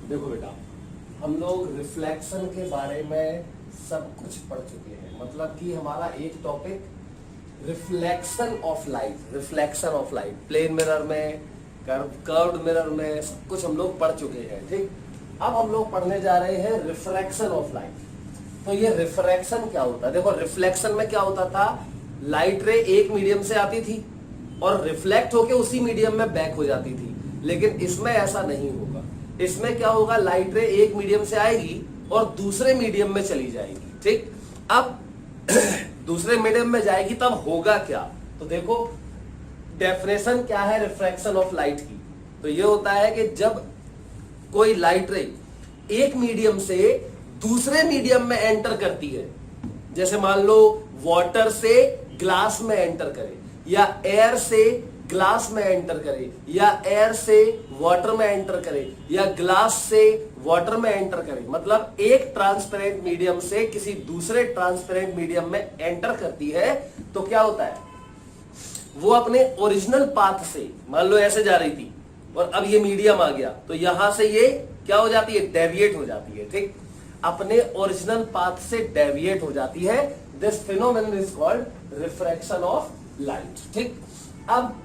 देखो बेटा, हम लोग रिफ्लेक्शन के बारे में सब कुछ पढ़ चुके हैं। मतलब कि हमारा एक topic reflection of light, reflection of light plane mirror में, कर्व्ड मिरर में, सब कुछ हम लोग पढ़ चुके हैं। ठीक, अब हम लोग पढ़ने जा रहे हैं रिफ्रैक्शन ऑफ लाइट। तो ये रिफ्रैक्शन क्या होता है? देखो, रिफ्लेक्शन में क्या होता था, लाइट रे एक मीडियम से आती थी और रिफ्लेक्ट होके उसी मीडियम में बैक हो जाती थी। लेकिन इसमें ऐसा नहीं होगा। इसमें क्या होगा, लाइट रे एक मीडियम से आएगी और दूसरे मीडियम में चली जाएगी। ठीक, अब दूसरे मीडियम में जाएगी तब होगा क्या? तो देखो, डेफिनेशन क्या है रिफ्रैक्शन ऑफ लाइट की। तो ये होता है कि जब कोई लाइट रे एक मीडियम से दूसरे मीडियम में एंटर करती है, जैसे मान लो वाटर से ग्लास में एंटर करे, या एयर से ग्लास में एंटर करे, या एयर से वाटर में एंटर करे, या ग्लास से वाटर में एंटर करे, मतलब एक ट्रांसपेरेंट मीडियम से किसी दूसरे ट्रांसपेरेंट मीडियम में एंटर करती है, तो क्या होता है, वो अपने ओरिजिनल पाथ से, मान लो ऐसे जा रही थी और अब ये मीडियम आ गया, तो यहां से ये क्या हो जाती है, डेविएट हो जाती है। ठीक, अपने ओरिजिनल पाथ से डेविएट हो जाती है। This phenomenon is called refraction of light. ठीक, अब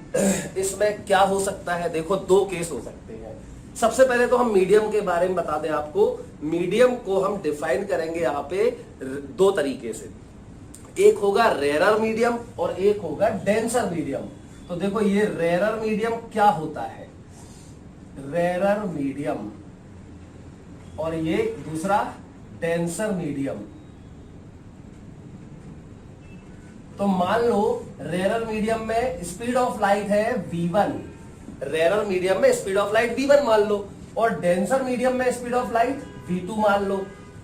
इसमें क्या हो सकता है, देखो दो केस हो सकते हैं। सबसे पहले तो हम मीडियम के बारे में बता दें आपको। मीडियम को हम डिफाइन करेंगे यहाँ पे दो तरीके से, एक होगा रेयरर मीडियम और एक होगा डेंसर मीडियम। तो देखो, ये रेयरर मीडियम क्या होता है, रेयरर मीडियम, और ये दूसरा डेंसर मीडियम। तो मान लो रेयरर मीडियम में स्पीड ऑफ लाइट है v1, रेयरर मीडियम में स्पीड ऑफ लाइट v1 मान लो, और डेंसर मीडियम में स्पीड ऑफ लाइट v2 मान लो।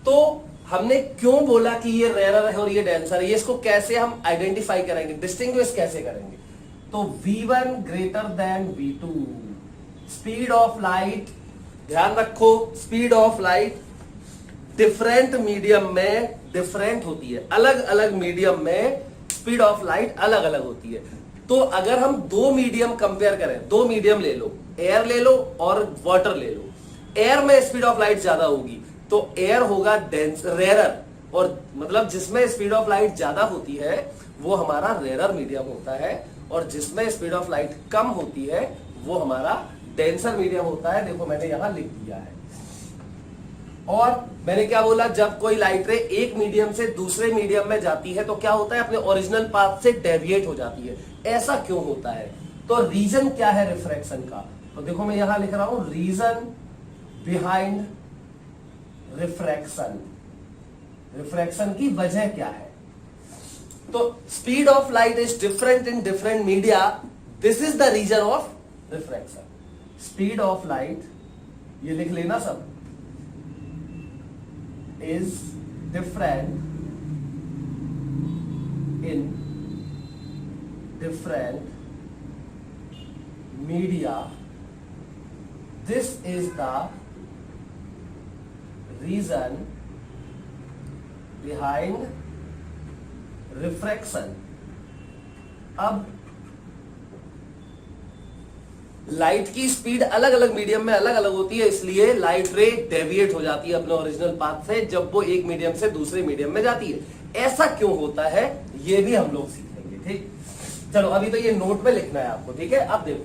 तो हमने क्यों बोला कि ये रेयरर है और ये डेंसर है, ये इसको कैसे हम आइडेंटिफाई करेंगे, डिस्टिंग्विश कैसे करेंगे? तो v1 greater than v2, speed of light, ध्यान रखो, speed of light different medium में डिफरेंट होती है, अलग अलग मीडियम में स्पीड ऑफ लाइट अलग अलग होती है। तो अगर हम दो मीडियम कंपेयर करें, दो मीडियम ले लो, एयर ले लो और वाटर ले लो, एयर में स्पीड ऑफ लाइट ज्यादा होगी, तो एयर होगा रेयरर, और मतलब जिसमें स्पीड ऑफ लाइट ज्यादा होती है वो हमारा रेयरर मीडियम होता है, और जिसमें स्पीड ऑफ लाइट कम होती है वो हमारा डेंसर मीडियम होता है। देखो मैंने यहां लिख दिया है। और मैंने क्या बोला, जब कोई लाइट रे एक मीडियम से दूसरे मीडियम में जाती है तो क्या होता है, अपने ओरिजिनल पाथ से डेविएट हो जाती है। ऐसा क्यों होता है? तो रीजन क्या है रिफ्रैक्शन का? तो देखो मैं यहां लिख रहा हूं, रीजन बिहाइंड रिफ्रैक्शन, रिफ्रैक्शन की वजह क्या है? तो speed of light is different in different media, this is the reason of refraction. Speed of light, ये लिख लेना सब, is different in different media. This is the reason behind refraction. अब लाइट की स्पीड अलग अलग मीडियम में अलग अलग होती है, इसलिए लाइट रे डेविएट हो जाती है अपने ओरिजिनल पाथ से जब वो एक मीडियम से दूसरे मीडियम में जाती है। ऐसा क्यों होता है ये भी हम लोग सीखेंगे। ठीक, चलो अभी तो ये नोट में लिखना है आपको। ठीक है, अब देखो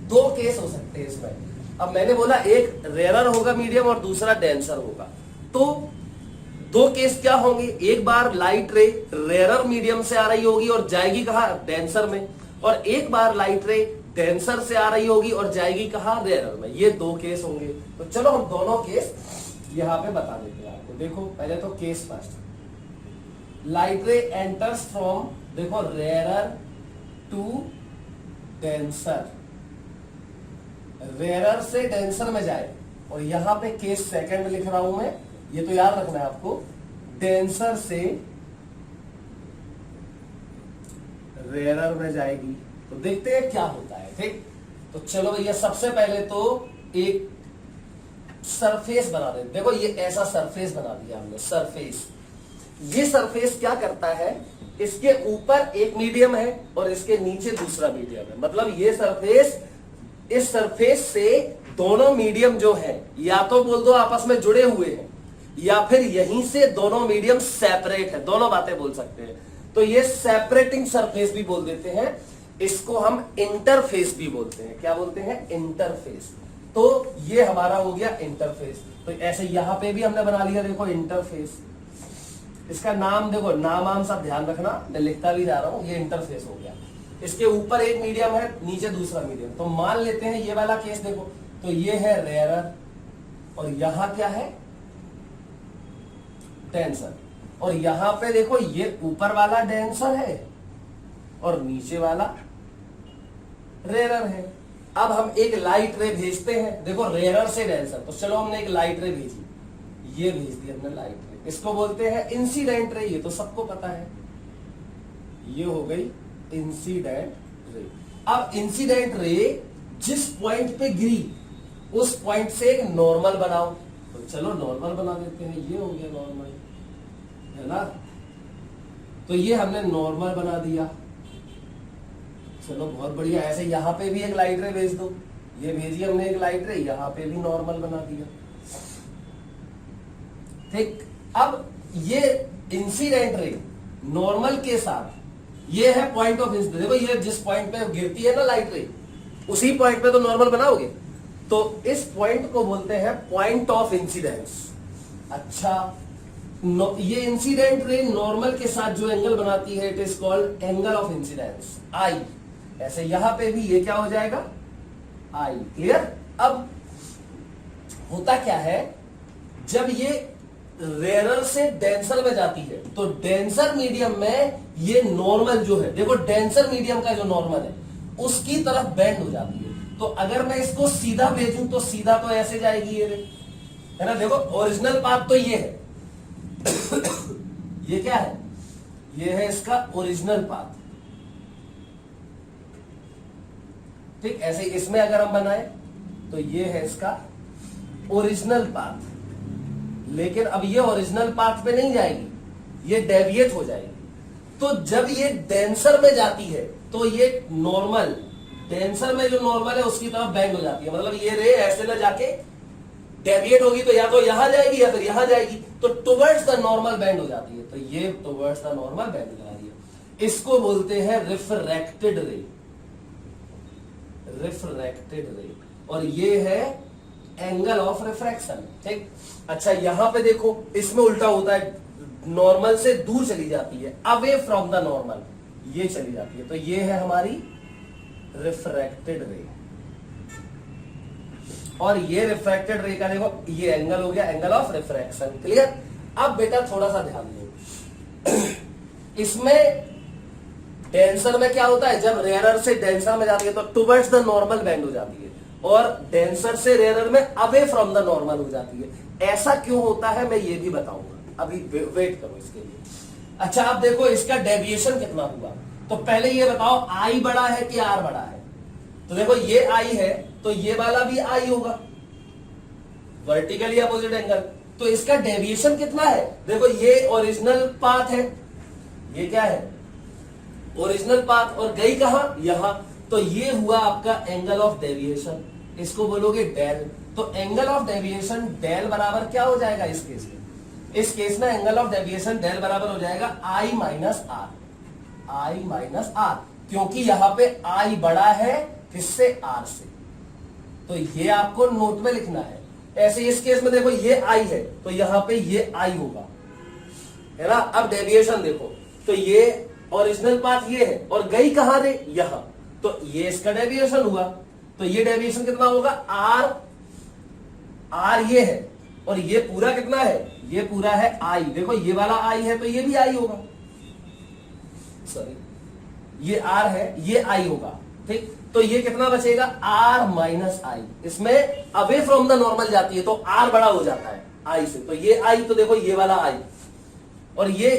दो केस हो सकते हैं इसमें। अब मैंने बोला एक रेयरर होगा मीडियम और दूसरा डेंसर होगा, तो दो केस क्या होंगे, एक बार लाइट रे रेयरर मीडियम से आ रही होगी और जाएगी कहां, डेंसर में, और एक बार लाइट रे डेंसर से आ रही होगी और जाएगी कहां, रेयरर में। ये दो केस होंगे। तो चलो हम दोनों केस यहां पे बता देते हैं आपको। देखो पहले तो केस फर्स्ट, लाइट रे एंटर्स फ्रॉम, देखो रेयरर टू डेंसर, रेयरर से डेंसर में जाए, और यहां पे केस सेकंड लिख रहा हूं मैं, ये तो याद रखना है आपको, डेंसर से रेयरर में जाएगी। तो देखते हैं क्या होता है। ठीक, तो चलो भैया सबसे पहले तो एक सरफेस बना देते। देखो ये ऐसा सरफेस बना दिया हमने, सरफेस। ये सरफेस क्या करता है, इसके ऊपर एक मीडियम है और इसके नीचे दूसरा मीडियम है, मतलब ये सरफेस इस सरफेस से दोनों मीडियम जो है या तो बोल दो आपस में जुड़े हुए हैं या फिर यहीं से दोनों मीडियम सेपरेट है, दोनों बातें बोल सकते हैं। तो ये सेपरेटिंग सरफेस भी बोल देते हैं, इसको हम इंटरफेस भी बोलते हैं। क्या बोलते हैं? इंटरफेस। तो ये हमारा हो गया इंटरफेस। तो ऐसे यहां पे भी हमने बना लिया, देखो इंटरफेस। इसका नाम देखो, नाम सब ध्यान रखना, मैं लिखता भी जा रहा हूं। ये इंटरफेस हो गया, इसके ऊपर एक मीडियम है, नीचे दूसरा मीडियम। तो मान लेते हैं ये वाला केस देखो, तो ये है रेयरर और यहां क्या है? डेंसर। और यहां पे देखो ये ऊपर वाला डेंसर है और नीचे वाला रेयरर है। अब हम एक लाइट रे भेजते हैं, देखो रेयरर से डेंसर, तो चलो हमने एक लाइट रे भेजी, ये भेज दी हमने लाइट रे, इसको बोलते हैं इंसिडेंट रे। ये तो सबको पता है, ये हो गई इंसिडेंट रे। अब इंसिडेंट रे जिस पॉइंट पे गिरी उस पॉइंट से एक नॉर्मल बनाओ, तो चलो नॉर्मल बना देते हैं। ये हो गया नॉर्मल, है ना? तो ये हमने नॉर्मल बना दिया, चलो बहुत बढ़िया। ऐसे यहां पे भी एक लाइट रे भेज दो, ये भेजी हमने एक लाइट रे, यहां पे भी नॉर्मल बना दिया। ठीक, अब ये इंसिडेंट रे नॉर्मल के साथ, ये है पॉइंट ऑफ इंसिडेंस। देखो ये जिस पॉइंट पे गिरती है ना लाइट रे, उसी पॉइंट पे तो नॉर्मल बनाओगे। तो इस पॉइंट को बोलते हैं पॉइंट ऑफ इंसिडेंस। अच्छा, ये इंसिडेंट रे नॉर्मल के साथ जो एंगल बनाती है, it is called angle of incidence, I. ऐसे यहां पे भी ये क्या हो जाएगा? आई। क्लियर? अब होता क्या है, जब ये रेयरर से डेंसर में जाती है तो डेंसर मीडियम में ये नॉर्मल जो है, देखो डेंसर मीडियम का जो नॉर्मल है उसकी तरफ बेंड हो जाती है। तो अगर मैं इसको सीधा भेजूं तो सीधा तो ऐसे जाएगी ये, है ना? देखो ओरिजिनल पाथ तो ये है ये क्या है? ये है इसका ओरिजिनल पाथ। ठीक, ऐसे इसमें अगर हम बनाए तो ये है इसका ओरिजिनल पाथ। लेकिन अब ये ओरिजिनल पाथ पे नहीं जाएगी, ये डेविएट हो जाएगी। तो जब ये डेंसर में जाती है तो ये नॉर्मल, डेंसर में जो नॉर्मल है उसकी तरफ बेंड हो जाती है। मतलब ये रे ऐसे ना जाके डेविएट होगी तो या तो यहां जाएगी या फिर यहां जाएगी, तो टुवर्ड्स द नॉर्मल बेंड हो जाती है। तो ये टुवर्ड्स द नॉर्मल बेंड हो जा रही है। इसको बोलते हैं रिफ्रैक्टेड रे, रिफ्रैक्टेड रे। और ये है एंगल ऑफ रिफ्रैक्शन। ठीक, अच्छा यहां पे देखो इसमें उल्टा होता है, नॉर्मल से दूर चली जाती है, अवे फ्रॉम द नॉर्मल ये चली जाती है। तो ये है हमारी रिफ्रैक्टेड रे। और ये रिफ्रैक्टेड रे का देखो ये एंगल हो गया एंगल ऑफ रिफ्रैक्शन। क्लियर? अब बेटा थोड़ा सा ध्यान दो इसमें डेंसर में क्या होता है, जब रेयरर से डेंसर में जाती है तो टुवर्ड्स द नॉर्मल बेंड हो जाती है और डेंसर से रेयरर में अवे फ्रॉम द नॉर्मल हो जाती है। ऐसा क्यों होता है मैं ये भी बताऊंगा, अभी वेट करो इसके लिए। अच्छा आप देखो इसका डेविएशन कितना हुआ, तो पहले ये बताओ आई बड़ा है कि आर बड़ा है? तो देखो ये आई है तो ये वाला भी आई होगा, वर्टिकली अपोजिट एंगल। तो इसका डेविएशन कितना है? देखो ये ओरिजिनल पाथ है, ये क्या है? ओरिजिनल पाथ, और गई कहां? यहां। तो ये हुआ आपका एंगल ऑफ डेविएशन, इसको बोलोगे डेल। तो एंगल ऑफ डेविएशन डेल बराबर क्या हो जाएगा इस केस में? इस केस में एंगल ऑफ डेविएशन डेल बराबर हो जाएगा I minus R, I minus R, क्योंकि यहां पे आई बड़ा है किससे? आर से। तो ये आपको नोट में लिखना है। ऐसे इस केस में देखो ये आई है तो यहां पे ये आई होगा, है ना? अब डेविएशन देखो, तो ये ओरिजिनल पाथ ये है और गई कहां रे? यहां। तो ये इसका डेविएशन हुआ, तो ये डेविएशन कितना होगा? आर, आर ये है और ये पूरा कितना है? ये पूरा है आई। देखो ये वाला आई है तो ये भी आई होगा, सॉरी ये आर है ये आई होगा। ठीक, तो ये कितना बचेगा? आर माइनस आई। इसमें अवे फ्रॉम द नॉर्मल जाती है तो आर बड़ा हो जाता है आई से, तो ये आई, तो देखो ये वाला आई और ये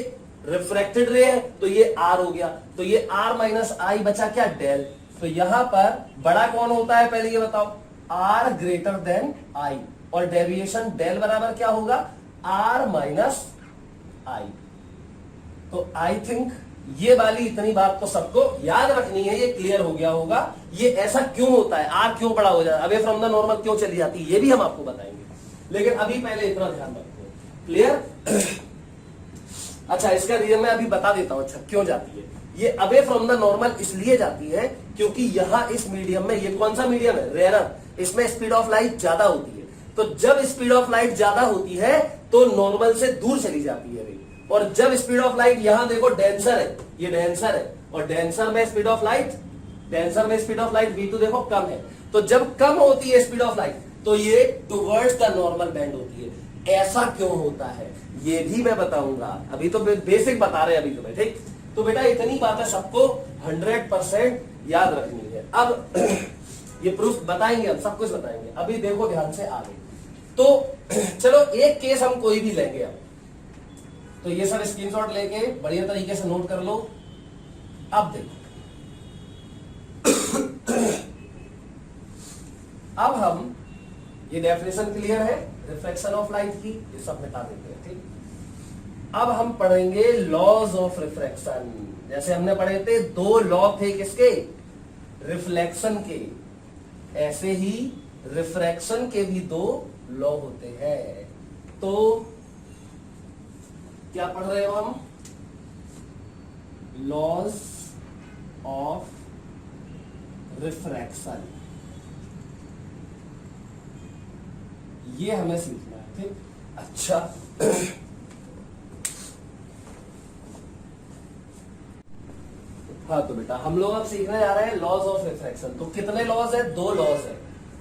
रिफ्रैक्टेड रे है तो ये आर हो गया। तो ये आर माइनस आई बचा क्या? डेल। तो यहां पर बड़ा कौन होता है पहले ये बताओ? आर ग्रेटर देन आई, और डेविएशन डेल बराबर क्या होगा? आर माइनस आई। तो आई थिंक ये वाली इतनी बात तो सबको याद रखनी है, ये क्लियर हो गया होगा। ये ऐसा क्यों होता है, आर क्यों बड़ा हो जाता है, अवे फ्रॉम द नॉर्मल क्यों चली जाती है, ये भी हम आपको बताएंगे, लेकिन अभी पहले इतना ध्यान रखो। क्लियर? अच्छा, इसका रीजन मैं अभी बता देता हूं। अच्छा, क्यों जाती है ये अवे फ्रॉम द नॉर्मल? इसलिए जाती है क्योंकि यहां इस मीडियम में, ये कौन सा मीडियम है, रेयर, इसमें स्पीड ऑफ लाइट ज्यादा होती है। तो जब स्पीड ऑफ लाइट ज्यादा होती है तो नॉर्मल से दूर चली जाती है रे। और जब स्पीड ऑफ लाइट, यहां देखो डेंसर है, ये डेंसर है, और डेंसर में स्पीड ऑफ लाइट, डेंसर में स्पीड ऑफ लाइट V2 देखो कम है। तो जब कम होती है स्पीड ऑफ लाइट तो ये टुवर्ड्स द नॉर्मल बैंड होती है। ऐसा क्यों होता है ये भी मैं बताऊंगा, अभी तो बेसिक बता रहे हैं अभी तुम्हें, ठीक? तो बेटा इतनी बातें सबको 100% याद रखनी है। अब ये प्रूफ बताएंगे, हम सब कुछ बताएंगे। अभी देखो ध्यान से आगे। तो चलो एक केस हम कोई भी लेंगे अब, तो ये सब स्क्रीनशॉट लेके बढ़िया तरीके से नोट कर लो। अब देखो, अब हम, ये डेफिनेशन क्लियर है रिफ्लेक्शन ऑफ लाइट की, ये सब मिटा देते हैं, ठीक? अब हम पढ़ेंगे लॉज ऑफ रिफ्रैक्शन। जैसे हमने पढ़े थे 2 लॉ थे किसके, रिफ्लेक्शन के, ऐसे ही रिफ्रैक्शन के भी 2 लॉ होते हैं। तो क्या पढ़ रहे हो हम, लॉज ऑफ रिफ्रैक्शन, ये हमें सीखना है, ठीक? अच्छा, हाँ तो बेटा हम लोग अब सीखने जा रहे हैं लॉज ऑफ रिफ्रैक्शन। तो कितने लॉज है, 2 लॉज है।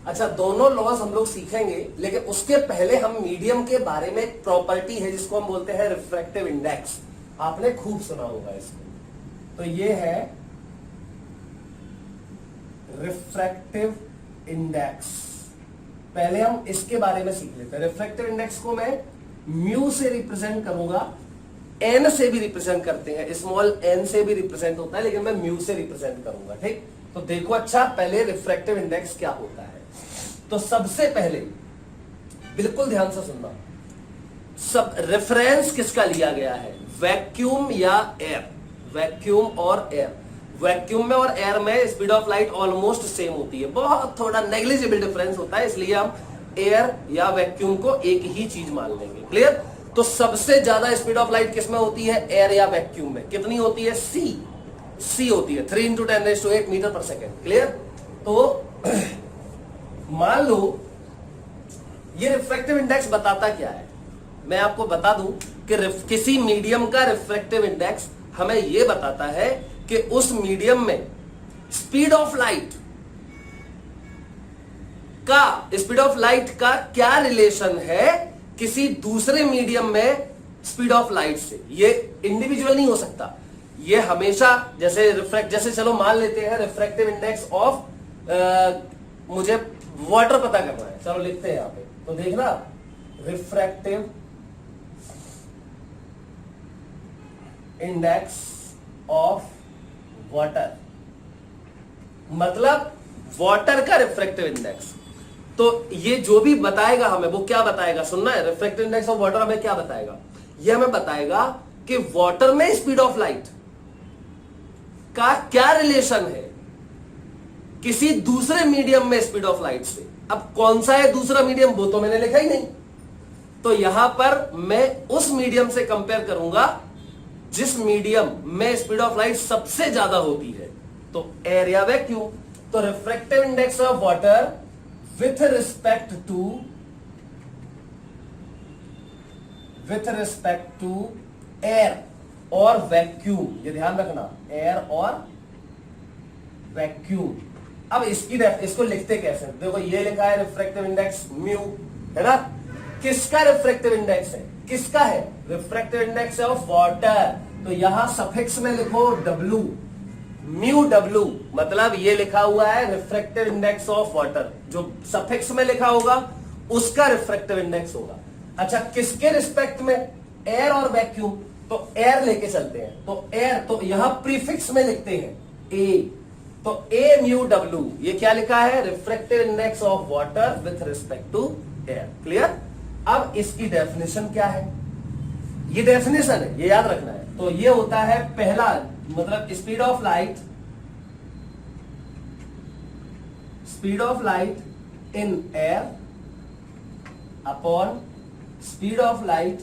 अच्छा, दोनों लॉज हम लोग सीखेंगे, लेकिन उसके पहले हम मीडियम के बारे में, एक प्रॉपर्टी है जिसको हम बोलते हैं रिफ्रैक्टिव इंडेक्स, आपने खूब सुना होगा इसको। तो ये है रिफ्रैक्टिव इंडेक्स। पहले हम इसके बारे में सीख लेते हैं। रिफ्रैक्टिव इंडेक्स को मैं म्यू से रिप्रेजेंट करूंगा, एन से भी रिप्रेजेंट करते हैं, स्मॉल एन से भी रिप्रेजेंट होता है, लेकिन मैं म्यू से रिप्रेजेंट करूंगा, ठीक? तो देखो, अच्छा पहले रिफ्रैक्टिव इंडेक्स क्या होता है। तो सबसे पहले बिल्कुल ध्यान से सुनना, सब रेफरेंस किसका लिया गया है, वैक्यूम या एयर, वैक्यूम और एयर। वैक्यूम में और एयर में speed of light almost same होती है, बहुत थोड़ा नेग्लिजिबल डिफरेंस होता है, इसलिए हम एयर या वैक्यूम को एक ही चीज मान लेंगे। क्लियर? तो सबसे ज्यादा स्पीड ऑफ लाइट किसमें होती है, एयर या वैक्यूम में। कितनी होती है, सी होती है, 3 × 10⁸ मीटर पर सेकेंड। क्लियर? तो मान लो ये रिफ्रैक्टिव इंडेक्स बताता क्या है, मैं आपको बता दूं कि किसी मीडियम का रिफ्रैक्टिव इंडेक्स हमें यह बताता है कि उस मीडियम में स्पीड ऑफ लाइट का क्या रिलेशन है किसी दूसरे मीडियम में स्पीड ऑफ लाइट से। ये इंडिविजुअल नहीं हो सकता, ये हमेशा, जैसे चलो मान लेते हैं रिफ्रैक्टिव इंडेक्स ऑफ, मुझे वाटर पता करना है, चलो लिखते हैं यहां पे। तो देखना, रिफ्रैक्टिव इंडेक्स ऑफ वाटर, मतलब वाटर का रिफ्रैक्टिव इंडेक्स। तो ये जो भी बताएगा हमें, वो क्या बताएगा, सुनना है, रिफ्रैक्टिव इंडेक्स ऑफ वाटर हमें क्या बताएगा, ये हमें बताएगा कि वाटर में स्पीड ऑफ लाइट का क्या रिलेशन है किसी दूसरे मीडियम में स्पीड ऑफ लाइट से। अब कौन सा है दूसरा मीडियम, वो तो मैंने लिखा ही नहीं, तो यहां पर मैं उस मीडियम से कंपेयर करूंगा जिस मीडियम में स्पीड ऑफ लाइट सबसे ज्यादा होती है, तो एयर या वैक्यूम। तो refractive index of water with respect to air और वैक्यूम, ये ध्यान रखना, एयर और वैक्यूम। अब इसको लिखते कैसे, देखो ये लिखा है रिफ्रैक्टिव इंडेक्स म्यू, है ना? किसका रिफ्रैक्टिव इंडेक्स है, किसका है, रिफ्रैक्टिव इंडेक्स ऑफ वाटर। तो यहां सफिक्स में लिखो W, म्यू W, मतलब ये लिखा हुआ है रिफ्रैक्टिव इंडेक्स ऑफ वाटर, जो सफिक्स में लिखा होगा उसका रिफ्रैक्टिव इंडेक्स होगा। अच्छा, किसके रिस्पेक्ट में, एयर और वैक्यूम, तो एयर लेके चलते हैं, तो एयर, तो यहां प्रीफिक्स में लिखते हैं A, तो A म्यू W, ये क्या लिखा है, refractive index of water with respect to air. Clear? अब इसकी डेफिनेशन क्या है, ये डेफिनेशन है, ये याद रखना है। तो ये होता है पहला मतलब speed of light in air upon speed of light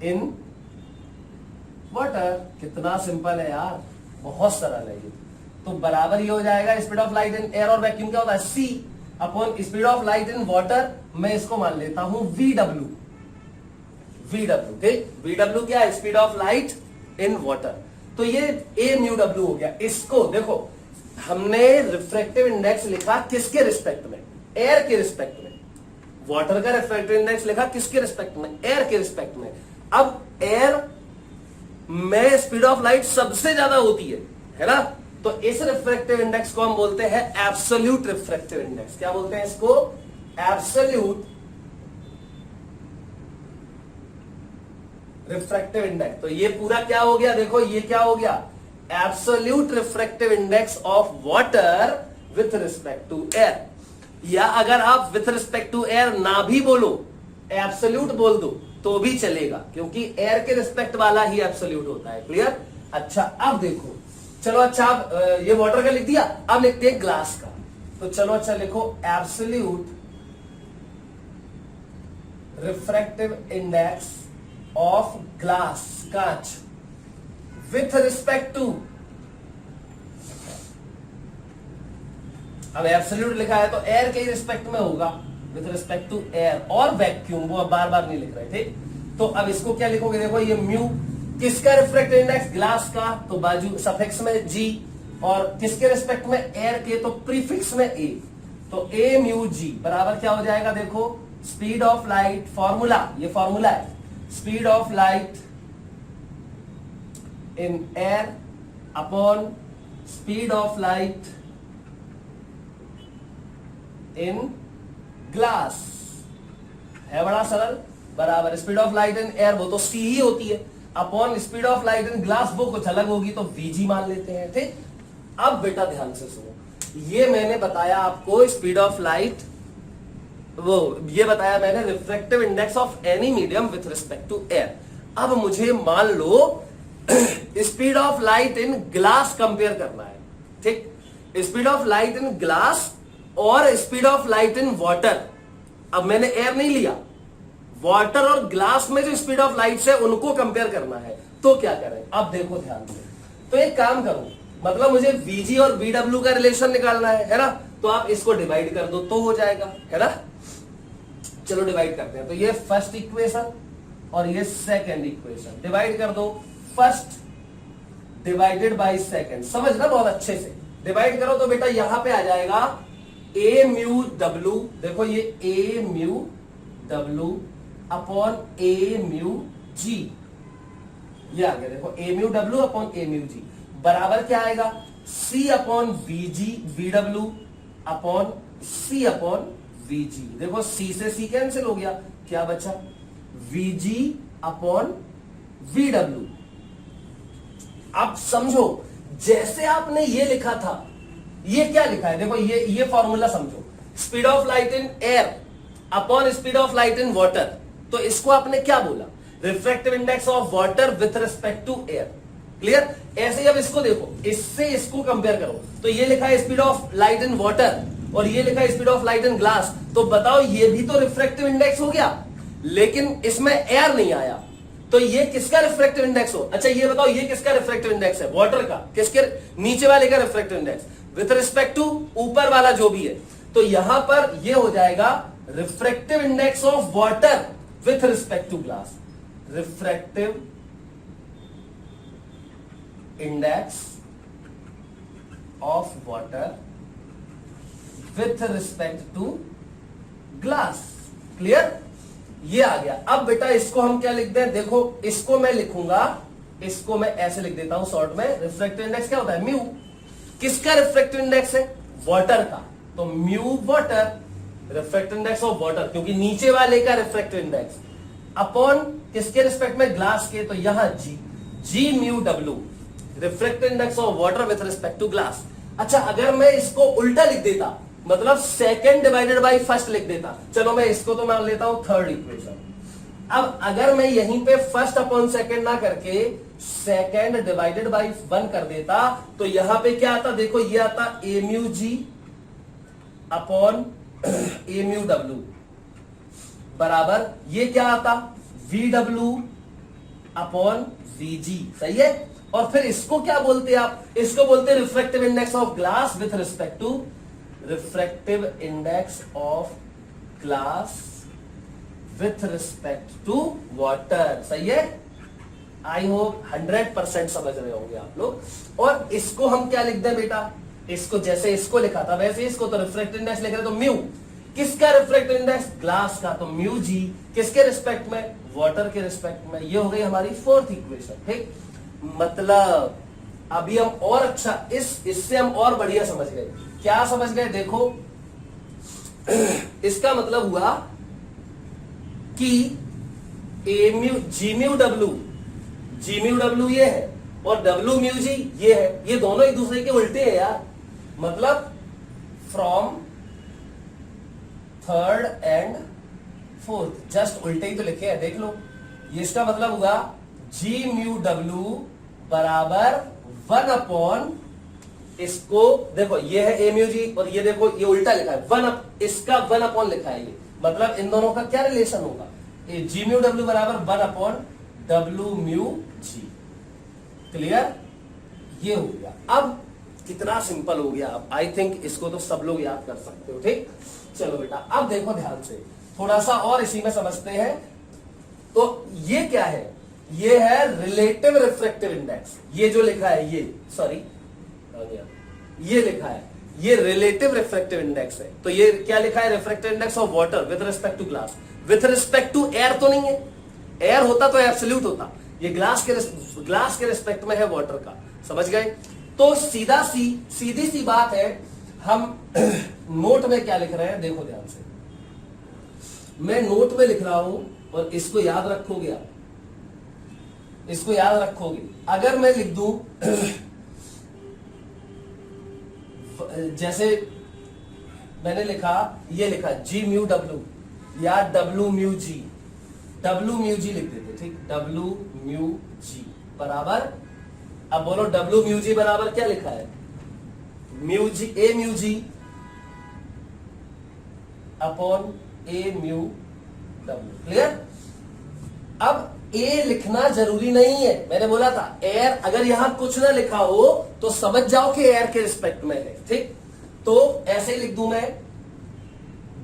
in water. कितना सिंपल है यार, बहुत सरल है ये। तो बराबर ये हो जाएगा speed of light in air और वैक्यूम क्या होता है, C upon speed of light in water. मैं इसको मान लेता हूं VW। ठीक, VW क्या है, speed of light in water. तो ये a म्यू W हो गया। इसको देखो, हमने रिफ्रैक्टिव इंडेक्स लिखा किसके रिस्पेक्ट में, एयर के रिस्पेक्ट में। वाटर का रिफ्रैक्टिव इंडेक्स लिखा किसके रिस्पेक्ट में, एयर के रिस्पेक्ट में। अब एयर में स्पीड ऑफ लाइट सबसे ज्यादा होती है ना। तो इस रिफ्रैक्टिव इंडेक्स को हम बोलते हैं एब्सोल्यूट रिफ्रैक्टिव इंडेक्स। क्या बोलते हैं इसको, एब्सोल्यूट रिफ्रैक्टिव इंडेक्स। तो ये पूरा क्या हो गया, देखो ये क्या हो गया, absolute refractive index of water with respect to air. या अगर आप विथ रिस्पेक्ट टू एयर ना भी बोलो, एब्सोल्यूट बोल दो तो भी चलेगा, क्योंकि एयर के रिस्पेक्ट वाला ही एब्सोल्यूट होता है। क्लियर। अच्छा अब देखो, चलो अच्छा अब ये वाटर का लिख दिया, अब लिखते हैं ग्लास का। तो चलो अच्छा लिखो, absolute refractive index of glass, कांच, विथ रिस्पेक्ट टू, अब एब्सोल्यूट लिखा है तो एयर के रिस्पेक्ट में होगा, विथ रिस्पेक्ट टू एयर और वैक्यूम, वो अब बार बार नहीं लिख रहे थे। तो अब इसको क्या लिखोगे, देखो ये म्यू किसका रिफ्रैक्टिव इंडेक्स, ग्लास का, तो बाजू सफिक्स में जी, और किसके रिस्पेक्ट में, एयर के, तो प्रीफिक्स में ए। तो ए म्यू जी बराबर क्या हो जाएगा, देखो स्पीड ऑफ लाइट, फॉर्मूला, ये फॉर्मूला है, speed of light in air upon speed of light in glass. है बड़ा सरल, बराबर speed of light in air, वो तो सी ही होती है, upon speed of light in glass, वो कुछ अलग होगी तो वीजी मान लेते हैं। ठीक, अब बेटा ध्यान से सुनो, ये मैंने बताया आपको स्पीड ऑफ लाइट, वो ये बताया मैंने refractive index of any medium with respect to air. अब मुझे मान लो speed of light in glass compare करना है। ठीक, speed of light in glass और speed of light in water. अब मैंने एयर नहीं लिया, वाटर और ग्लास में जो स्पीड ऑफ लाइट है उनको कंपेयर करना है। तो क्या करें, अब देखो ध्यान से, तो एक काम करो, मतलब मुझे VG और VW का रिलेशन निकालना है ना, तो आप इसको डिवाइड कर दो तो हो जाएगा, है ना। चलो डिवाइड करते हैं। तो ये फर्स्ट इक्वेशन और ये सेकंड इक्वेशन, डिवाइड कर दो, फर्स्ट डिवाइडेड बाय सेकंड, समझना बहुत अच्छे से। डिवाइड करो तो बेटा यहां पे आ जाएगा ए म्यू डब्ल्यू, देखो ये ए म्यू डब्ल्यू अपॉन ए म्यू जी, ये आ गया, देखो ए म्यू डब्ल्यू अपॉन ए म्यू जी बराबर क्या आएगा, सी अपॉन वीजी वीडब्ल्यू अपॉन सी अपॉन वीजी। देखो सी से सी कैंसिल हो गया, क्या बचा, वीजी अपॉन वीडब्ल्यू। अब समझो, जैसे आपने ये लिखा था, ये क्या लिखा है, देखो ये फॉर्मूला समझो, speed of light in air upon speed of light in water. तो इसको आपने क्या बोला, refractive index of water with respect to air. Clear. ऐसे ही अब इसको देखो, इससे इसको कंपेयर करो, तो ये लिखा है speed of light in water और ये लिखा है speed of light in glass. तो बताओ ये भी तो रिफ्रैक्टिव इंडेक्स हो गया, लेकिन इसमें एयर नहीं आया, तो ये किसका रिफ्रैक्टिव इंडेक्स हो। अच्छा ये बताओ ये किसका रिफ्रैक्टिव इंडेक्स है, वाटर का, किसके, नीचे वाले का refractive index with respect to ऊपर वाला जो भी है। तो यहां पर ये हो जाएगा refractive index of water with respect to glass, refractive index of water with respect to glass. Clear, ये आ गया। अब बेटा इसको हम क्या लिखते हैं, देखो इसको मैं लिखूंगा, इसको मैं ऐसे लिख देता हूं शॉर्ट में, रिफ्रैक्टिव इंडेक्स क्या होता है, म्यू। किसका रिफ्रैक्टिव इंडेक्स है, वाटर का, तो mu water, refractive index of water, क्योंकि नीचे वाले का रिफ्रैक्टिव इंडेक्स, अपॉन किसके रिस्पेक्ट में, ग्लास के, तो यहां G, G mu W, refractive index of water with respect to glass. अच्छा अगर मैं इसको उल्टा लिख देता, मतलब सेकंड डिवाइडेड बाय फर्स्ट लिख देता, चलो मैं इसको तो मान लेता हूं थर्ड इक्वेशन। अब अगर मैं यहीं पे फर्स्ट अपॉन सेकंड ना करके सेकेंड डिवाइडेड बाई 1 कर देता तो यहां पे क्या आता, देखो ये आता ए म्यू जी अपॉन ए म्यू डब्ल्यू बराबर ये क्या आता वी डब्ल्यू अपॉन वी जी, सही है। और फिर इसको क्या बोलते हैं आप, इसको बोलते हैं refractive index of glass with respect to, refractive index of glass with respect to water, सही है। आई होप 100% समझ रहे होंगे आप लोग। और इसको हम क्या लिख दें बेटा, इसको जैसे इसको लिखा था वैसे इसको, तो रिफ्रैक्टिव इंडेक्स लिख रहे तो म्यू, किसका रिफ्रैक्टिव इंडेक्स, ग्लास का, तो म्यू जी किसके रिस्पेक्ट में, वाटर के रिस्पेक्ट में। ये हो गई हमारी फोर्थ इक्वेशन, ठीक। मतलब अभी हम और अच्छा इससे हम और बढ़िया समझ गए। क्या समझ गए, देखो इसका मतलब हुआ कि ए म्यू जी म्यू डब्ल्यू ये है और डब्ल्यू म्यू जी ये है, ये दोनों एक दूसरे के उल्टे हैं यार। मतलब from third and fourth just उल्टे ही तो लिखे हैं, देख लो। ये इसका मतलब हुआ जी म्यू डब्ल्यू बराबर 1 अपॉन, इसको देखो ये है ए म्यू जी और ये देखो ये उल्टा लिखा है इसका 1 अपॉन लिखा है ये, मतलब इन दोनों का क्या रिलेशन होगा, जी म्यू डब्ल्यू बराबर 1 upon W mu G. Clear, ये हो गया। अब कितना सिंपल हो गया, अब आई थिंक इसको तो सब लोग याद कर सकते हो, ठीक। चलो बेटा अब देखो ध्यान से, थोड़ा सा और इसी में समझते हैं। तो ये क्या है, ये है रिलेटिव रिफ्रैक्टिव इंडेक्स, ये जो लिखा है ये, सॉरी ये लिखा है, ये रिलेटिव रिफ्रैक्टिव इंडेक्स है। तो ये क्या लिखा है, refractive index of water with respect to glass, with respect to air तो नहीं है, एयर होता तो एब्सोल्यूट होता, ये ग्लास के रिस्पेक्ट में है वाटर का, समझ गए। तो सीधी सी बात है, हम नोट में क्या लिख रहे हैं, देखो ध्यान से, मैं नोट में लिख रहा हूं और इसको याद रखोगे आप, इसको याद रखोगे। अगर मैं लिख दूं जैसे मैंने लिखा, ये लिखा जी म्यू डब्ल्यू या डब्ल्यू म्यू जी लिख देते, ठीक, डब्ल्यू म्यू जी बराबर, अब बोलो डब्ल्यू म्यू जी बराबर क्या लिखा है, म्यू जी ए म्यू जी अपॉन ए म्यू डब्ल्यू। क्लियर। अब ए लिखना जरूरी नहीं है, मैंने बोला था एयर, अगर यहां कुछ ना लिखा हो तो समझ जाओ कि एयर के रिस्पेक्ट में है, ठीक। तो ऐसे ही लिख दूं मैं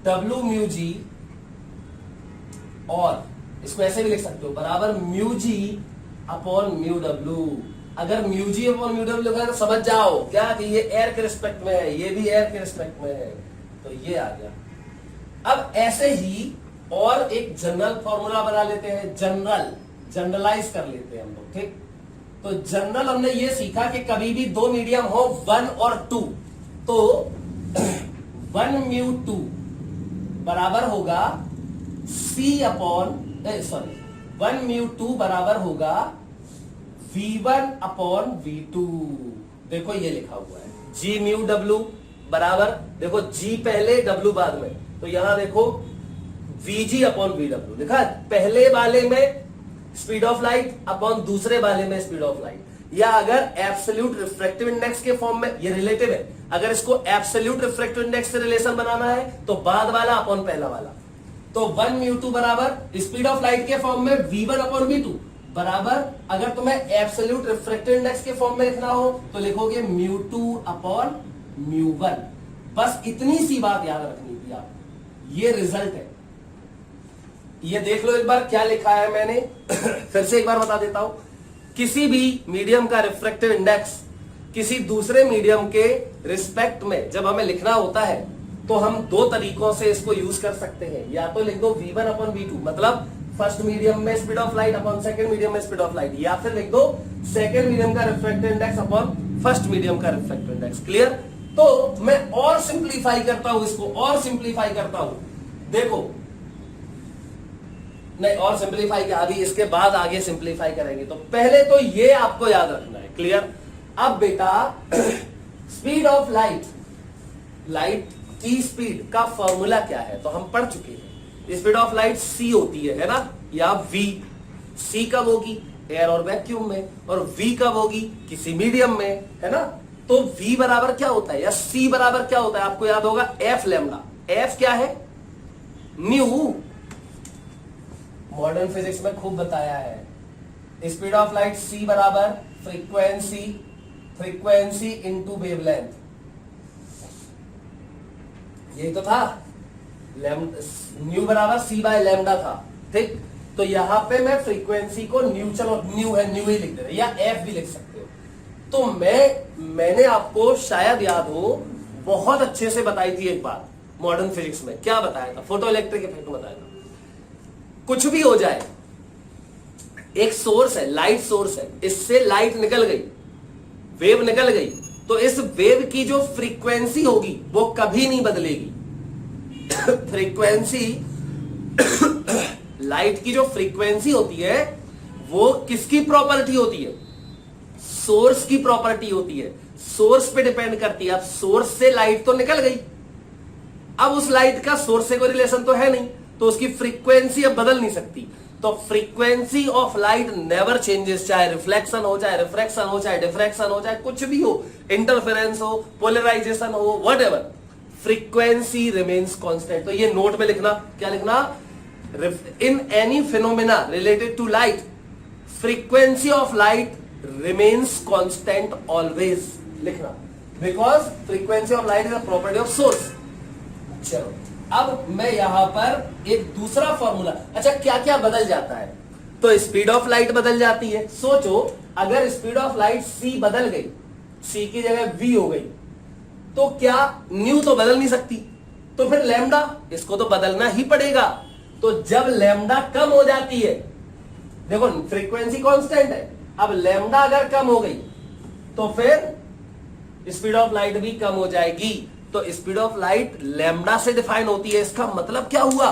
डब्ल्यू म्यू जी, और इसको ऐसे भी लिख सकते हो बराबर mu G upon mu W. अगर mu G upon mu W लिखा है तो समझ जाओ क्या कि ये एयर के रिस्पेक्ट में है, ये भी एयर के रिस्पेक्ट में है, तो ये आ गया। अब ऐसे ही और एक जनरल फॉर्मूला बना लेते हैं, जनरलाइज कर लेते हैं हम लोग, ठीक। तो जनरल हमने ये सीखा कि कभी भी दो मीडियम हो 1 और 2, तो 1 म्यू 2 बराबर होगा C अपॉन, सॉरी 1 म्यू 2 बराबर होगा V1 अपॉन V2। देखो ये लिखा हुआ है G म्यू W बराबर, देखो G पहले W बाद में, तो यहां देखो VG अपॉन VW लिखा है, पहले वाले में स्पीड ऑफ लाइट अपॉन दूसरे वाले में स्पीड ऑफ लाइट। या अगर एब्सोल्यूट रिफ्रैक्टिव इंडेक्स के फॉर्म में, ये रिलेटिव है, अगर इसको एब्सोल्यूट रिफ्रैक्टिव इंडेक्स से रिलेशन बनाना है तो बाद वाला अपॉन पहला वाला। तो 1 म्यू 2 बराबर स्पीड ऑफ लाइट के फॉर्म में V1 अपॉन V2 बराबर, अगर तुम्हें एब्सोल्यूट रिफ्रैक्टिव इंडेक्स के फॉर्म में लिखना हो तो लिखोगे म्यू 2 अपॉन म्यू 1। बस इतनी सी बात याद रखनी थी आप, ये रिजल्ट है। ये देख लो एक बार क्या लिखा है मैंने फिर से एक बार बता देता हूं, किसी भी मीडियम का रिफ्रैक्टिव इंडेक्स किसी दूसरे मीडियम के रिस्पेक्ट में जब हमें लिखना होता है तो हम दो तरीकों से इसको यूज कर सकते हैं। या तो लिख दो V1 अपॉन V2, मतलब फर्स्ट मीडियम में speed of light upon second medium में स्पीड ऑफ लाइट, या फिर लिख दो सेकंड मीडियम का refractive index upon first medium का रिफ्रैक्टिव इंडेक्स। क्लियर। तो मैं और सिंप्लीफाई करता हूं इसको, और सिंप्लीफाई करता हूं, देखो नहीं और सिंप्लीफाई किया, अभी इसके बाद आगे सिंप्लीफाई करेंगे, तो पहले तो ये आपको याद रखना है। क्लियर। अब बेटा स्पीड ऑफ लाइट की स्पीड का फॉर्मूला क्या है तो हम पढ़ चुके हैं, स्पीड ऑफ लाइट c होती है ना, या v। c कब होगी, एयर और वैक्यूम में, और v कब होगी, किसी मीडियम में, है ना। तो v बराबर क्या होता है या c बराबर क्या होता है, आपको याद होगा f लैम्डा। f क्या है, न्यू, मॉडर्न फिजिक्स में खूब बताया है। स्पीड ऑफ लाइट c बराबर फ्रीक्वेंसी इंटू वेवलेंथ, यही तो था। न्यू बराबर c बाय लैम्डा था, ठीक। तो यहां पे मैं फ्रीक्वेंसी को न्यू, चलो न्यू है, न्यू ही लिख दे रहे, या f भी लिख सकते हो। तो मैंने आपको शायद याद हो बहुत अच्छे से बताई थी एक बात मॉडर्न फिजिक्स में। क्या बताया था, फोटो इलेक्ट्रिक इफेक्ट बताया था। कुछ भी हो जाए, एक सोर्स है, लाइट सोर्स है, इससे लाइट निकल गई, वेव निकल गई, तो इस वेव की जो फ्रीक्वेंसी होगी वो कभी नहीं बदलेगी। फ्रीक्वेंसी लाइट की जो फ्रीक्वेंसी होती है वो किसकी प्रॉपर्टी होती है, सोर्स की प्रॉपर्टी होती है, सोर्स पे डिपेंड करती है। अब सोर्स से लाइट तो निकल गई, अब उस लाइट का सोर्स से कोई रिलेशन तो है नहीं, तो उसकी फ्रीक्वेंसी अब बदल नहीं सकती। तो frequency of light never changes, चाहे रिफ्लेक्शन हो, चाहे रिफ्रैक्शन हो, चाहे डिफ्रैक्शन हो, चाहे कुछ भी हो, इंटरफेरेंस हो, पोलराइजेशन हो, व्हाटएवर, फ्रीक्वेंसी रिमेन्स कांस्टेंट। तो ये नोट में लिखना, क्या लिखना, in any phenomena related to light frequency of light remains constant always, लिखना, because frequency of light is a property of source. चलो अब मैं यहां पर एक दूसरा फॉर्मूला, अच्छा क्या क्या बदल जाता है, तो स्पीड ऑफ लाइट बदल जाती है। सोचो अगर स्पीड ऑफ लाइट c बदल गई, c की जगह v हो गई, तो क्या न्यू तो बदल नहीं सकती, तो फिर लैम्डा, इसको तो बदलना ही पड़ेगा। तो जब लैम्डा कम हो जाती है, देखो फ्रीक्वेंसी कांस्टेंट है, अब लैम्डा अगर कम हो गई तो फिर स्पीड ऑफ लाइट भी कम हो जाएगी। तो स्पीड ऑफ लाइट लैम्डा से डिफाइन होती है। इसका मतलब क्या हुआ,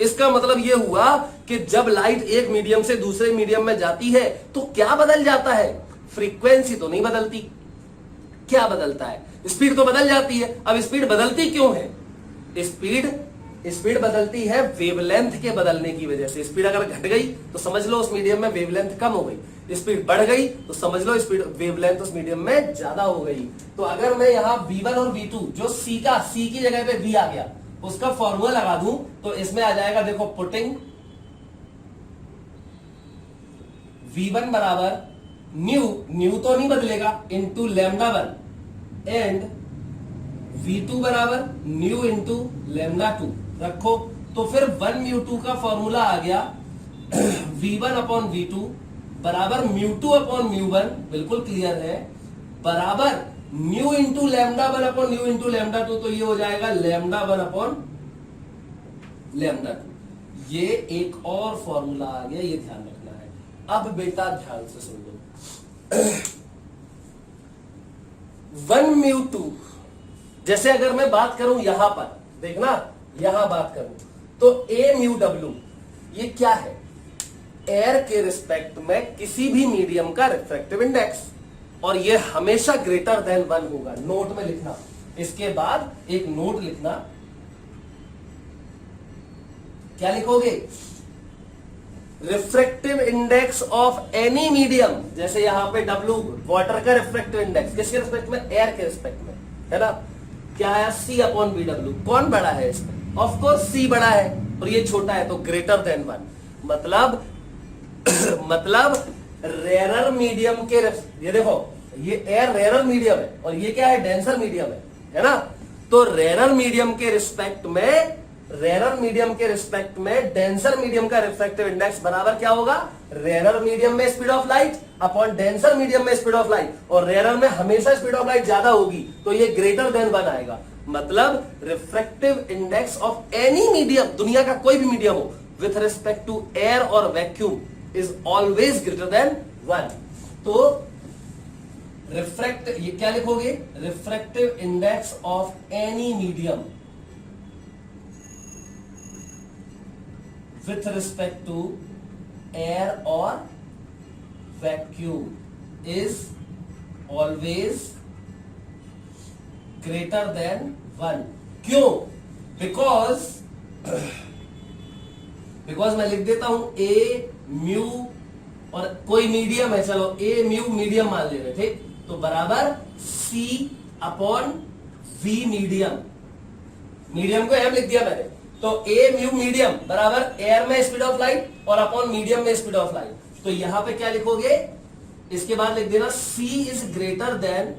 इसका मतलब यह हुआ कि जब लाइट एक मीडियम से दूसरे मीडियम में जाती है तो क्या बदल जाता है, फ्रीक्वेंसी तो नहीं बदलती, क्या बदलता है, स्पीड तो बदल जाती है। अब स्पीड बदलती क्यों है, स्पीड बदलती है वेवलेंथ के बदलने की वजह से। स्पीड अगर घट गई तो समझ लो उस मीडियम में वेवलेंथ कम हो गई, स्पीड बढ़ गई तो समझ लो स्पीड वेवलेंथ उस मीडियम में ज्यादा हो गई। तो अगर मैं यहां v1 और v2 जो c की जगह पे v आ गया, उसका फॉर्मूला लगा दूं तो इसमें आ जाएगा, देखो पुटिंग v1 बराबर न्यू तो नहीं बदलेगा, इंटू लैम्डा 1 एंड v2 बराबर न्यू इंटू लैम्डा 2 रखो। तो फिर 1 μ2 का फॉर्मूला आ गया v1 अपॉन v2 बराबर μ2 अपॉन μ1, बिल्कुल क्लियर है, बराबर new into lambda 1 upon new into lambda 2, तो ये हो जाएगा लैम्डा 1 अपॉन लैम्डा 2। ये एक और फॉर्मूला आ गया, ये ध्यान रखना है। अब बेटा ध्यान से सुन लो, 1 μ2, जैसे अगर मैं बात करूं यहां पर, देखना यहां बात करूं तो a म्यू w, ये क्या है, एयर के रिस्पेक्ट में किसी भी मीडियम का रिफ्रैक्टिव इंडेक्स, और ये हमेशा ग्रेटर देन 1 होगा। नोट में लिखना, इसके बाद एक नोट लिखना, क्या लिखोगे, refractive index of any medium, जैसे यहां पे W वाटर का रिफ्रैक्टिव इंडेक्स किसके रिस्पेक्ट में, एयर के रिस्पेक्ट में, है ना, क्या है, C अपॉन BW। कौन बड़ा है इसमें, ऑफ कोर्स C बड़ा है और ये छोटा है, तो ग्रेटर देन 1, मतलब रेरर मीडियम के, ये देखो ये एयर रेरर मीडियम है और ये क्या है, डेंसर मीडियम है ना। तो रेरर मीडियम के रिस्पेक्ट में डेंसर मीडियम का रिफ्रैक्टिव इंडेक्स बराबर क्या होगा, रेरर मीडियम में speed of light upon denser medium में स्पीड ऑफ लाइट, और रेरर में हमेशा स्पीड ऑफ लाइट ज्यादा होगी, तो ये ग्रेटर देन 1 आएगा। मतलब refractive index of any medium, दुनिया का कोई भी मीडियम हो, विथ रिस्पेक्ट टू एयर और vacuum is always greater than 1। तो ये क्या लिखोगे, refractive index of any medium with respect to air or vacuum is always greater than 1। क्यों, because मैं लिख देता हूं a म्यू और कोई मीडियम है, चलो ए म्यू मीडियम मान ले रहे थे, तो बराबर C upon V medium, medium को एम लिख दिया मैंने, तो ए म्यू मीडियम बराबर एयर में स्पीड ऑफ लाइट और अपॉन मीडियम में स्पीड ऑफ लाइट। तो यहां पे क्या लिखोगे, इसके बाद लिख देना C is greater than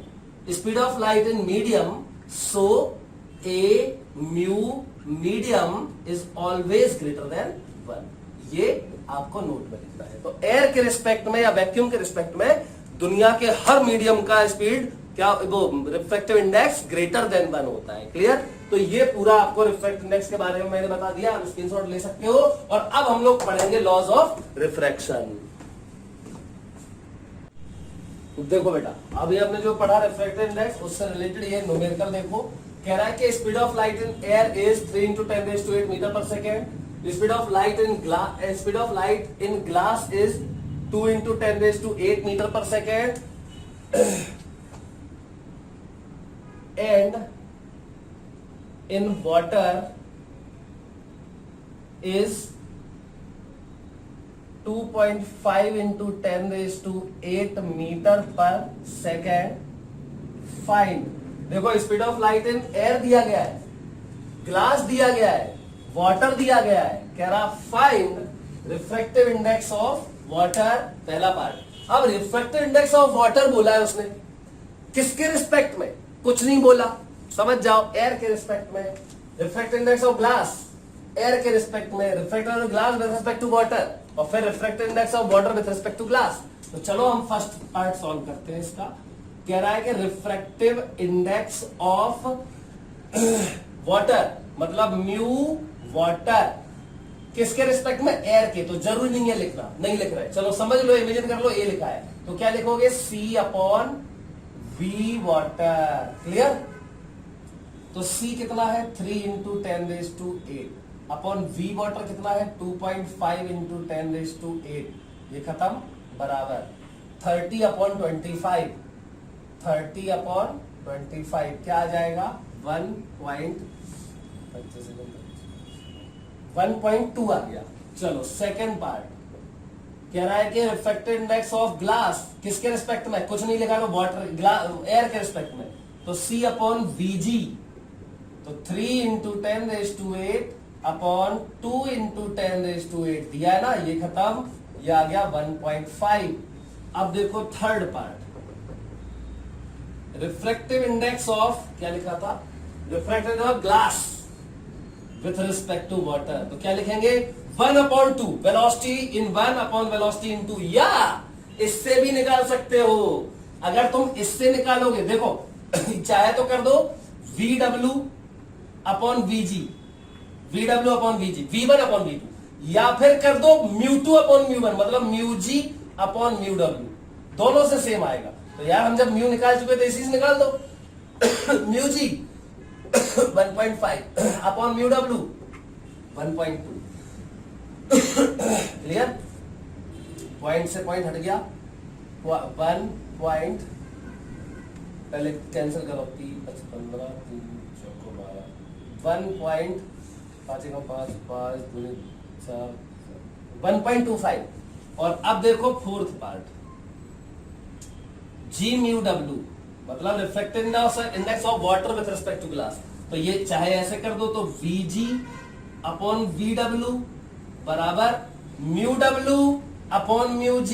speed of light in medium, so A mu medium is always greater than 1। ये आपको नोट में लिखना है। तो एयर के रिस्पेक्ट में या वैक्यूम के रिस्पेक्ट में दुनिया के हर मीडियम का स्पीड क्या, वो रिफ्रैक्टिव इंडेक्स ग्रेटर देन 1 होता है। क्लियर? तो ये पूरा आपको रिफ्रैक्टिव इंडेक्स के बारे में मैंने बता दिया, आप स्क्रीनशॉट ले सकते हो। और अब हम लोग पढ़ेंगे लॉज ऑफ रिफ्रैक्शन। देखो बेटा, अभी हमने जो पढ़ा रिफ्रैक्टिव इंडेक्स, उससे रिलेटेड ये न्यूमेरिकल देखो। कह रहा है कि speed of light in air is 3 × 10⁸ meter पर second. Speed of light in glass is 2 × 10⁸ meter पर second and in water is 2.5 × 10⁸ meter पर सेकेंड। फाइंड, देखो speed of light in air दिया गया है, ग्लास दिया गया है, वाटर दिया गया है, कह रहा find refractive index of water, पहला पार्ट। अब रिफ्रैक्टिव इंडेक्स ऑफ वाटर बोला है उसने, किसके रिस्पेक्ट में? कुछ नहीं बोला, समझ जाओ, एयर के रिस्पेक्ट में। Refractive index of glass air के रिस्पेक्ट में, refractive index of glass with respect to water, और फिर refractive index of water with respect to glass. तो चलो हम फर्स्ट पार्ट सॉल्व करते हैं इसका। कह रहा है कि रिफ्रैक्टिव इंडेक्स ऑफ वाटर मतलब म्यू वाटर किसके रिस्पेक्ट में? एयर के। तो जरूरी नहीं है लिखना, नहीं लिख रहे, चलो समझ लो, इमेजिन कर लो, ए लिखा है, तो क्या लिखोगे? सी अपॉन वी वाटर। क्लियर? तो सी कितना है? 3 × 10⁸ अपॉन वी वाटर कितना है? 2.5 × 10⁸। ये खत्म, बराबर 30 अपॉन 25, 30 अपॉन 25 क्या आ जाएगा? 1.2 आ गया। चलो सेकेंड पार्ट कह रहा है कि रिफ्रैक्टिव इंडेक्स ऑफ ग्लास किसके रिस्पेक्ट में? कुछ नहीं लिखा, तो वाटर एयर के रिस्पेक्ट में, तो सी अपॉन वीजी, तो 3 × 10⁸ अपॉन 2 × 10⁸ दिया है ना, ये खत्म, ये आ गया 1.5। अब देखो third part, refractive index of, क्या लिखा था? Refractive index of glass with respect to water, तो क्या लिखेंगे? 1/2 velocity in 1 upon velocity in 2, या इससे भी निकाल सकते हो। अगर तुम इससे निकालोगे, देखो चाहे तो कर दो VW upon VG, VW upon VG, V1 upon V2, या फिर कर दो μ2 अपॉन μ1 मतलब μg अपॉन μw, दोनों से सेम आएगा। तो यार हम जब म्यू निकाल चुके तो इसी से निकाल दो μg 1.5 upon μw 1.2। Clear? Point से पॉइंट हट गया, 1 पॉइंट, पहले कैंसिल करो, 3 5 15 3 4 12, 1.5 5 5 2 4 1.25। और अब देखो fourth part, G mu W मतलब refractive index of water with respect to glass. तो ये चाहे ऐसे कर दो, तो VG अपॉन VW बराबर mu W upon mu G,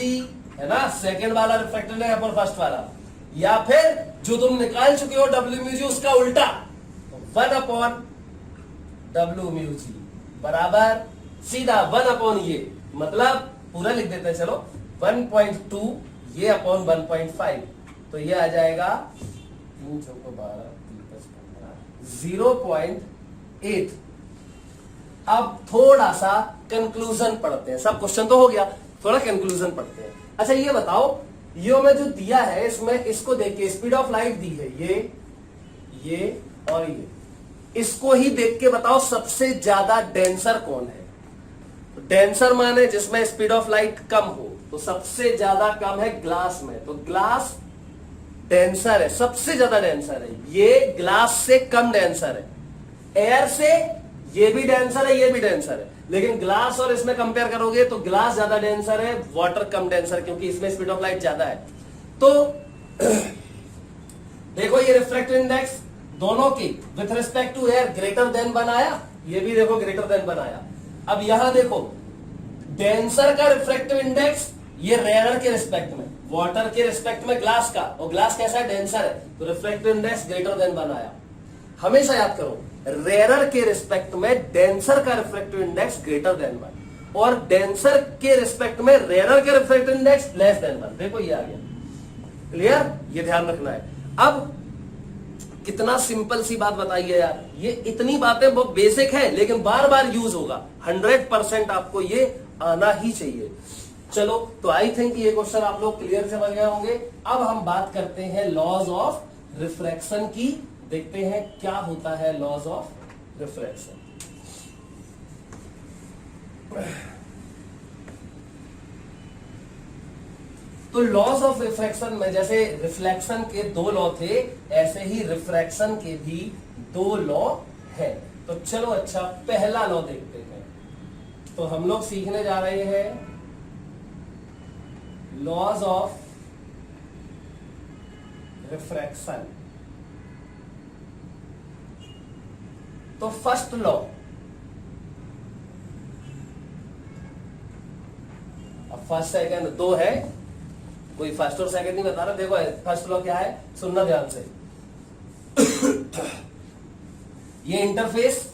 है ना, सेकेंड वाला रिफ्रैक्टिव इंडेक्स अपॉन फर्स्ट वाला, या फिर जो तुम निकाल चुके हो W म्यू G उसका उल्टा, 1 अपॉन W म्यू G बराबर सीधा 1 अपॉन ये, मतलब पूरा लिख देते हैं, चलो 1.2 ये अपॉन 1.5, तो ये आ जाएगा 3 4 12 0.8। अब थोड़ा सा कंक्लूजन पढ़ते हैं, सब क्वेश्चन तो हो गया, थोड़ा कंक्लूजन पढ़ते हैं। अच्छा ये बताओ, ये मैं जो दिया है इसमें, इसको देख के स्पीड ऑफ लाइट दी है, ये और ये, इसको ही देख के बताओ सबसे ज्यादा डेंसर कौन है। डेंसर माने जिसमें स्पीड ऑफ लाइट कम हो, तो सबसे ज्यादा कम है ग्लास में, तो ग्लास डेंसर है, सबसे ज्यादा डेंसर है, ये ग्लास से कम डेंसर है। एयर से ये भी डेंसर है, ये भी डेंसर है, लेकिन ग्लास और इसमें कंपेयर करोगे तो ग्लास ज्यादा डेंसर है, वाटर कम डेंसर, क्योंकि इसमें स्पीड ऑफ लाइट ज्यादा है। तो देखो ये रिफ्रैक्टिव इंडेक्स दोनों की with respect to air greater than बनाया, ये भी देखो ग्रेटर देन बनाया। अब यहां देखो डेंसर का रिफ्रैक्टिव इंडेक्स ये रेयर के रिस्पेक्ट में, वाटर के रिस्पेक्ट में ग्लास का, और ग्लास कैसा है, डेंसर है, तो रिफ्रैक्टिव इंडेक्स ग्रेटर देन बनाया। हमेशा याद करो रेयर के रिस्पेक्ट में डेंसर का रिफ्रैक्टिव इंडेक्स ग्रेटर देन 1 और डेंसर के रिस्पेक्ट में रेयर के रिफ्रैक्टिव इंडेक्स लेस देन 1। देखो ये आ गया, क्लियर, ये ध्यान रखना है। अब कितना सिंपल सी बात बताइए यार, ये इतनी बातें बहुत बेसिक है लेकिन बार बार यूज होगा, 100% आपको ये आना ही चाहिए। चलो तो आई थिंक ये क्वेश्चन आप लोग क्लियर समझ गए होंगे। अब हम बात करते हैं लॉज ऑफ रिफ्रैक्शन की, देखते हैं क्या होता है लॉज ऑफ रिफ्रैक्शन। तो लॉज ऑफ रिफ्रैक्शन में जैसे रिफ्लेक्शन के 2 लॉ थे, ऐसे ही रिफ्रैक्शन के भी 2 लॉ है। तो चलो अच्छा पहला लॉ देखते हैं। तो हम लोग सीखने जा रहे हैं लॉज ऑफ रिफ्रैक्शन। तो फर्स्ट लॉ, अब फर्स्ट सेकंड 2 है, कोई फर्स्ट और सेकंड नहीं बता रहा। देखो फर्स्ट लॉ क्या है, सुनना ध्यान से। ये इंटरफेस,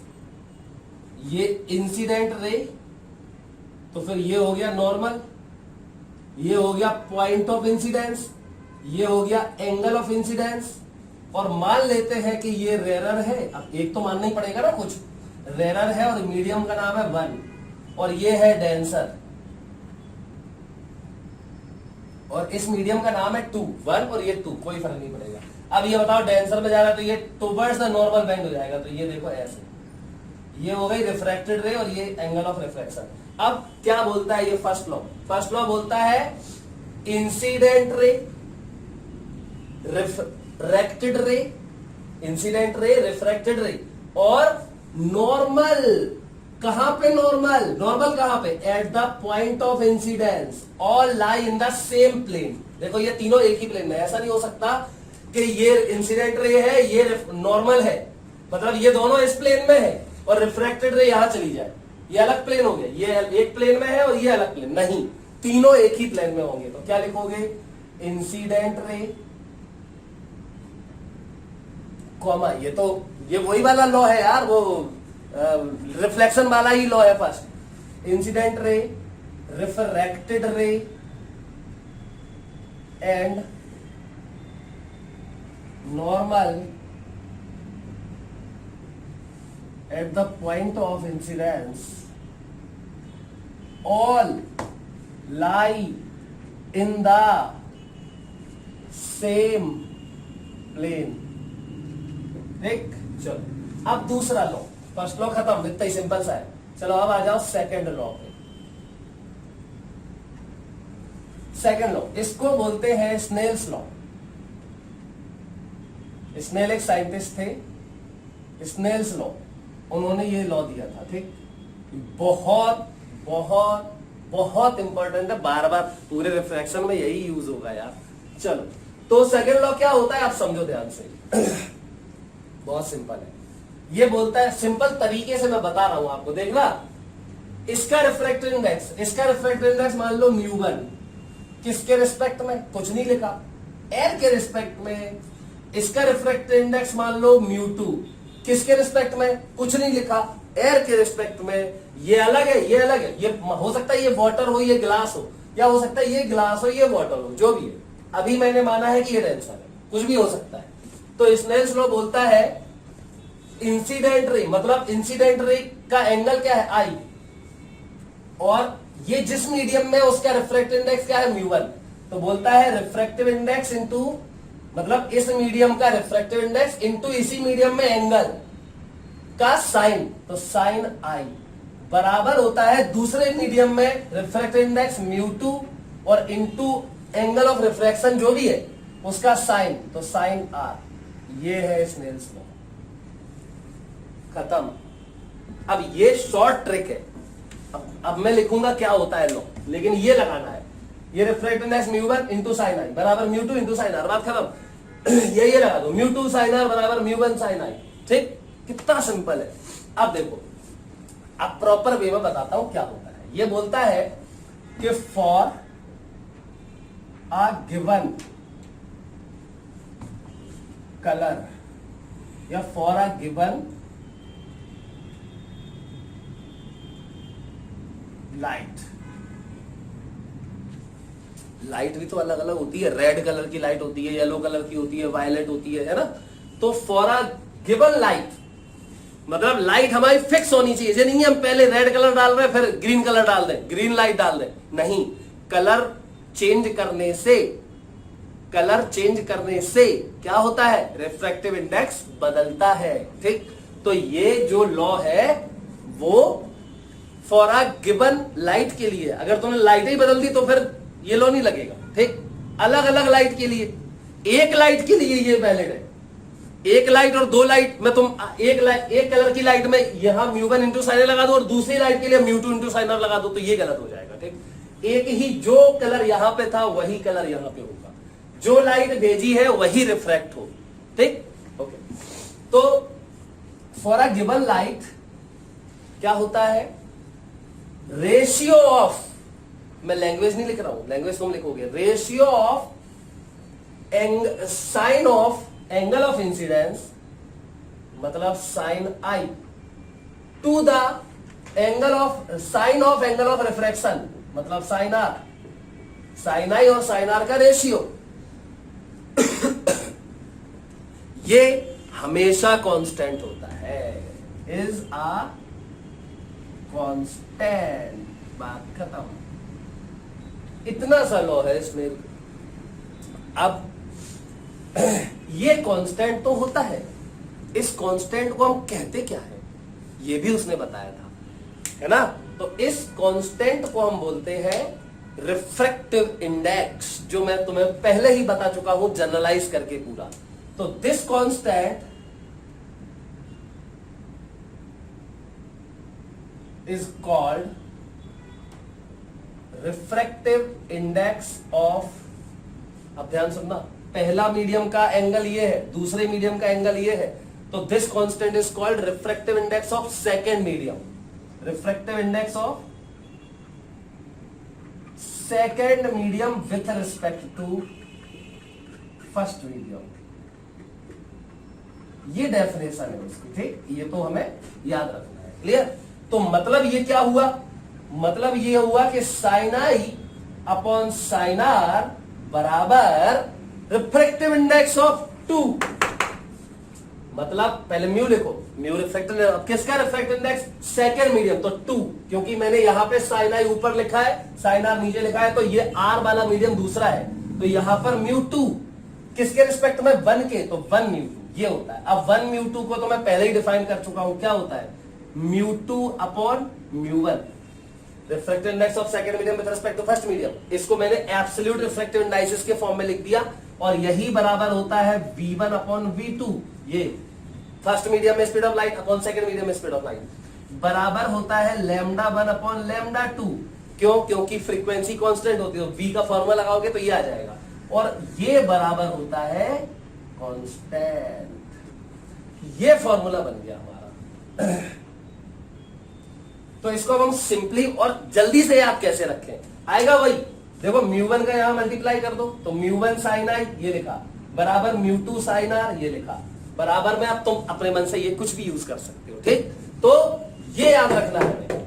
ये इंसिडेंट रे, तो फिर ये हो गया नॉर्मल, ये हो गया पॉइंट ऑफ इंसिडेंस, ये हो गया एंगल ऑफ इंसिडेंस, और मान लेते हैं कि ये रेरर है। अब एक तो मानना ही पड़ेगा ना, कुछ रेरर है और मीडियम का नाम है 1 और ये है डेंसर, और इस मीडियम का नाम है 2, 1 और ये 2, कोई फर्क नहीं पड़ेगा। अब ये बताओ डेंसर में जाएगा तो ये टुवर्ड्स द नॉर्मल बेंड हो जाएगा, तो ये देखो ऐसे, ये हो गई रिफ्रैक्टेड रे और ये एंगल ऑफ रिफ्रैक्शन। अब क्या बोलता है ये फर्स्ट लॉ, फर्स्ट लॉ बोलता है इंसिडेंट रे, रिफ्रैक्टेड रे, इंसिडेंट रे, रिफ्रैक्टेड रे और नॉर्मल। कहां पे नॉर्मल, नॉर्मल कहां पे, at the point of incidence, all lie in the same plane. देखो ये तीनों एक ही प्लेन में, ऐसा नहीं हो सकता कि ये इंसिडेंट रे है ये नॉर्मल है, मतलब ये दोनों इस प्लेन में है और रिफ्रैक्टेड रे यहां चली जाए, ये अलग प्लेन हो गया, ये एक प्लेन में है और ये अलग प्लेन, नहीं, तीनों एक ही प्लेन में होंगे। तो क्या लिखोगे, इंसिडेंट रे कॉमा, ये वही वाला लॉ है यार, वो रिफ्लेक्शन वाला ही लॉ है। फर्स्ट इंसिडेंट रे, रिफ्रैक्टेड रे and normal at the point of incidence all lie in the same plane। ठीक, चलो अब दूसरा लॉ, फर्स्ट लॉ खत्म, इतना ही सिंपल सा है। चलो अब आ जाओ सेकंड लॉ पे। सेकंड लॉ, इसको बोलते हैं स्नेल्स लॉ। स्नेल एक साइंटिस्ट थे, स्नेल्स लॉ, उन्होंने ये लॉ दिया था। ठीक, बहुत बहुत बहुत इंपॉर्टेंट है, बार बार पूरे रिफ्रैक्शन में यही यूज होगा यार। चलो तो सेकंड लॉ क्या होता है आप समझो ध्यान से। बहुत सिंपल है, ये बोलता है, सिंपल तरीके से मैं बता रहा हूं आपको, देखना। इसका रिफ्रैक्टिव इंडेक्स, इसका रिफ्रैक्टिव इंडेक्स मान लो μ1, किसके रिस्पेक्ट में, कुछ नहीं लिखा, एयर के रिस्पेक्ट में। इसका रिफ्रैक्टिव इंडेक्स मान लो μ2, किसके रिस्पेक्ट में, कुछ नहीं लिखा, एयर के रिस्पेक्ट में। ये अलग है, ये अलग है, ये हो सकता है ये वाटर हो, ये ग्लास हो, या हो सकता है ये ग्लास हो, ये वाटर हो, जो भी है। अभी मैंने माना है कि ये डेंसर है, कुछ भी हो सकता है। तो स्नेल्स लॉ बोलता है इंसिडेंट रे, मतलब इंसिडेंट रे का एंगल क्या है, आई, और ये जिस मीडियम में उसका रिफ्रैक्टिव इंडेक्स क्या है, μ1। तो बोलता है रिफ्रैक्टिव इंडेक्स इंटू, मतलब इस मीडियम का रिफ्रैक्टिव इंडेक्स इंटू इसी मीडियम में एंगल का साइन, तो साइन आई बराबर होता है दूसरे मीडियम में रिफ्रैक्टिव इंडेक्स μ2 और इंटू एंगल ऑफ रिफ्रैक्शन जो भी है उसका साइन, तो साइन आर। ये है स्नेल्स लॉ, खत्म। अब ये शॉर्ट ट्रिक है। अब मैं लिखूंगा क्या होता है लॉ, लेकिन ये लगाना है, ये refractive index म्यू1 into sine I बराबर म्यू2 इंटू साइन आर, बात खत्म। ये लगा दो, म्यू2 साइन आर बराबर म्यू1 साइन आई। ठीक, कितना सिंपल है। अब देखो, अब प्रॉपर वे में बताता हूं क्या होता है। ये बोलता है कि फॉर अ गिवन कलर या for a given light, light भी तो अलग अलग होती है, रेड कलर की लाइट होती है, येलो कलर की होती है, वायलेट होती है ना। तो फॉर अ गिवन लाइट मतलब लाइट हमारी फिक्स होनी चाहिए। ये नहीं हम पहले रेड कलर डाल रहे हैं फिर ग्रीन कलर डाल दें, ग्रीन लाइट डाल दें, नहीं। कलर चेंज करने से, कलर चेंज करने से क्या होता है, रिफ्रैक्टिव इंडेक्स बदलता है। ठीक, तो ये जो लॉ है वो फॉर अ गिवन लाइट के लिए, अगर तुमने लाइट ही बदल दी तो फिर ये लॉ नहीं लगेगा। ठीक, अलग अलग लाइट के लिए, एक लाइट के लिए ये वैलिड है। एक लाइट और दो लाइट में तुम एक कलर की लाइट में यहां म्यू1 इंटू साइन लगा दो और दूसरी लाइट के लिए म्यू2 इंटू साइन लगा दो, तो ये गलत हो जाएगा। ठीक, एक ही जो कलर यहां पे था वही कलर यहां पे होगा, जो लाइट भेजी है वही रिफ्रैक्ट हो। ठीक, ओके। तो फॉर अ गिवन लाइट क्या होता है, रेशियो ऑफ, मैं लैंग्वेज नहीं लिख रहा हूं, लैंग्वेज तुम लिखोगे, ratio of sine of angle of incidence मतलब sine I to the angle of sine of angle of refraction मतलब साइन आर, साइन आई और साइन आर का रेशियो ये हमेशा कांस्टेंट होता है, इज अ कांस्टेंट। बात खत्म, इतना सा लॉ है इसमें। अब ये कांस्टेंट तो होता है, इस कांस्टेंट को हम कहते क्या है ये भी उसने बताया था, है ना। तो इस कांस्टेंट को हम बोलते हैं रिफ्रैक्टिव इंडेक्स, जो मैं तुम्हें पहले ही बता चुका हूं जनरलाइज करके पूरा। तो this constant is called refractive index of, अब ध्यान सुनना, पहला मीडियम का एंगल ये है, दूसरे मीडियम का एंगल ये है, तो this constant is called refractive index of second medium, refractive index of second medium with respect to first medium. ये डेफिनेशन है उसकी। ठीक, ये तो हमें याद रखना है। क्लियर। तो मतलब ये क्या हुआ, मतलब ये हुआ कि sine I upon sine R बराबर रिफ्रैक्टिव इंडेक्स ऑफ 2। मतलब पहले म्यू लिखो, म्यू रिफ्रैक्टिव, किसका रिफ्रैक्टिव इंडेक्स, सेकेंड मीडियम, तो 2, क्योंकि मैंने यहां पे साइन आई ऊपर लिखा है, साइन आर नीचे लिखा है, तो ये आर वाला मीडियम दूसरा है, तो यहां पर म्यू2 किसके रिस्पेक्ट में, 1 के, तो 1 म्यू2 ये होता है। अब 1 म्यू2 को तो मैं पहले ही डिफाइन कर चुका हूं, क्या होता है, mu two upon mu one, refractive index of second medium with respect to first medium. इसको मैंने एब्सोल्यूट रिफ्रैक्टिव इंडाइसिस के फॉर्म में लिख दिया, और यही बराबर होता है v1 अपॉन v2, ये फर्स्ट मीडियम में speed of light upon second medium में स्पीड ऑफ लाइट, बराबर होता है लैम्डा 1 अपॉन लैम्डा 2। क्यों, क्योंकि फ्रीक्वेंसी कांस्टेंट होती है, v का फॉर्मूला लगाओगे तो ये आ जाएगा, और ये बराबर होता है कांस्टेंट। ये फॉर्मूला बन गया हमारा। तो इसको अब हम सिंपली और जल्दी से याद कैसे रखें, आएगा वही, देखो म्यू1 का यहां मल्टीप्लाई कर दो, तो म्यू1 साइन आई ये लिखा, बराबर म्यू2 साइन आर ये लिखा, बराबर में अब तुम अपने मन से ये कुछ भी यूज कर सकते हो। ठीक, तो ये याद रखना है,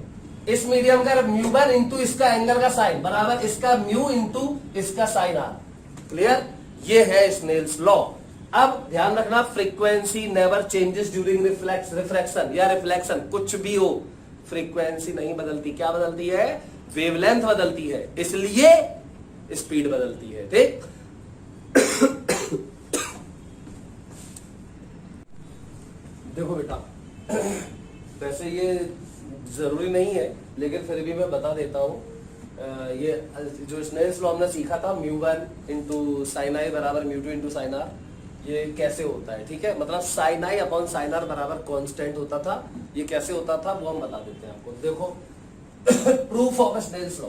इस मीडियम का म्यू1 इंटू इसका एंगल का साइन बराबर इसका म्यू इंटू इसका साइन आर। क्लियर, ये है स्नेल्स लॉ। अब ध्यान रखना, frequency never changes during refraction या रिफ्लेक्शन, कुछ भी हो फ्रीक्वेंसी नहीं बदलती, क्या बदलती है, वेवलेंथ बदलती है, इसलिए स्पीड बदलती है। ठीक, देखो बेटा, वैसे ये जरूरी नहीं है लेकिन फिर भी मैं बता देता हूं। ये जो स्नेल्स लॉ हमने सीखा था, म्यू1 इंटू साइन आई बराबर म्यू2 इंटू साइन आर, ये कैसे होता है, ठीक है। मतलब sine I upon sine R बराबर कांस्टेंट होता था। ये कैसे होता था वो हम बता देते हैं आपको। देखो प्रूफ ऑफ स्नेल्स लॉ,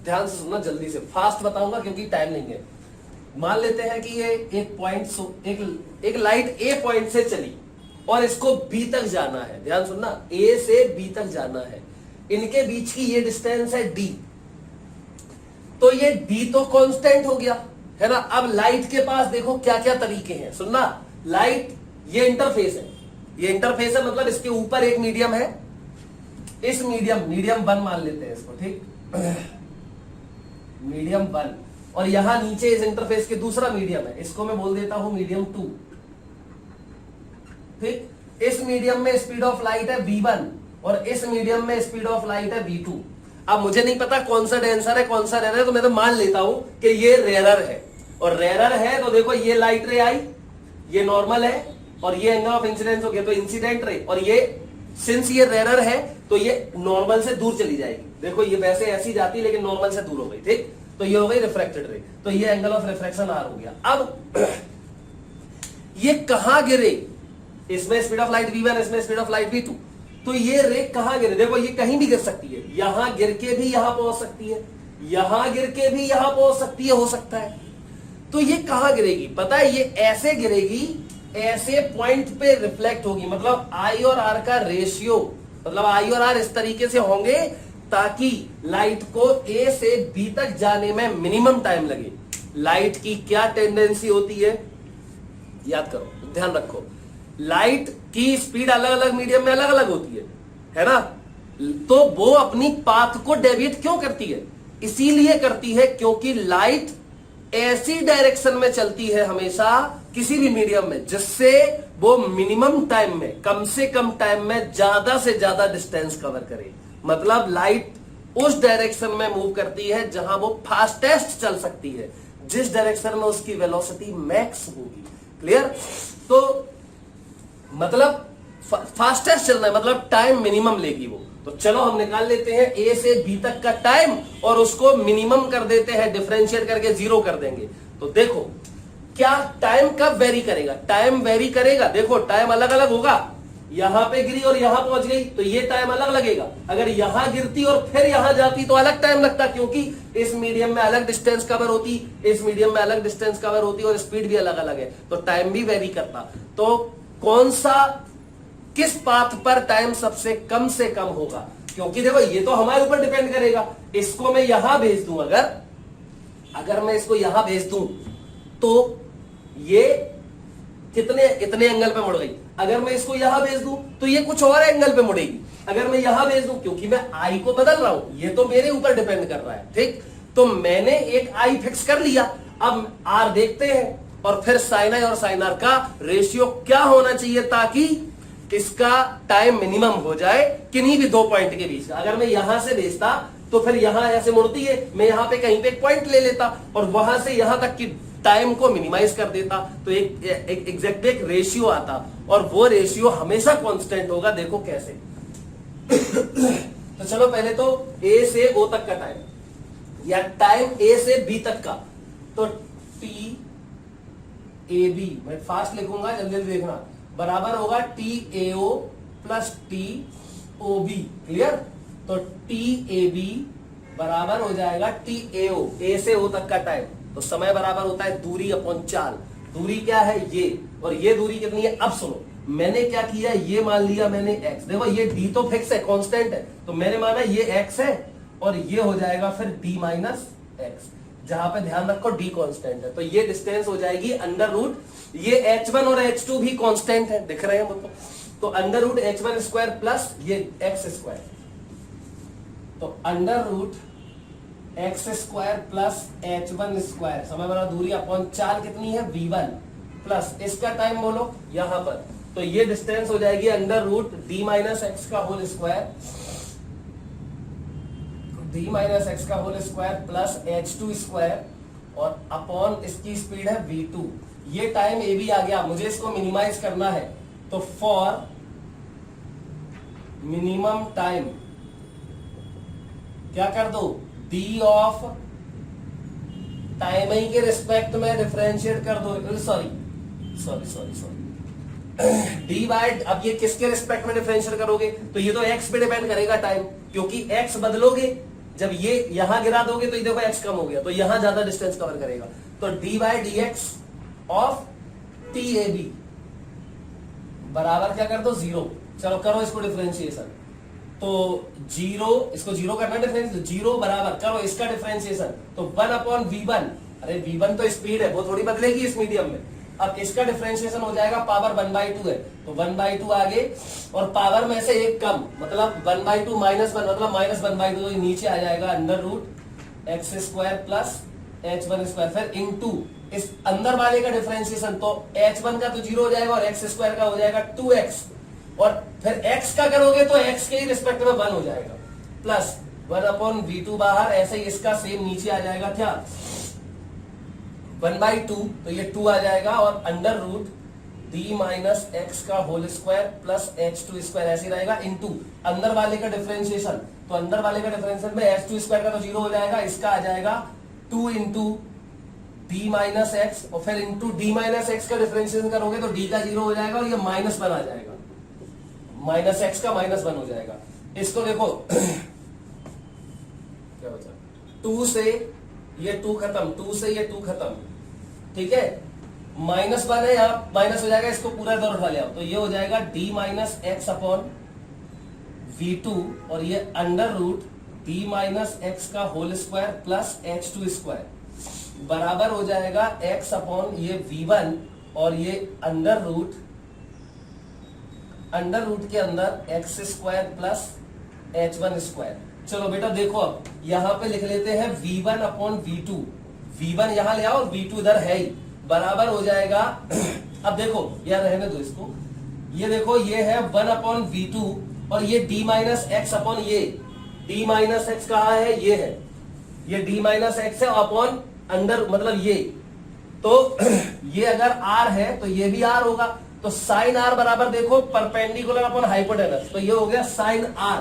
ध्यान से सुनना, जल्दी से फास्ट बताऊंगा क्योंकि टाइम नहीं है। मान लेते हैं कि ये एक लाइट ए पॉइंट से चली और इसको बी तक जाना है। ध्यान सुनना, ए से बी तक जाना है, इनके बीच की ये डिस्टेंस है डी। तो ये डी तो कांस्टेंट हो गया है ना। अब लाइट के पास देखो क्या क्या तरीके हैं, सुनना। लाइट, ये इंटरफेस है, ये इंटरफेस है मतलब इसके ऊपर एक मीडियम है, इस मीडियम 1 मान लेते हैं इसको, ठीक। मीडियम 1, और यहां नीचे इस इंटरफेस के दूसरा मीडियम है, इसको मैं बोल देता हूं मीडियम 2, ठीक। इस मीडियम में स्पीड ऑफ लाइट है v1 और इस मीडियम में स्पीड ऑफ लाइट है v2। अब मुझे नहीं पता कौन सा डेंसर है कौन सा रेयर है, तो मैं तो मान लेता हूं कि ये रेयरर है। और रेयरर है तो देखो ये लाइट रे आई, ये नॉर्मल है, और ये एंगल ऑफ इंसिडेंस हो गया तो इंसिडेंट रे, और ये सिंस ये रेयरर है तो ये नॉर्मल से दूर चली जाएगी। देखो ये वैसे ऐसी जाती लेकिन नॉर्मल से दूर हो गई, ठीक। तो ये हो गई रिफ्रैक्टेड रे, तो ये एंगल ऑफ रिफ्रैक्शन आर हो गया। अब ये कहां गिरे, इसमें स्पीड ऑफ लाइट v1, इसमें स्पीड ऑफ लाइट v2, तो ये रे कहां गिरे, देखो ये कहीं भी गिर सकती है, यहां गिर के भी यहां पहुंच सकती है, यहां गिर के भी यहां पहुंच सकती है, हो सकता है। तो ये कहां गिरेगी पता है, ये ऐसे गिरेगी, ऐसे पॉइंट पे रिफ्लेक्ट होगी। मतलब आई और आर का रेशियो, मतलब आई और आर इस तरीके से होंगे ताकि लाइट को ए से बी तक जाने में मिनिमम टाइम लगे। लाइट की क्या टेंडेंसी होती है, याद करो, ध्यान रखो, लाइट की स्पीड अलग अलग मीडियम में अलग अलग होती है ना। तो वो अपनी पाथ को डेविएट क्यों करती है, इसीलिए करती है क्योंकि लाइट ऐसी डायरेक्शन में चलती है हमेशा किसी भी मीडियम में जिससे वो मिनिमम टाइम में, कम से कम टाइम में ज्यादा से ज्यादा डिस्टेंस कवर करे। मतलब लाइट उस डायरेक्शन में मूव करती है जहां वो फास्टेस्ट चल सकती है, जिस डायरेक्शन में उसकी वेलोसिटी मैक्स होगी। क्लियर। तो मतलब फास्टेस्ट चलना है मतलब टाइम मिनिमम लेगी वो। तो चलो हम निकाल लेते हैं ए से बी तक का टाइम और उसको मिनिमम कर देते हैं, डिफरेंशिएट करके 0 कर देंगे। तो देखो क्या टाइम कब वेरी करेगा, टाइम वेरी करेगा, देखो टाइम अलग अलग होगा। यहां पे गिरी और यहां पहुंच गई तो ये टाइम अलग लगेगा। अगर यहां गिरती और फिर यहां जाती तो अलग टाइम लगता, क्योंकि इस मीडियम में अलग डिस्टेंस कवर होती, इस मीडियम में अलग डिस्टेंस कवर होती और स्पीड भी अलग अलग है, तो टाइम भी वेरी करता। तो कौन सा, किस पाथ पर टाइम सबसे कम से कम होगा, क्योंकि देखो ये तो हमारे ऊपर डिपेंड करेगा। इसको मैं यहां भेज दूं, अगर मैं इसको यहां भेज दूं तो ये कितने इतने एंगल पे मुड़ गई। अगर मैं इसको यहां भेज दूं तो ये कुछ और एंगल पे मुड़ेगी। अगर मैं यहां भेज दूं, क्योंकि मैं आई को बदल रहा हूं, ये तो मेरे ऊपर डिपेंड कर रहा है, ठीक। तो मैंने एक आई फिक्स कर लिया, अब आर देखते हैं और फिर साइन आई और साइन आर का रेशियो क्या होना चाहिए ताकि इसका टाइम मिनिमम हो जाए किन्हीं भी दो पॉइंट के बीच। अगर मैं यहां से भेजता तो फिर यहां ऐसे मुड़ती है, मैं यहां पे कहीं पे एक पॉइंट ले लेता और वहां से यहां तक की टाइम को मिनिमाइज कर देता, तो एक एग्जैक्ट एक रेशियो आता और वो रेशियो हमेशा कांस्टेंट होगा। देखो कैसे तो चलो पहले तो ए से ओ तक का टाइम या टाइम ए से बी तक का, तो टी ए बी, मैं फास्ट लिखूंगा जल्दी जल्दी देखना, बराबर होगा T A O plus T O B. Clear. तो टी ए बी बराबर हो जाएगा टी ए ओ, ए से ओ तक का टाइम। तो समय बराबर होता है दूरी अपॉन चाल। दूरी क्या है ये, और ये दूरी कितनी है। अब सुनो, मैंने क्या किया, ये मान लिया मैंने x, देखो ये d तो फिक्स है, कांस्टेंट है, तो मैंने माना ये x है और ये हो जाएगा फिर d माइनस एक्स, जहां पे ध्यान रखो d कांस्टेंट है। तो ये डिस्टेंस हो जाएगी अंडर रूट, ये h1 और h2 भी कांस्टेंट है, दिख रहे हैं मुझको, तो under root h1 square plus ये x स्क्वायर, तो under root x square plus h1 square, समय बना दूरी अपॉन चाल कितनी है v1 प्लस इसका टाइम बोलो यहां पर, तो ये डिस्टेंस हो जाएगी under root d minus x का whole square, d minus x का whole square plus h2 square और अपॉन इसकी स्पीड है v2। ये टाइम ए भी आ गया, मुझे इसको मिनिमाइज करना है, तो फॉर मिनिमम टाइम क्या कर दो, d ऑफ टाइमिंग के रिस्पेक्ट में डिफरेंशिएट कर दो, सॉरी डी बाय, अब ये किसके रिस्पेक्ट में डिफरेंशिएट करोगे, तो ये तो एक्स पे डिपेंड करेगा टाइम, क्योंकि एक्स बदलोगे, जब ये यहां गिरा दोगे तो ये देखो एक्स कम हो गया, तो यहां ज्यादा डिस्टेंस कवर करेगा, तो D by D X of T A B बराबर क्या कर दो 0। चलो करो इसको डिफरेंशिएशन, तो 0, इसको 0 करना डिफरेंस, 0 बराबर करो इसका डिफरेंशिएशन, तो 1/v1, अरे v1 तो स्पीड है, वो थोड़ी बदलेगी इस मीडियम में। अब इसका डिफरेंशिएशन हो जाएगा, पावर 1/2 है, तो 1/2 आगे और पावर में से एक कम, मतलब 1/2 -1 मतलब -1/2, तो ये नीचे आ जाएगा under root x square plus h1 square, फिर इनटू इस अंदर वाले का डिफरेंशिएशन, तो h1 का तो 0 हो जाएगा और एक्स स्क्वायर का हो जाएगा 2x, और फिर x का करोगे तो x के ही रिस्पेक्ट में 1 हो जाएगा, प्लस 1/v2 बाहर, ऐसे ही इसका सेम नीचे आ जाएगा क्या 1/2, तो ये 2 आ जाएगा, और under root d minus x का whole square plus h2 square ऐसे रहेगा, इनटू अंदर वाले का डिफरेंशिएशन, तो अंदर वाले का डिफरेंशिएशन में h2 स्क्वायर का तो 0 हो जाएगा, इसका आ जाएगा 2 इंटू d माइनस एक्स, और फिर इंटू d माइनस एक्स का डिफरेंशिएशन करोगे तो d का 0 हो जाएगा, और ये -1 आ जाएगा, माइनस एक्स का -1 हो जाएगा। इसको देखो क्या बचा, 2 से ये 2 खत्म, 2 से ये 2 खत्म, ठीक है, -1 है, यहाँ माइनस हो जाएगा, इसको पूरा इधर उठा ले आओ, तो ये हो जाएगा d minus x upon v2, और ये under root d minus x का whole square plus h2 square बराबर हो जाएगा x अपॉन ये v1, और ये अंडर रूट के अंदर x square plus h1 square. चलो बेटा देखो, अब यहां पे लिख लेते हैं v1 अपॉन v2, v1 यहां ले आओ और v2 इधर है ही, बराबर हो जाएगा अब देखो यार रहने दो इसको, ये देखो ये है 1/v2, और ये d माइनस एक्स अपॉन ये d माइनस एक्स कहा है, ये है, ये d माइनस एक्स है अपॉन अंडर, मतलब ये, तो ये अगर r है तो ये भी r होगा, तो साइन r बराबर देखो परपेंडिकुलर अपॉन हाइपोटेनस, तो ये हो गया साइन r,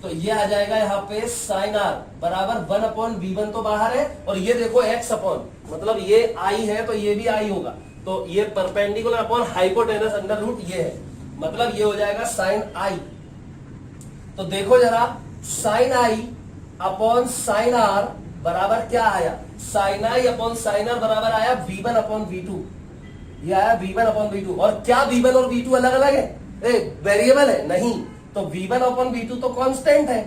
तो ये आ जाएगा यहाँ पे साइन r बराबर 1/v1 तो बाहर है, और ये देखो x अपॉन, मतलब ये i है तो ये भी i होगा, तो ये perpendicular upon hypotenuse under root ये है, मतलब ये हो जाएगा साइन i। तो देखो जरा, sine i upon sine r बराबर क्या आया, sine i upon sine r बराबर आया v1/v2, ये आया v1/v2, और क्या v1 और v2 अलग अलग है, वेरिएबल है नहीं, तो v1/v2 तो कांस्टेंट है,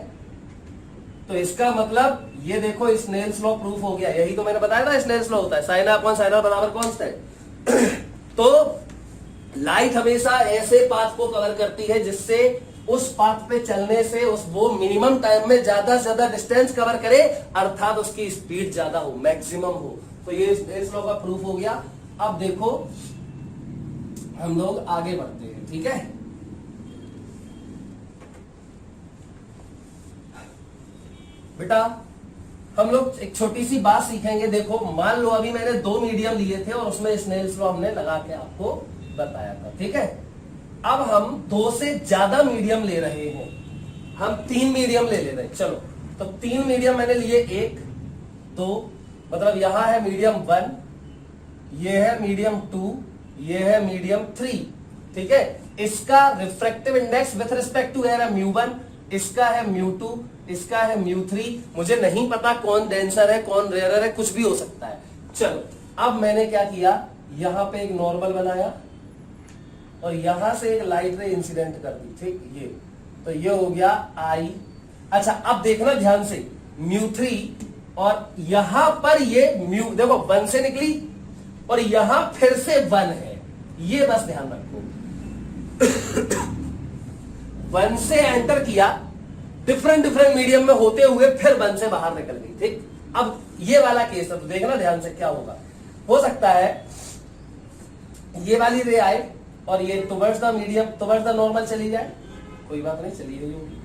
तो इसका मतलब ये देखो स्नेल्स लॉ प्रूफ हो गया, यही तो मैंने बताया था स्नेल्स लॉ होता है, साइन अपॉन साइन r बराबर कांस्टेंट। तो लाइट हमेशा ऐसे पाथ को कवर करती है जिससे उस पाथ पे चलने से वो मिनिमम टाइम में ज्यादा से ज्यादा डिस्टेंस कवर करे, अर्थात उसकी स्पीड ज्यादा हो, मैक्सिमम हो, तो ये स्नेल्स लॉ का प्रूफ हो गया। अब देखो हम लोग आगे बढ़ते हैं, ठीक है, बेटा हम लोग एक छोटी सी बात सीखेंगे। देखो मान लो अभी मैंने 2 मीडियम लिए थे और उसमें स्नेल्स लॉ हमने लगा के आपको बताया था, ठीक है, अब हम 2 से ज्यादा मीडियम ले रहे हैं, हम 3 मीडियम ले रहे हैं, चलो तो 3 मीडियम मैंने लिए, 1 2, मतलब यहां है मीडियम 1, ये है मीडियम 2, ये है मीडियम 3, ठीक है, इसका refractive index with respect to air है μ1, इसका है μ2, इसका है μ3, मुझे नहीं पता कौन डेंसर है कौन रेयरर है, कुछ भी हो सकता है। चलो अब मैंने क्या किया, यहां पे एक नॉर्मल बनाया और यहां से एक लाइट रे इंसिडेंट कर दी, ठीक, ये तो ये हो गया I। अच्छा अब देखना ध्यान से, μ3 और यहां पर ये म्यू देखो 1 से निकली और यहां फिर से 1 है, ये बस ध्यान रखो 1 से एंटर किया, डिफरेंट मीडियम में होते हुए फिर 1 से बाहर निकल गई, ठीक। अब ये वाला केस है तो देखना ध्यान से क्या होगा, हो सकता है ये वाली रे आए और ये towards the medium, towards the normal चली जाए, कोई बात नहीं, चली गई होगी।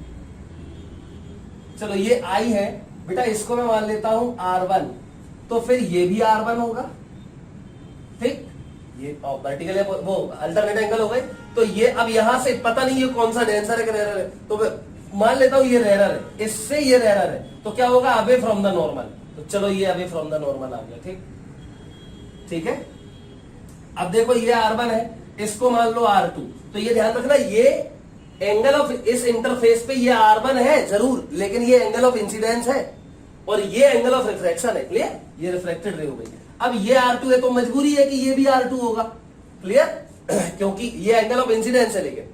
चलो ये I है बेटा, इसको मैं मान लेता हूं R1, तो फिर ये भी R1 होगा, ठीक, ये वर्टिकल वो अल्टरनेट एंगल हो गए, तो ये अब यहां से पता नहीं ये कौन सा डेंसर है कि रेयरर है, तो मान लेता हूं ये रेयरर है, इससे ये रेयरर है, तो क्या होगा, अवे फ्रॉम द नॉर्मल, तो चलो ये अवे फ्रॉम द नॉर्मल आ गया। ठीक, ठीक है। अब देखो ये R1 है, इसको मान लो R2, तो ये ध्यान रखना ये एंगल ऑफ इस इंटरफेस पे ये R1 है जरूर, लेकिन ये एंगल ऑफ इंसिडेंस है और ये एंगल ऑफ रिफ्रैक्शन है। क्लियर, ये रिफ्लेक्टेड रे हो गई। अब ये R2 है तो मजबूरी है कि ये भी R2 होगा। क्लियर, क्योंकि ये एंगल ऑफ इंसिडेंस है। लेकिन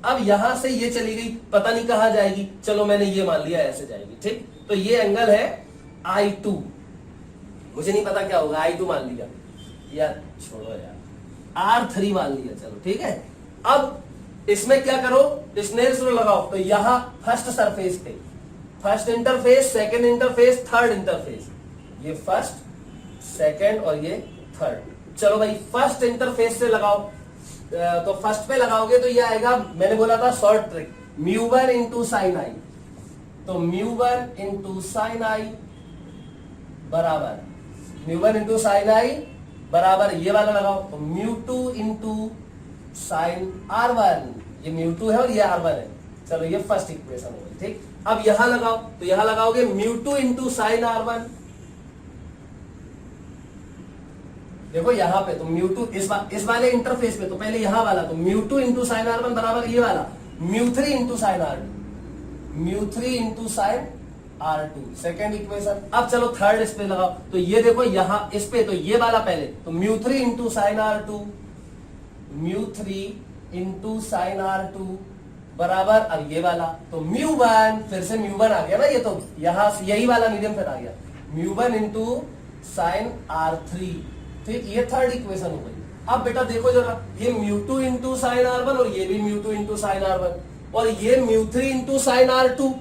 अब यहां से ये चली गई, पता नहीं कहां जाएगी, चलो मैंने ये मान लिया ऐसे जाएगी। ठीक, तो ये एंगल है I2, मुझे नहीं पता क्या होगा, I2 मान लिया, यार छोड़ो यार, R3 मान लिया, चलो ठीक है। अब इसमें क्या करो, स्नेल्स रूल लगाओ। तो यहां फर्स्ट सरफेस पे first interface, second interface, third interface, ये फर्स्ट, सेकंड और ये थर्ड। चलो भाई फर्स्ट इंटरफेस से लगाओ, तो फर्स्ट पे लगाओगे तो ये आएगा, मैंने बोला था शॉर्ट ट्रिक, μ1 इंटू साइन आई। तो μ1 इंटू साइन आई बराबर μ1 इंटू साइन आई बराबर ये वाला लगाओ, तो μ2 इंटू साइन R1, ये μ2 है और ये R1 है। चलो ये फर्स्ट इक्वेशन हो गई। ठीक, अब यहां लगाओ, तो यहां लगाओगे μ2 इंटू साइन R1। देखो यहां पे तो μ2 इस वाले इंटरफेस पे, तो पहले यहां वाला, तो μ2 इंटू साइन R1 बराबर ये वाला μ3 into sine R2, μ3 into sine R2, second equation. अब चलो थर्ड इस पे लगाओ, तो ये देखो यहां इस पे, तो ये वाला पहले, तो μ3 into sine R2, μ3 into sine R2 बराबर अब ये वाला, तो μ1, फिर से μ1 आ गया ना, ये तो यहां यही वाला मीडियम फिर आ गया, μ1 इंटू साइन R3। ठीक, ये थर्ड इक्वेशन हो गई। अब बेटा देखो जरा, ये μ2 इंटू साइन R1 और ये भी μ2 इंटू साइन R1 और ये μ3 इंटू साइन R2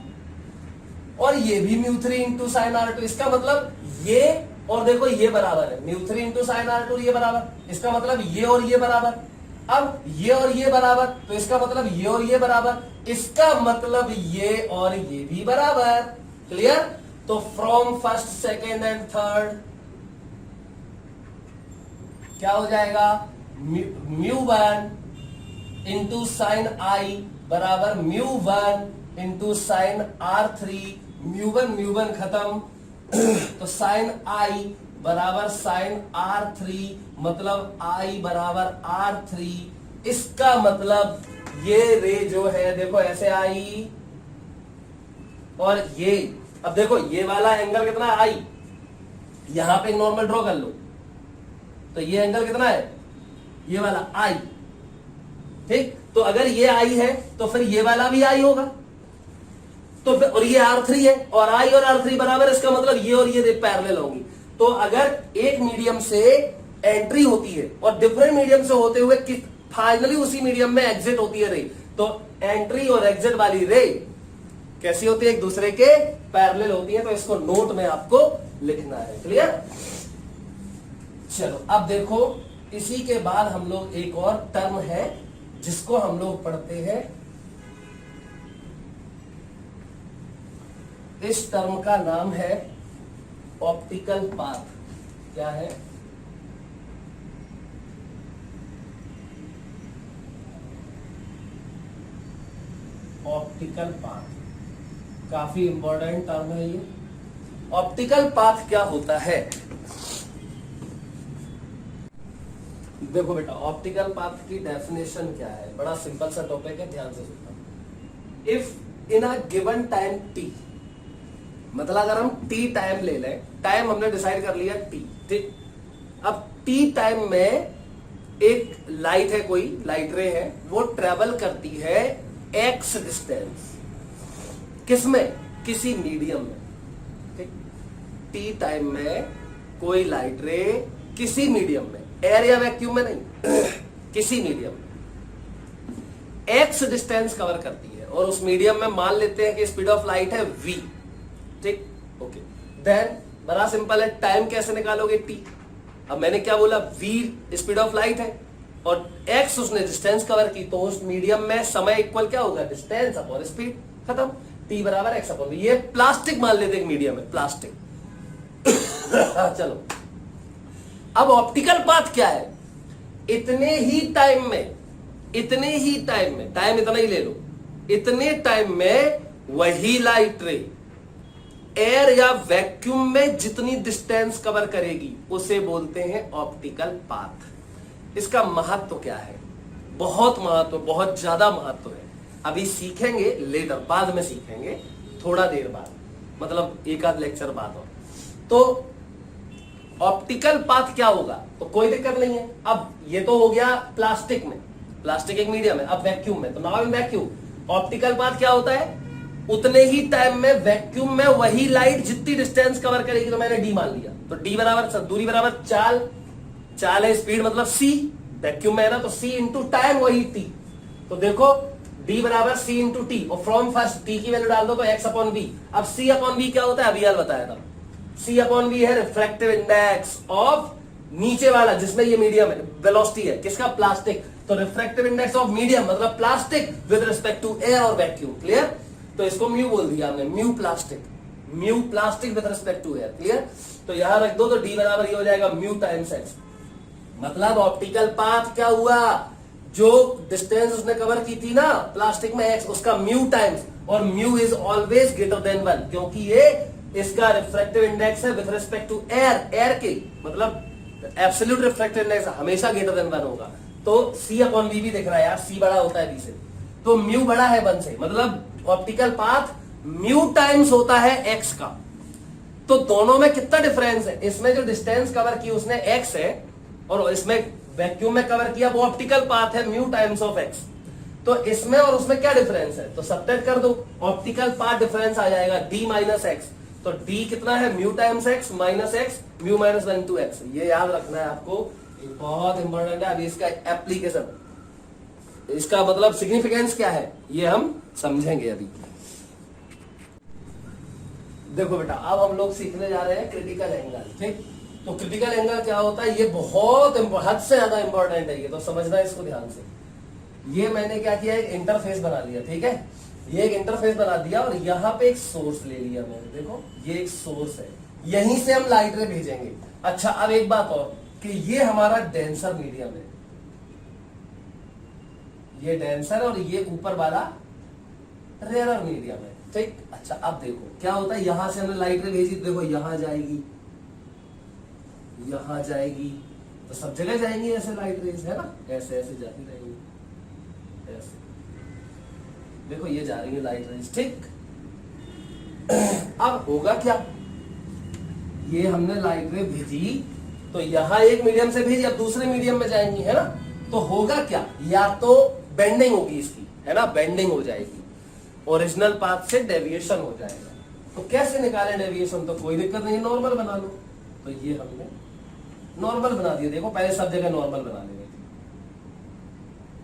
और ये भी μ3 इंटू साइन R2। इसका मतलब ये और देखो ये बराबर है, μ3 इंटू साइन R2 ये बराबर, इसका मतलब ये और ये बराबर। अब ये और ये बराबर, तो इसका मतलब ये और ये बराबर, इसका मतलब ये और ये भी बराबर। क्लियर, तो from first, second and third क्या हो जाएगा, μ1 इंटू साइन आई बराबर μ1 इंटू साइन R3, μ1 खत्म, तो साइन आई बराबर साइन R3, मतलब I बराबर R3। इसका मतलब ये रे जो है देखो ऐसे आई, और ये अब देखो ये वाला एंगल कितना है I, यहां पे नॉर्मल ड्रॉ कर लो, तो ये एंगल कितना है, ये वाला I। ठीक, तो अगर ये I है तो फिर ये वाला भी I होगा, तो फिर और ये R3 है और I और R3 बराबर, इसका मतलब ये और ये पैरेलल होंगी। तो अगर एक मीडियम से एंट्री होती है और डिफरेंट मीडियम से होते हुए फाइनली उसी मीडियम में एग्जिट होती है रे, तो एंट्री और एग्जिट वाली रे कैसी होती है, एक दूसरे के पैरेलल होती है। तो इसको नोट में आपको लिखना है। क्लियर, चलो अब देखो इसी के बाद हम लोग एक और टर्म है जिसको हम लोग पढ़ते हैं, इस टर्म का नाम है ऑप्टिकल पाथ। क्या है, ऑप्टिकल पाथ, काफी इंपॉर्टेंट टर्म है ये। ऑप्टिकल पाथ क्या होता है, देखो बेटा ऑप्टिकल पाथ की डेफिनेशन क्या है, बड़ा सिंपल सा टॉपिक है, ध्यान से सुनना। If in a given time T, मतलब अगर हम टी टाइम ले लें, टाइम हमने डिसाइड कर लिया टी, ठीक। अब टी टाइम में एक लाइट है, कोई लाइट रे है, वो ट्रेवल करती है एक्स डिस्टेंस, किसमें, किसी मीडियम में, ठीक। टी टाइम में कोई लाइट रे किसी मीडियम में, एयर या वैक्यूम में नहीं, किसी मीडियम में एक्स डिस्टेंस कवर करती है और उस मीडियम में मान लेते हैं कि स्पीड ऑफ लाइट है v, ठीक, ओके। देन बड़ा सिंपल है, टाइम कैसे निकालोगे t। अब मैंने क्या बोला, v स्पीड ऑफ लाइट है और x उसने डिस्टेंस कवर की, तो उस मीडियम में समय इक्वल क्या होगा, डिस्टेंस अपॉन स्पीड, खत्म। t बराबर x अपॉन, ये प्लास्टिक मान लेते हैं मीडियम है, प्लास्टिक। चलो अब ऑप्टिकल पाथ क्या है, इतने ही टाइम में, टाइम इतना ही ले लो, इतने टाइम में वही लाइट रे एयर या वैक्यूम में जितनी डिस्टेंस कवर करेगी उसे बोलते हैं ऑप्टिकल पाथ। इसका महत्व क्या है? बहुत महत्व, बहुत ज्यादा महत्व है। अभी सीखेंगे, लेटर बाद में सीखेंगे, थोड़ा देर बाद, मतलब एक आध लेक्चर बाद। और तो ऑप्टिकल पाथ क्या होगा? तो कोई दिक्कत नहीं है। अब ये तो हो गया प्लास्टिक में, प्लास्टिक एक मीडियम है। अब वैक्यूम में, तो now in vacuum optical path क्या होता है? उतने ही टाइम में वैक्यूम में वही लाइट जितनी डिस्टेंस कवर करेगी, तो मैंने डी मान लिया, तो डी बराबर दूरी बराबर चाल, चाल है स्पीड मतलब सी, वैक्यूम में है ना, तो सी इंटू टाइम वही टी। तो देखो डी बराबर सी इंटू टी, और फ्रॉम फर्स्ट टी की वैल्यू डाल दो तो एक्स अपॉन बी। अब सी अपॉन बी क्या होता है? अभी यार बताया था, सी अपॉन बी है रिफ्रैक्टिव इंडेक्स ऑफ नीचे वाला, जिसमें ये मीडियम है, वेलोसिटी है किसका? प्लास्टिक। तो रिफ्रैक्टिव इंडेक्स ऑफ मीडियम मतलब plastic with respect to air और वैक्यूम। क्लियर? तो इसको म्यू बोल दिया हमने, mu plastic, mu plastic with respect to air. Clear? तो यहां रख दो, तो डी बराबर ये हो जाएगा म्यू टाइम्स एक्स। मतलब ऑप्टिकल पाथ क्या हुआ? जो डिस्टेंस उसने कवर की थी ना प्लास्टिक में एक्स, उसका म्यू टाइम्स, और mu is always greater than 1, क्योंकि ये इसका रिफ्रैक्टिव इंडेक्स है with respect to air, air के मतलब एब्सोल्यूट रिफ्रैक्टिव इंडेक्स हमेशा ग्रेटर देन 1 होगा। तो सी अपॉन बी भी दिख रहा है यार, सी बड़ा होता है बी से, तो म्यू बड़ा है 1 से, मतलब ऑप्टिकल पाथ म्यू टाइम्स होता है एक्स का। तो दोनों में कितना डिफरेंस है? इसमें जो डिस्टेंस कवर की उसने एक्स है, और इसमें वैक्यूम में कवर किया वो ऑप्टिकल पाथ है म्यू टाइम्स ऑफ एक्स। तो इसमें और उसमें क्या डिफरेंस है? तो सब्ट्रैक्ट कर दो, ऑप्टिकल पाथ डिफरेंस आ जाएगा डी माइनस एक्स। तो डी कितना है? Mu times X minus X, mu minus 1 to X. ये याद रखना है आपको, बहुत इंपॉर्टेंट है। अभी इसका एप्लीकेशन, इसका मतलब सिग्निफिकेंस क्या है, ये हम समझेंगे अभी। देखो बेटा, अब हम लोग सीखने जा रहे हैं क्रिटिकल एंगल। ठीक, तो क्रिटिकल एंगल क्या होता है? ये बहुत हद से ज्यादा इंपॉर्टेंट है, ये तो समझना है इसको ध्यान से। ये मैंने क्या किया, एक इंटरफेस बना लिया। ठीक है, ये एक इंटरफेस बना दिया, और यहाँ पे एक सोर्स ले लिया मैंने। देखो ये एक सोर्स है, यहीं से हम लाइट रे भेजेंगे। अच्छा, अब एक बात और, कि ये हमारा डेंसर मीडियम है, ये डेंसर, और ये ऊपर वाला रेयर मीडियम है। ठीक, अच्छा अब देखो क्या होता है, यहां से हमने लाइट रे भेजी, देखो यहां जाएगी, यहां जाएगी, तो सब जगह जाएंगी ऐसे लाइट रेज, है ना, ऐसे ऐसे जाती रहेंगी, ऐसे। देखो ये जा रही है लाइट रेज। ठीक, अब होगा क्या, ये हमने लाइट रे भेजी, तो यहां एक मीडियम से भेजी, अब दूसरे मीडियम में जाएंगी, है ना। तो होगा क्या, या तो बेंडिंग होगी इसकी, है ना, बेंडिंग हो जाएगी, ओरिजिनल पाथ से डेविएशन हो जाएगा। तो कैसे निकालें डेविएशन? तो कोई दिक्कत नहीं, नॉर्मल बना लो। तो ये हमने नॉर्मल बना दिया। देखो पहले सब जगह नॉर्मल बना लेंगे,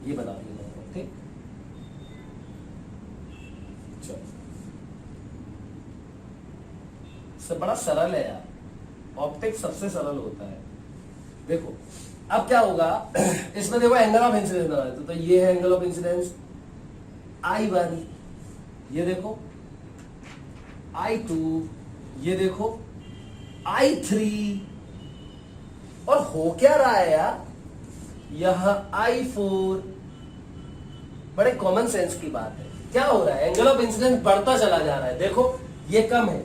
ये बना दिया नॉर्मल। ठीक, चलो, सब बड़ा सरल है यार, ऑप्टिक्स सबसे सरल होता है। देखो अब क्या होगा, इसमें देखो एंगल ऑफ इंसिडेंस बना देते, तो ये है एंगल ऑफ इंसिडेंस I1, ये देखो I2, ये देखो I3, और हो क्या रहा है यार, यहां I4। बड़े कॉमन सेंस की बात है, क्या हो रहा है, एंगल ऑफ इंसिडेंस बढ़ता चला जा रहा है। देखो ये कम है,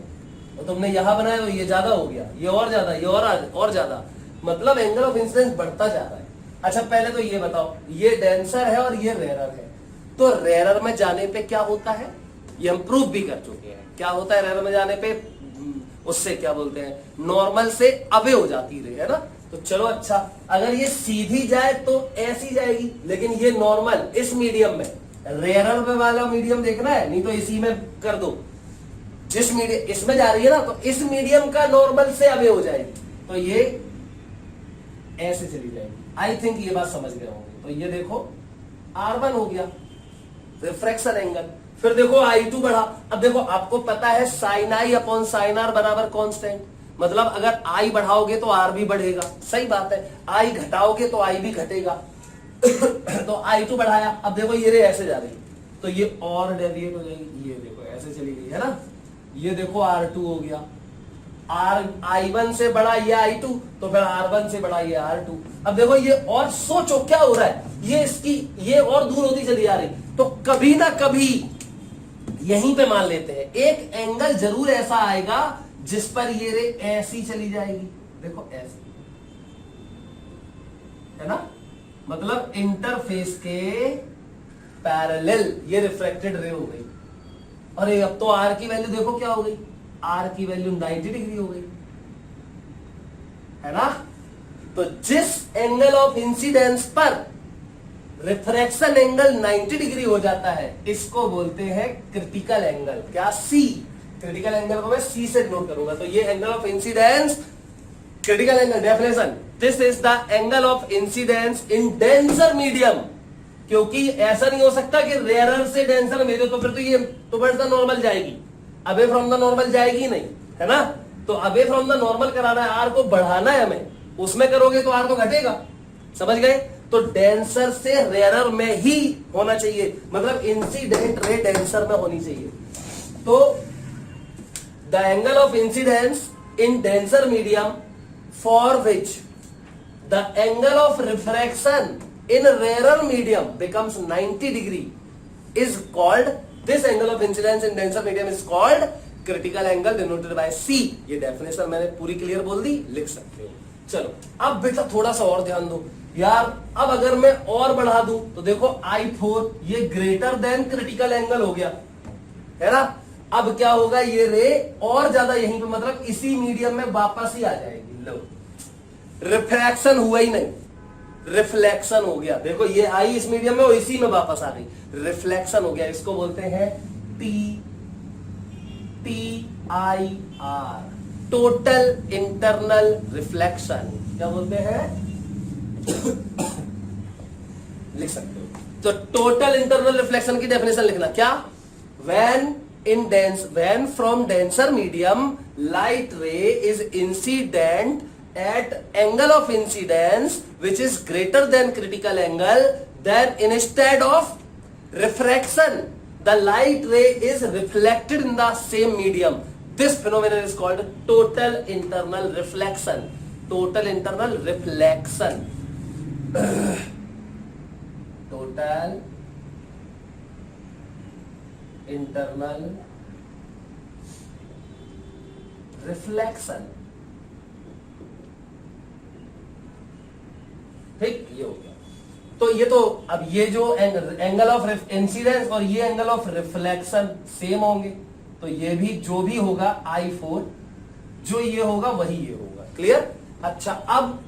तो तुमने यहां बनाया तो ये ज्यादा हो गया, ये और ज्यादा, ये और ज्यादा, मतलब एंगल ऑफ इंसिडेंस बढ़ता जा रहा है। अच्छा पहले तो ये बताओ, ये डेंसर है और ये रेयरर है, तो रेयरर में जाने पे क्या होता है, ये हम प्रूव भी कर चुके हैं। क्या होता है रेयरर में जाने पे, उससे क्या बोलते हैं, नॉर्मल से अवे हो जाती है ना। तो चलो अच्छा, अगर ये सीधी जाए तो ऐसी जाएगी, लेकिन ये नॉर्मल इस मीडियम में, रेयरर में वाला मीडियम देखना है, नहीं तो इसी में कर दो। जिस मीडियम इसमें जा रही है ना, तो इस मीडियम का नॉर्मल से अवे हो जाएगी, तो ये ऐसे चली जाएगी। आई थिंक ये बात समझ गए होंगे। तो ये देखो R1 हो गया रिफ्रैक्शन एंगल, फिर देखो I2 बढ़ा। अब देखो आपको पता है sine I upon sine R बराबर कांस्टेंट, मतलब अगर I बढ़ाओगे तो R भी बढ़ेगा, सही बात है, I घटाओगे तो I भी घटेगा। तो I2 बढ़ाया, अब देखो ये रे ऐसे जा रही, तो ये और डेविएट हो जाएगी, ये देखो ऐसे चली गई, है ना। ये देखो R2 हो गया, I1 से बड़ा ये I2, तो फिर R1 से बड़ा ये R2। अब देखो ये, और सोचो क्या हो रहा है, ये इसकी ये और दूर होती चली जा रही, तो कभी ना कभी यहीं पे मान लेते हैं एक एंगल जरूर ऐसा आएगा जिस पर ये रे ऐसी चली जाएगी, देखो ऐसी, है ना, मतलब इंटरफेस के पैरेलल ये रिफ्रैक्टेड रे हो गई। और अब तो आर की वैल्यू देखो क्या हो गई, आर की वैल्यू 90 डिग्री हो गई, है ना। तो जिस एंगल ऑफ इंसिडेंस पर रिफ्रैक्शन एंगल 90 डिग्री हो जाता है इसको बोलते हैं क्रिटिकल एंगल। क्या? सी। क्रिटिकल एंगल को मैं सी से नोट करूंगा। तो ये angle of incidence, critical angle definition, this is the angle of incidence in denser medium. क्योंकि ऐसा नहीं हो सकता कि रेयरर से डेंसर में, तो फिर तो ये टुवर्ड्स द नॉर्मल जाएगी, अवे फ्रॉम द नॉर्मल जाएगी नहीं, है ना। तो अवे फ्रॉम द नॉर्मल कराना है, आर को बढ़ाना है हमें, उसमें करोगे तो आर तो घटेगा, समझ गए। तो डेंसर से रेयरर में ही होना चाहिए, मतलब इंसिडेंट रे डेंसर में होनी चाहिए। तो the angle of incidence in denser medium for which the angle of refraction in rarer medium becomes 90 degree is called, this angle of incidence in denser medium is called critical angle denoted by C। ये definition मैंने पूरी clear बोल दी, लिख सकते हो। चलो अब बेटा थोड़ा सा और ध्यान दो यार। अब अगर मैं और बढ़ा दूं तो देखो I4 ये ग्रेटर देन क्रिटिकल एंगल हो गया, है ना। अब क्या होगा, ये रे और ज्यादा यहीं पे, मतलब इसी मीडियम में वापस ही आ जाएगी। लो, रिफ्रैक्शन हुआ ही नहीं, रिफ्लेक्शन हो गया। देखो ये आई इस मीडियम में और इसी में वापस आ गई, रिफ्लेक्शन हो गया। इसको बोलते हैं TIR, टोटल इंटरनल रिफ्लेक्शन। क्या बोलते हैं? लिख सकते हो। तो टोटल इंटरनल रिफ्लेक्शन की डेफिनेशन लिखना क्या? when from denser medium light ray is incident at angle of incidence which is greater than critical angle, then instead of refraction the light ray is reflected in the same medium. This phenomenon is called total internal reflection. Total internal reflection. Total internal reflection. ठीक, ये हो गया। तो ये तो अब ये जो एंगल ऑफ इंसिडेंस और ये एंगल ऑफ रिफ्लेक्शन सेम होंगे, तो ये भी जो भी होगा I4, जो ये होगा वही ये होगा। क्लियर? अच्छा, अब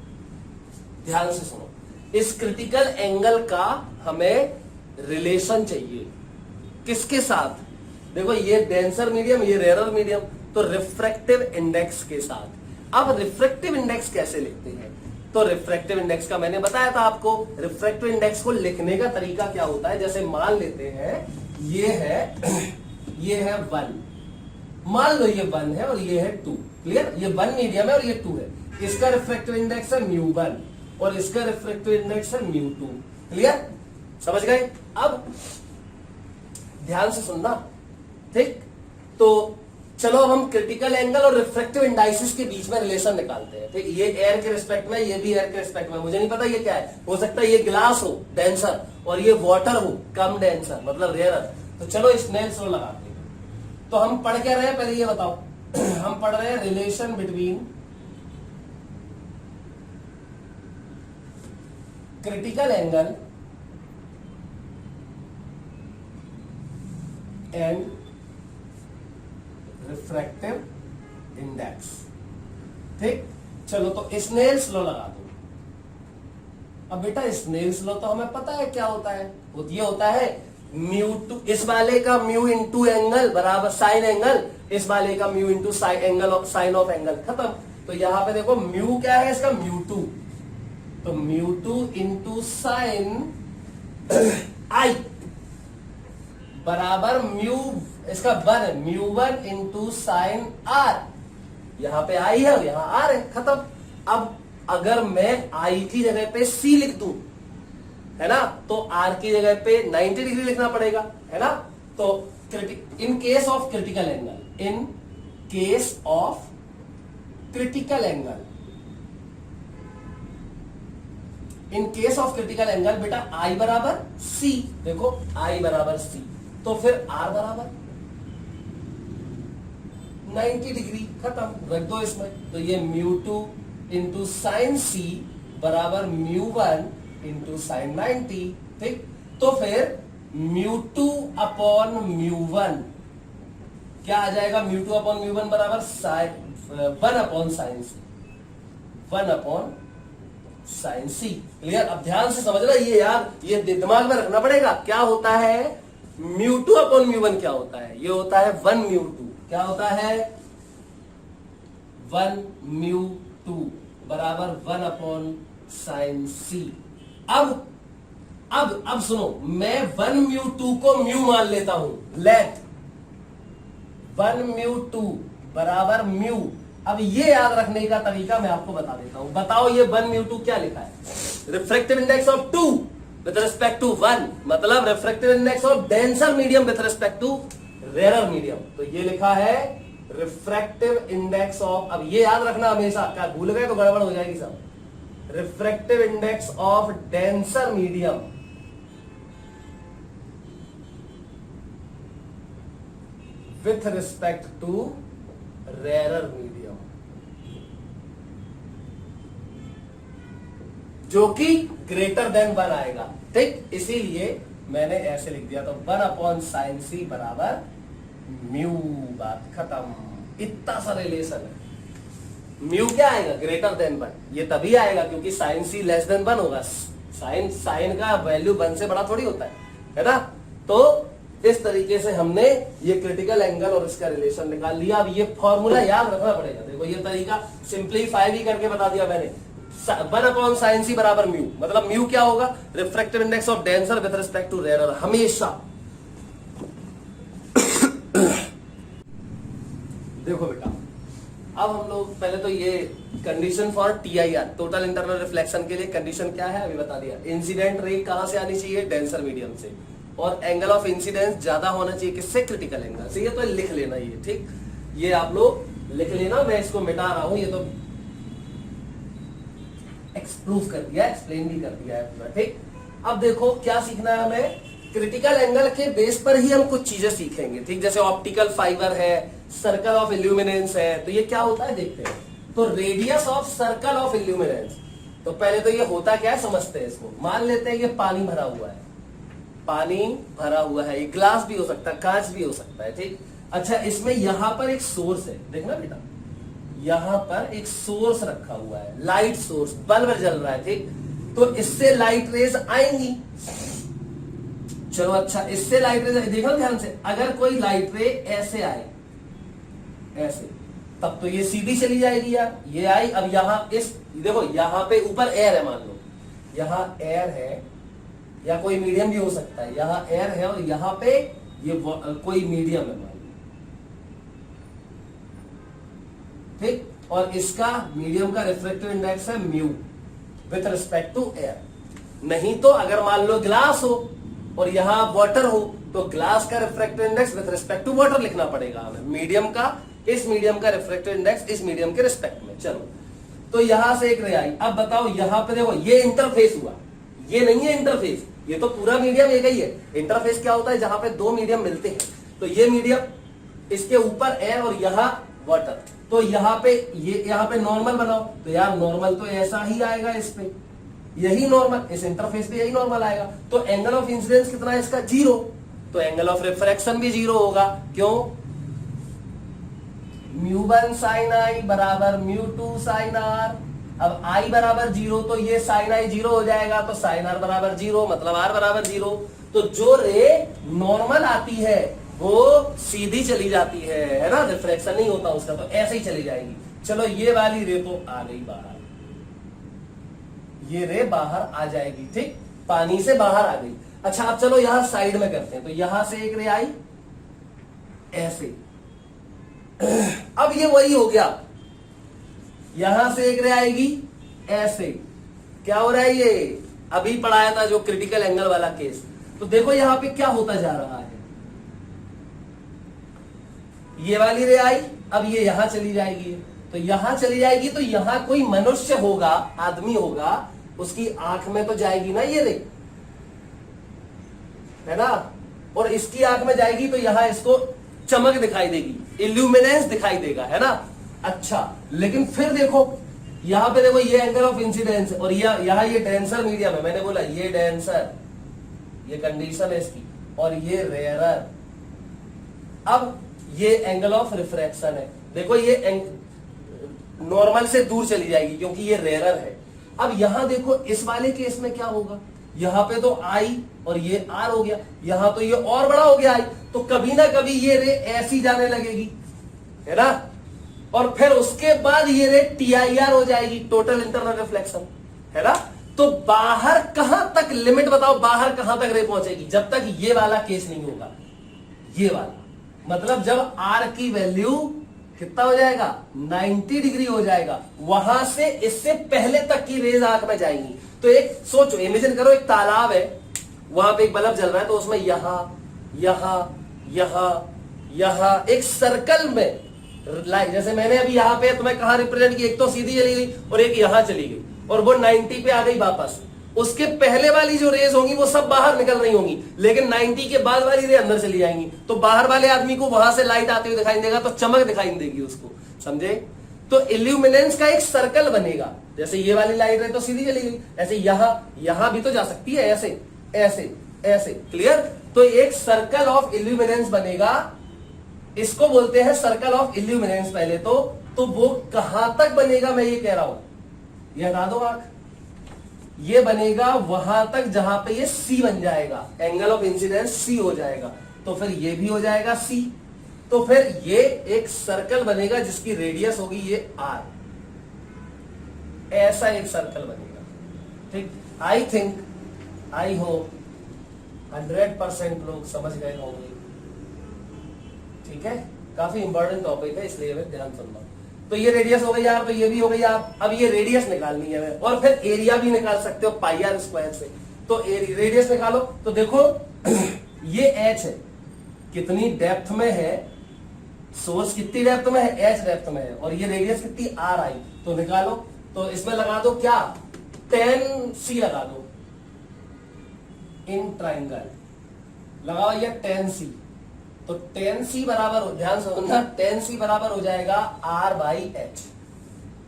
ध्यान से सुनो, इस क्रिटिकल एंगल का हमें रिलेशन चाहिए किसके साथ? देखो ये डेंसर मीडियम, ये रेयरर मीडियम, तो रिफ्रैक्टिव इंडेक्स के साथ। अब रिफ्रैक्टिव इंडेक्स कैसे लिखते हैं? तो रिफ्रैक्टिव इंडेक्स का मैंने बताया था आपको। रिफ्रैक्टिव इंडेक्स को लिखने का तरीका क्या होता है? जैसे मान लेते हैं ये है 1, मान लो ये 1 है और ये है 2। क्लियर? ये 1 मीडियम है और ये 2 है। इसका रिफ्रैक्टिव इंडेक्स है μ1 और इसका रिफ्रैक्टिव इंडेक्स है μ2। क्लियर? समझ गए? अब ध्यान से सुनना, ठीक? तो चलो अब हम क्रिटिकल एंगल और रिफ्रैक्टिव इंडाइसिस के बीच में रिलेशन निकालते हैं। ठीक, ये एयर के रिस्पेक्ट में, ये भी एयर के रिस्पेक्ट में। मुझे नहीं पता ये क्या है, हो सकता है ये ग्लास हो डेंसर और ये वाटर हो कम डेंसर, मतलब रेयरर। तो चलो स्नेल्स लॉ लगाते हैं। तो हम पढ़ क्या रहे हैं पहले ये बताओ। हम पढ़ रहे हैं relation between critical angle and refractive index. ठीक, चलो तो स्नेल्स लॉ लगा दो। अब बेटा स्नेल्स लॉ तो हमें पता है क्या होता है, वो ये होता है μ2, इस वाले का म्यू इंटू एंगल बराबर साइन एंगल, इस वाले का mu into angle of sine of angle, खत्म। तो यहां पे देखो म्यू क्या है इसका, μ2, तो μ2 इंटू साइन आई बराबर म्यू, इसका 1 है, μ1 इंटू साइन आर। यहां पे आई है और यहां आर है, खत्म। अब अगर मैं आई की जगह पे सी लिख दूं, है ना, तो आर की जगह पे 90 डिग्री लिखना पड़ेगा, है ना। तो in case of critical angle, in case of critical angle, in case of critical angle बेटा आई बराबर सी। देखो आई बराबर सी, तो फिर आर बराबर 90 डिग्री, खत्म, रख दो इसमें। तो ये μ2 इंटू साइन सी बराबर μ1 इंटू साइन 90, ठीक। तो फिर μ2 अपॉन μ1 क्या आ जाएगा, μ2 अपॉन μ1 बराबर 1 अपॉन साइन सी, 1 अपॉन साइन सी। क्लियर? अब ध्यान से समझना ये यार, ये दिमाग में रखना पड़ेगा। क्या होता है μ2 अपॉन μ1, क्या होता है, ये होता है 1 μ2, क्या होता है 1 μ2 बराबर 1 अपॉन साइन सी। अब सुनो, मैं 1 μ2 को म्यू मान लेता हूं। लेट 1 μ2 बराबर म्यू। अब ये याद रखने का तरीका मैं आपको बता देता हूं। बताओ ये 1 μ2 क्या लिखा है, refractive index of 2 with respect to 1, मतलब refractive index of denser medium with respect to rare medium. तो ये लिखा है रिफ्रैक्टिव इंडेक्स ऑफ, अब ये याद रखना हमेशा, क्या भूल गए तो गड़बड़ हो जाएगी सब। Refractive index of denser medium with respect to rare medium, जो कि ग्रेटर देन 1 आएगा, ठीक। इसीलिए मैंने ऐसे लिख दिया। तो 1 अपॉन साइन सी बराबर म्यू, बात खत्म। इतना सा रिलेशन है। म्यू क्या आएगा, ग्रेटर देन 1। ये तभी आएगा क्योंकि साइन सी लेस देन 1 होगा। साइन का वैल्यू 1 से बड़ा थोड़ी होता है ना। तो इस तरीके से हमने ये क्रिटिकल एंगल और इसका रिलेशन निकाल लिया। अब ये फॉर्मूला याद रखना पड़ेगा। देखो ये तरीका सिंप्लीफाई भी करके बता दिया मैंने। 1 अपॉन साइन सी बराबर म्यू, मतलब म्यू क्या होगा, refractive index of denser with respect to rare, हमेशा। देखो बेटा, अब हम लोग पहले तो ये condition for TIR, total internal reflection के लिए कंडीशन क्या है अभी बता दिया। इंसिडेंट रे कहां से आनी चाहिए, डेंसर मीडियम से, और एंगल ऑफ इंसिडेंस ज्यादा होना चाहिए किससे, क्रिटिकल एंगल से। ये तो लिख लेना ये, ठीक। ये आप लोग लिख लेना, मैं इसको मिटा रहा हूं। ये तो एक्सप्रूव कर दिया, एक्सप्लेन भी कर दिया है पूरा, ठीक। अब देखो क्या सीखना है हमें, क्रिटिकल एंगल के बेस पर ही हम कुछ चीजें सीखेंगे, ठीक। जैसे ऑप्टिकल फाइबर है, सर्कल ऑफ इल्यूमिनेंस है। तो ये क्या होता है देखते हैं। तो radius of circle of illuminance, तो पहले तो ये होता क्या है समझते हैं इसको। मान लेते हैं कि पानी भरा हुआ है, पानी भरा हुआ है, ये ग्लास भी हो सकता है, कांच भी हो सकता है, ठीक। अच्छा, इसमें यहां पर एक सोर्स है, देखना बेटा, यहां पर एक सोर्स रखा हुआ है, लाइट सोर्स, बल्ब जल रहा है, ठीक। तो इससे लाइट रेज आएंगी। चलो अच्छा, इससे लाइट रेज, देखो ध्यान से, अगर कोई लाइट रे ऐसे आए, ऐसे, तब तो ये सीधी चली जाएगी यार। ये आई, अब यहां इस, देखो यहां पे ऊपर एयर है, मान लो यहां एयर है, या कोई मीडियम भी हो सकता है। यहां एयर है और यहां पे ये कोई मीडियम है, मान लो, ठीक। और इसका मीडियम का रिफ्रैक्टिव इंडेक्स है mu with respect to air. नहीं तो अगर मान लो ग्लास हो और यहां वाटर हो, तो ग्लास का refractive index with respect to water लिखना पड़ेगा हमें। मीडियम का, इस मीडियम का रिफ्रैक्टिव इंडेक्स इस मीडियम के रिस्पेक्ट में। चलो, तो यहां से एक रे आई। अब बताओ यहां पे देखो, ये इंटरफेस हुआ, ये नहीं है इंटरफेस, ये तो पूरा मीडियम एक ही है। इंटरफेस क्या होता है, जहां पे दो मीडियम मिलते हैं। तो ये मीडियम, इसके ऊपर एयर और यहां वाटर। तो यहां पे ये, यहां पे नॉर्मल बनाओ, तो यार नॉर्मल तो ऐसा ही आएगा, इस पे यही नॉर्मल, इस इंटरफेस पे यही नॉर्मल आएगा। तो एंगल ऑफ इंसिडेंस कितना है इसका, 0। तो एंगल ऑफ रिफ्रैक्शन भी 0 होगा। क्यों, μ1 sin i बराबर μ2 sin r। अब i बराबर 0, तो ये sin i 0 हो जाएगा, तो sin r बराबर 0, मतलब r बराबर 0। तो जो रे नॉर्मल आती है वो सीधी चली जाती है ना, रिफ्रैक्शन नहीं होता उसका, तो ऐसे ही चली जाएगी। चलो, ये वाली रे तो आ गई बाहर, ये रे बाहर आ जाएगी, ठीक, पानी से बाहर आ गई। अच्छा, अब चलो यहां साइड में करते हैं। तो यहां से एक रे आई ऐसे, अब ये वही हो गया, यहां से एक रे आएगी ऐसे। क्या हो रहा है, ये अभी पढ़ाया था जो क्रिटिकल एंगल वाला केस। तो देखो यहां पे क्या होता जा रहा है, ये वाली रे आई, अब ये यहां चली जाएगी। तो यहां चली जाएगी, तो यहां कोई मनुष्य होगा, आदमी होगा, उसकी आंख में तो जाएगी ना ये रे, है ना। और इसकी आंख में जाएगी तो यहां इसको चमक दिखाई देगी, इल्यूमिनेंस दिखाई देगा, है ना। अच्छा, लेकिन फिर देखो यहां पे देखो ये एंगल ऑफ इंसिडेंस और यहां ये डेंसर मीडियम है, मैंने बोला ये डेंसर, ये कंडीशन है इसकी, और ये रेयरर। अब ये एंगल ऑफ रिफ्रैक्शन है, देखो ये नॉर्मल से दूर चली जाएगी क्योंकि ये रेयरर है। अब यहां देखो इस वाले केस में क्या होगा, यहां पे तो आई और ये आर हो गया, यहां तो ये और बड़ा हो गया आई, तो कभी ना कभी ये रे ऐसी जाने लगेगी, है ना, और फिर उसके बाद ये रे TIR हो जाएगी, टोटल इंटरनल रिफ्लेक्शन, है ना। तो बाहर कहां तक लिमिट बताओ, बाहर कहां तक रे पहुंचेगी, जब तक ये वाला केस नहीं होगा, ये वाला मतलब जब आर की वैल्यू कितना हो जाएगा 90 डिग्री हो जाएगा, वहां से इससे पहले तक की रेज आंख में जाएंगी। तो एक सोचो, इमेजिन करो एक तालाब है, वहां पे एक बल्ब जल रहा है, तो उसमें यहां यहां यहां यहां एक सर्कल में लाइट, जैसे मैंने अभी यहां पे तुम्हें कहा रिप्रेजेंट की, एक तो सीधी चली गई और एक यहां चली गई और वो 90 पे आ गई वापस। उसके पहले वाली जो रेज होंगी वो सब बाहर निकल रही होंगी, लेकिन 90 के बाद वाली रे अंदर चली जाएंगी। तो बाहर वाले आदमी को वहां से लाइट आते हुए दिखाई देगा, तो चमक दिखाई देगी उसको, समझे। तो इल्यूमिनेंस का एक सर्कल बनेगा, जैसे ये वाली लाइट है तो सीधी चली गई, ऐसे यहां भी तो जा सकती है, ऐसे ऐसे ऐसे, क्लियर। तो एक सर्कल ऑफ इल्यूमिनेंस बनेगा, इसको बोलते हैं सर्कल ऑफ इल्यूमिनेंस। पहले तो वो कहां तक बनेगा मैं ये कह रहा हूं, ये हटा दो आंख, ये बनेगा वहां तक जहां पे ये C बन जाएगा, एंगल ऑफ इंसिडेंस C हो जाएगा, तो फिर ये भी हो जाएगा C, तो फिर ये एक सर्कल बनेगा जिसकी रेडियस होगी ये R, ऐसा एक सर्कल बनेगा, ठीक। आई थिंक, आई होप 100% लोग समझ गए होंगे, ठीक है। काफी इंपॉर्टेंट टॉपिक है, इसलिए हमें ध्यान सुनना। तो ये रेडियस हो गई यार, तो ये भी हो गई यार। अब ये रेडियस निकालनी है हमें, और फिर एरिया भी निकाल सकते हो पाई आर स्क्वायर से। तो रेडियस निकालो, तो देखो ये h है, कितनी डेप्थ में है, सोर्स कितनी डेप्थ में है, h डेप्थ में है, और ये रेडियस कितनी r आई, तो निकालो। तो इसमें लगा दो क्या, tan c लगा दो इन ट्राइंगल, लगाओ ये tan c, तो tan c बराबर, ध्यान से सुनना, tan c बराबर हो जाएगा r by H,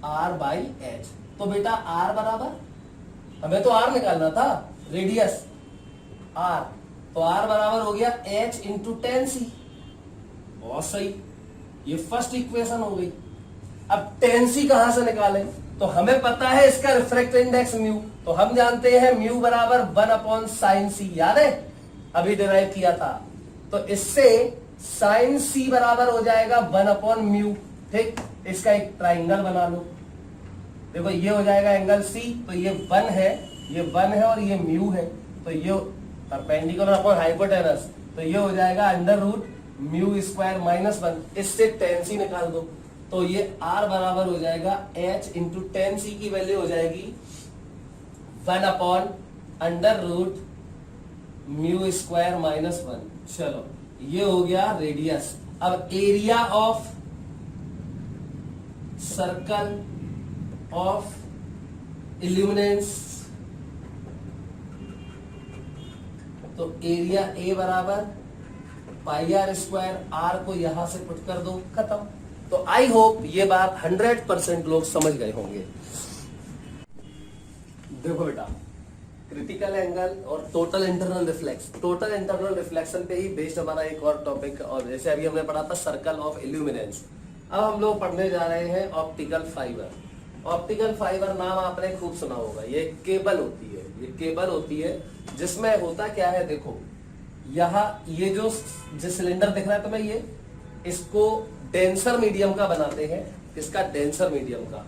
r by H. तो बेटा r बराबर, हमें तो r निकालना था, रेडियस r, तो r बराबर हो गया h इंटू tan c, बहुत सही, ये फर्स्ट इक्वेशन हो गई। अब tan c कहां से निकालें, तो हमें पता है इसका रिफ्रैक्टिव इंडेक्स म्यू, तो हम जानते हैं म्यू बराबर 1/sin c, याद है अभी डिराइव किया था। तो इससे sin c बराबर हो जाएगा 1/म्यू, ठीक। इसका एक ट्राइंगल बना लो, देखो ये हो जाएगा एंगल c, तो ये 1 है, ये 1 है और ये म्यू है, तो ये परपेंडिकुलर अपॉन हाइपोटेनस, तो ये हो जाएगा अंडर रूट म्यू स्क्वायर -1। इससे tan c निकाल दो, तो ये r बराबर हो जाएगा h इंटू tan c की वैल्यू हो जाएगी 1/√μ स्क्वायर -1। चलो ये हो गया रेडियस। अब area of circle of illuminance, तो एरिया A बराबर पाई आर स्क्वायर, आर को यहां से पुट कर दो, खत्म। तो आई होप ये बात 100% लोग समझ गए होंगे। देखो बेटा, क्रिटिकल एंगल और total internal reflex, total internal reflection पे ही बेस्ड हमारा एक और टॉपिक, और जैसे अभी हमने पढ़ा था सर्कल ऑफ इल्यूमिनेंस, अब हम लोग पढ़ने जा रहे हैं ऑप्टिकल फाइबर। ऑप्टिकल फाइबर नाम आपने खूब सुना होगा, ये केबल होती है, ये केबल होती है जिसमें होता क्या है, देखो यहाँ ये जो सिलेंडर दिख रहा है तुम्हें, ये इसको डेंसर मीडियम का बनाते हैं, इसका डेंसर मीडियम का,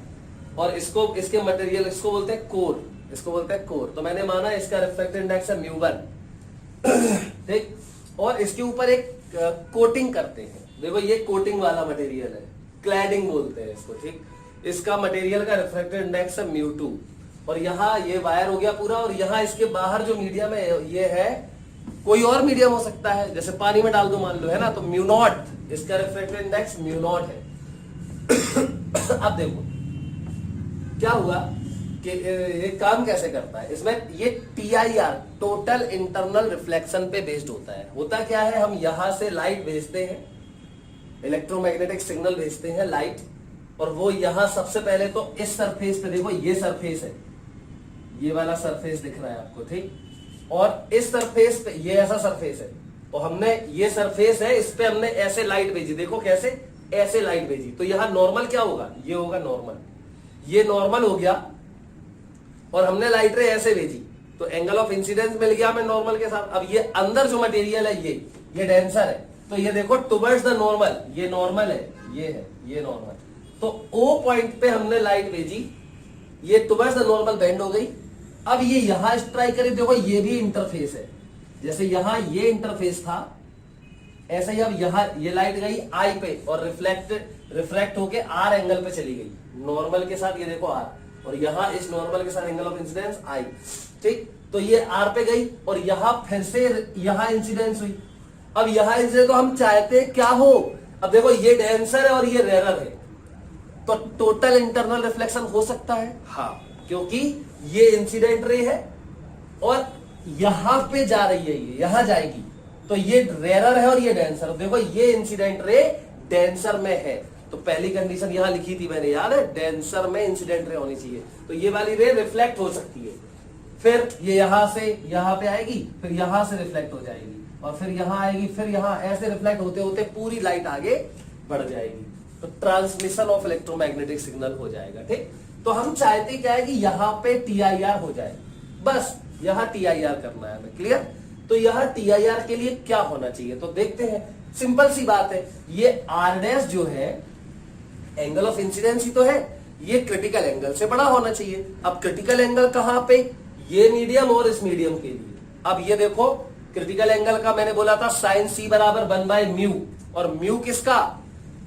और इसको इसके मटेरियल इसको बोलते हैं कोर, इसको बोलते हैं कोर। तो मैंने माना इसका रिफ्रैक्टिव इंडेक्स है μ1, ठीक, और इसके ऊपर एक कोटिंग करते हैं, देखो ये कोटिंग वाला मटेरियल है, क्लैडिंग बोलते हैं इसको, ठीक। इसका मटेरियल का रिफ्रैक्टिव इंडेक्स है μ2, और यहाँ ये वायर हो गया पूरा, और यहाँ इसके बाहर जो मीडियम है ये है, कोई और मीडियम हो सकता है, जैसे पानी में डाल दो मान लो, है ना, तो μ0, इसका रिफ्रैक्टिव इंडेक्स μ0 है। अब देखो क्या हुआ कि ये काम कैसे करता है, इसमें ये TIR टोटल इंटरनल रिफ्लेक्शन पे बेस्ड होता है। होता क्या है, हम यहां से लाइट भेजते हैं, इलेक्ट्रोमैग्नेटिक सिग्नल भेजते हैं लाइट, और वो यहां सबसे पहले तो इस सरफेस पे, देखो ये सरफेस है, ये वाला सरफेस दिख रहा है आपको, ठीक, और इस सरफेस पे ये ऐसा सरफेस है, तो हमने ये सरफेस है, इस पे हमने ऐसे लाइट भेजी, देखो कैसे, ऐसे लाइट भेजी, तो यहां नॉर्मल क्या होगा, ये होगा नॉर्मल, ये नॉर्मल हो गया, और हमने लाइट रे ऐसे भेजी, तो एंगल ऑफ इंसिडेंस मिल गया हमें नॉर्मल के साथ। अब ये अंदर जो मटेरियल है ये डेंसर है, तो ये देखो टुवर्ड्स द नॉर्मल, ये नॉर्मल है, ये नॉर्मल, तो ओ पॉइंट पे हमने लाइट भेजी, ये टुवर्ड्स द नॉर्मल बेंड हो गई। अब ये यहां स्ट्राइक करी, देखो ये भी इंटरफेस है, जैसे यहां ये इंटरफेस था, ऐसे ही अब यहां ये लाइट गई आई पे और रिफ्लेक्ट होके आर एंगल पे चली गई, नॉर्मल के साथ, ये देखो आर, और यहां इस नॉर्मल के साथ एंगल ऑफ इंसिडेंस आई, ठीक, तो ये आर पे गई, और यहां फिर से यहां इंसिडेंस हुई। अब यहां इंसिडेंस तो हम चाहते क्या हो, अब देखो ये डेंसर है और ये रेरर है, तो टोटल इंटरनल रिफ्लेक्शन हो सकता है, हाँ, क्योंकि ये इंसिडेंट रे है और यहां पे जा रही है, ये यहां जाएगी, तो ये रेरर है और ये डेंसर, देखो ये इंसिडेंट रे डेंसर में है, तो पहली कंडीशन यहां लिखी थी मैंने, याद है, डेंसर में इंसिडेंट रे होनी चाहिए, तो ये वाली रे रिफ्लेक्ट हो सकती है, फिर ये यहां से यहां पे आएगी, फिर यहां से रिफ्लेक्ट हो जाएगी, और फिर यहां आएगी, फिर यहां, ऐसे रिफ्लेक्ट होते होते पूरी लाइट आगे बढ़ जाएगी, तो ट्रांसमिशन ऑफ इलेक्ट्रोमैग्नेटिक सिग्नल हो जाएगा, ठीक। तो हम चाहते क्या है कि यहां पे TIR हो जाए, बस यहां TIR करना है हमें, क्लियर। तो यहां TIR के लिए क्या होना चाहिए, तो देखते हैं, सिंपल सी बात है, ये R' जो है एंगल ऑफ इंसिडेंस ही तो है, ये क्रिटिकल एंगल से बड़ा होना चाहिए। अब क्रिटिकल एंगल कहां पे, ये मीडियम और इस मीडियम के लिए। अब ये देखो क्रिटिकल एंगल का मैंने बोला था साइन C बराबर 1/μ, और म्यू किसका,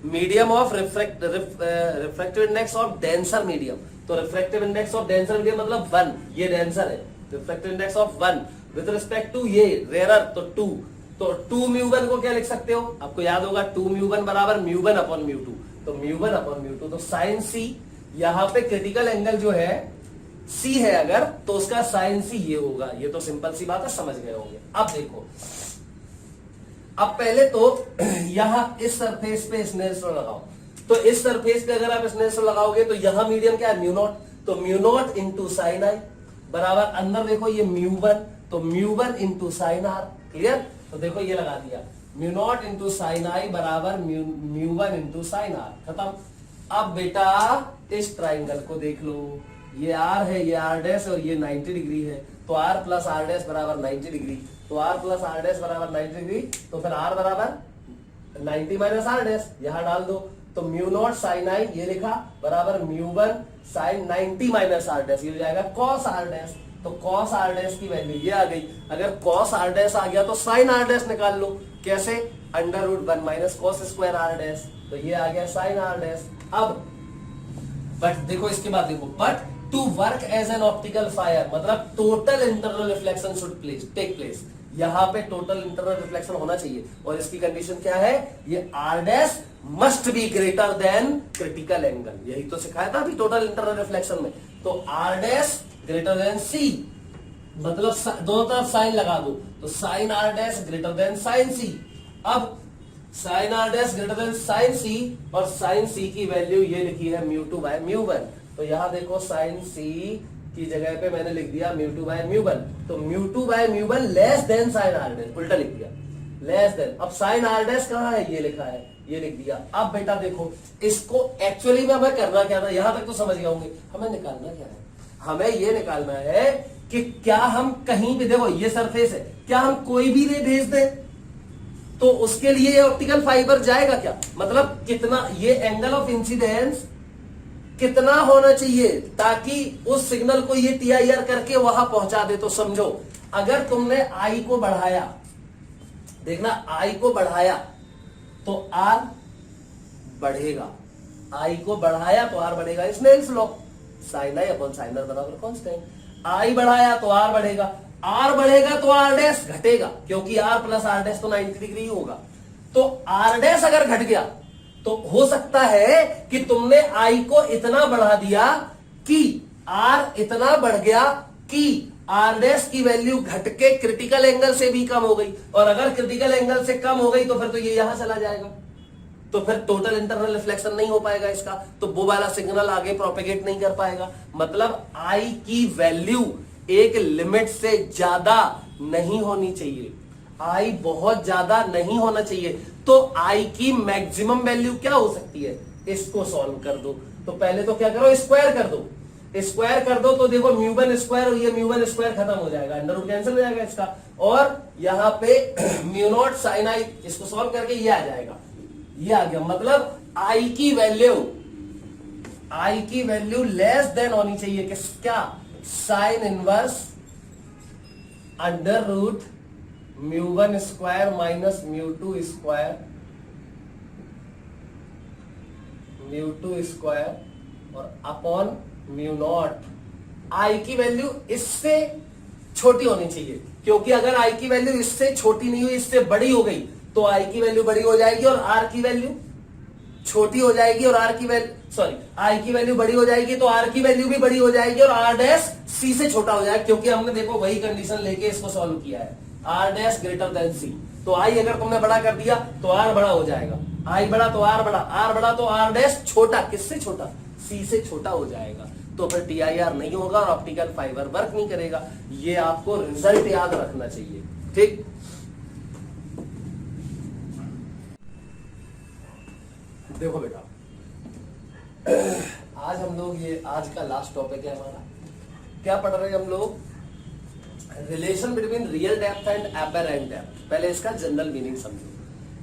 medium of refractive index of denser medium, तो refractive index of denser medium मतलब 1, ये डेंसर है, refractive index of 1 with respect to ये रेरर, तो 2, तो 2μ1 को क्या लिख सकते हो, आपको याद होगा 2μ1 बराबर μ1/μ2, तो μ1/μ2, तो साइन C, यहां पे क्रिटिकल एंगल जो है C है अगर, तो उसका साइन C ये होगा, ये तो सिंपल सी बात है, समझ गए होंगे। अब देखो, अब पहले तो यहां इस सरफेस पे स्नेल्स लॉ लगाओ, तो इस सरफेस पे अगर आप स्नेल्स लॉ लगाओगे तो यहां मीडियम क्या है, μ0, तो μ0 इंटू साइन I बराबर, अंदर देखो ये μ1, तो μ1 इंटू साइन R, क्लियर, तो देखो ये लगा दिया, μ0 इंटू साइन I बराबर μ1 इंटू साइन R, खत्म। अब बेटा इस ट्राइंगल को देख लो, ये R है, ये R' और ये 90 डिग्री है, तो R प्लस R' बराबर 90 डिग्री, तो R प्लस R' बराबर 90 डिग्री, तो फिर R बराबर 90 माइनस R', यहां डाल दो, तो μ0 साइन I ये लिखा बराबर μ1 साइन 90 माइनस R', ये हो जाएगा cos R', तो cos R' की वैल्यू ये आ गई। अगर cos R' आ गया तो sin R' निकाल लो, कैसे, √1 माइनस cos स्क्वायर R', तो ये आ गया sin R'। अब बट देखो इसके बाद देखो, but to work as an optical fibre, मतलब total internal reflection should take place, यहां पे टोटल इंटरनल रिफ्लेक्शन होना चाहिए, और इसकी कंडीशन क्या है, ये R' must be greater than critical angle, यही तो सिखाया था अभी टोटल इंटरनल रिफ्लेक्शन में, तो R' ग्रेटर देन C, मतलब दोनों तरफ साइन लगा दो, तो sine R' greater than sine C। अब sine R' greater than sine C, और साइन C की वैल्यू ये लिखी है μ2/μ1, तो यहां देखो साइन C की जगह पे मैंने लिख दिया μ2/μ1, तो μ2/μ1 लेस देन साइन R', उल्टा लिख दिया, लेस देन। अब साइन R' कहां है, ये लिखा है, ये लिख दिया। अब बेटा देखो इसको एक्चुअली में हमें करना क्या था, यहां तक तो समझ गए होंगे, हमें निकालना क्या है, हमें ये निकालना है कि क्या हम कहीं भी, देखो ये सरफेस है, क्या हम कोई भी रे भेज दें तो उसके लिए ये ऑप्टिकल फाइबर जाएगा क्या, मतलब कितना, ये एंगल ऑफ इंसिडेंस कितना होना चाहिए ताकि उस सिग्नल को ये TIR करके वहां पहुंचा दे। तो समझो अगर तुमने I को बढ़ाया, देखना I को बढ़ाया तो R बढ़ेगा, I को बढ़ाया तो R बढ़ेगा, Snell's law, sine I upon sine R बराबर कांस्टेंट, I बढ़ाया तो R बढ़ेगा, R बढ़ेगा तो R' घटेगा, क्योंकि R प्लस R' तो 90 डिग्री होगा, तो R' अगर घट गया तो हो सकता है कि तुमने I को इतना बढ़ा दिया कि R इतना बढ़ गया कि R' की वैल्यू घट के क्रिटिकल एंगल से भी कम हो गई, और अगर क्रिटिकल एंगल से कम हो गई तो फिर तो ये यहां चला जाएगा, तो फिर टोटल इंटरनल रिफ्लेक्शन नहीं हो पाएगा इसका, तो वो वाला सिग्नल आगे प्रोपेगेट नहीं कर पाएगा। मतलब आई की वैल्यू एक लिमिट से ज्यादा नहीं होनी चाहिए, आई बहुत ज्यादा नहीं होना चाहिए। तो आई की मैक्सिमम वैल्यू क्या हो सकती है, इसको सॉल्व कर दो। तो पहले तो क्या करो, स्क्वायर कर दो, स्क्वायर कर दो। तो देखो म्यू1 स्क्वायर और ये म्यू1 स्क्वायर खत्म हो जाएगा, अंडर रूट कैंसिल हो जाएगा इसका, और यहां पे म्यू नॉट साइन आई, इसको सॉल्व करके ये आ जाएगा, ये आ गया। मतलब आई की वैल्यू लेस देन होनी चाहिए कि क्या, sine inverse under root mu one square minus mu two square और अपॉन म्यू नॉट। आई की वैल्यू इससे छोटी होनी चाहिए, क्योंकि अगर आई की वैल्यू इससे छोटी नहीं हुई, इससे बड़ी हो गई, तो आई की वैल्यू बड़ी हो जाएगी और आर की वैल्यू छोटी हो जाएगी, और आर की वैल्यू आई की वैल्यू बड़ी हो जाएगी तो आर की वैल्यू भी बड़ी हो जाएगी, और आर डैश सी से छोटा हो जाएगा, क्योंकि हमने देखो वही कंडीशन लेके इसको सॉल्व किया है, आर डैश ग्रेटर देन सी। तो आई अगर तुमने बड़ा कर दिया तो आर बड़ा हो जाएगा, आई बड़ा तो आर बड़ा, आर बड़ा तो आर डैश छोटा, किससे छोटा, सी से छोटा हो जाएगा। तो फिर टीआईआर नहीं होगा और ऑप्टिकल फाइबर वर्क नहीं करेगा। ये आपको रिजल्ट याद रखना चाहिए, ठीक। देखो बेटा, आज हम लोग ये आज का लास्ट टॉपिक है हमारा, क्या पढ़ रहे हैं हम लोग, relation between real depth and apparent depth. पहले इसका जनरल मीनिंग समझो।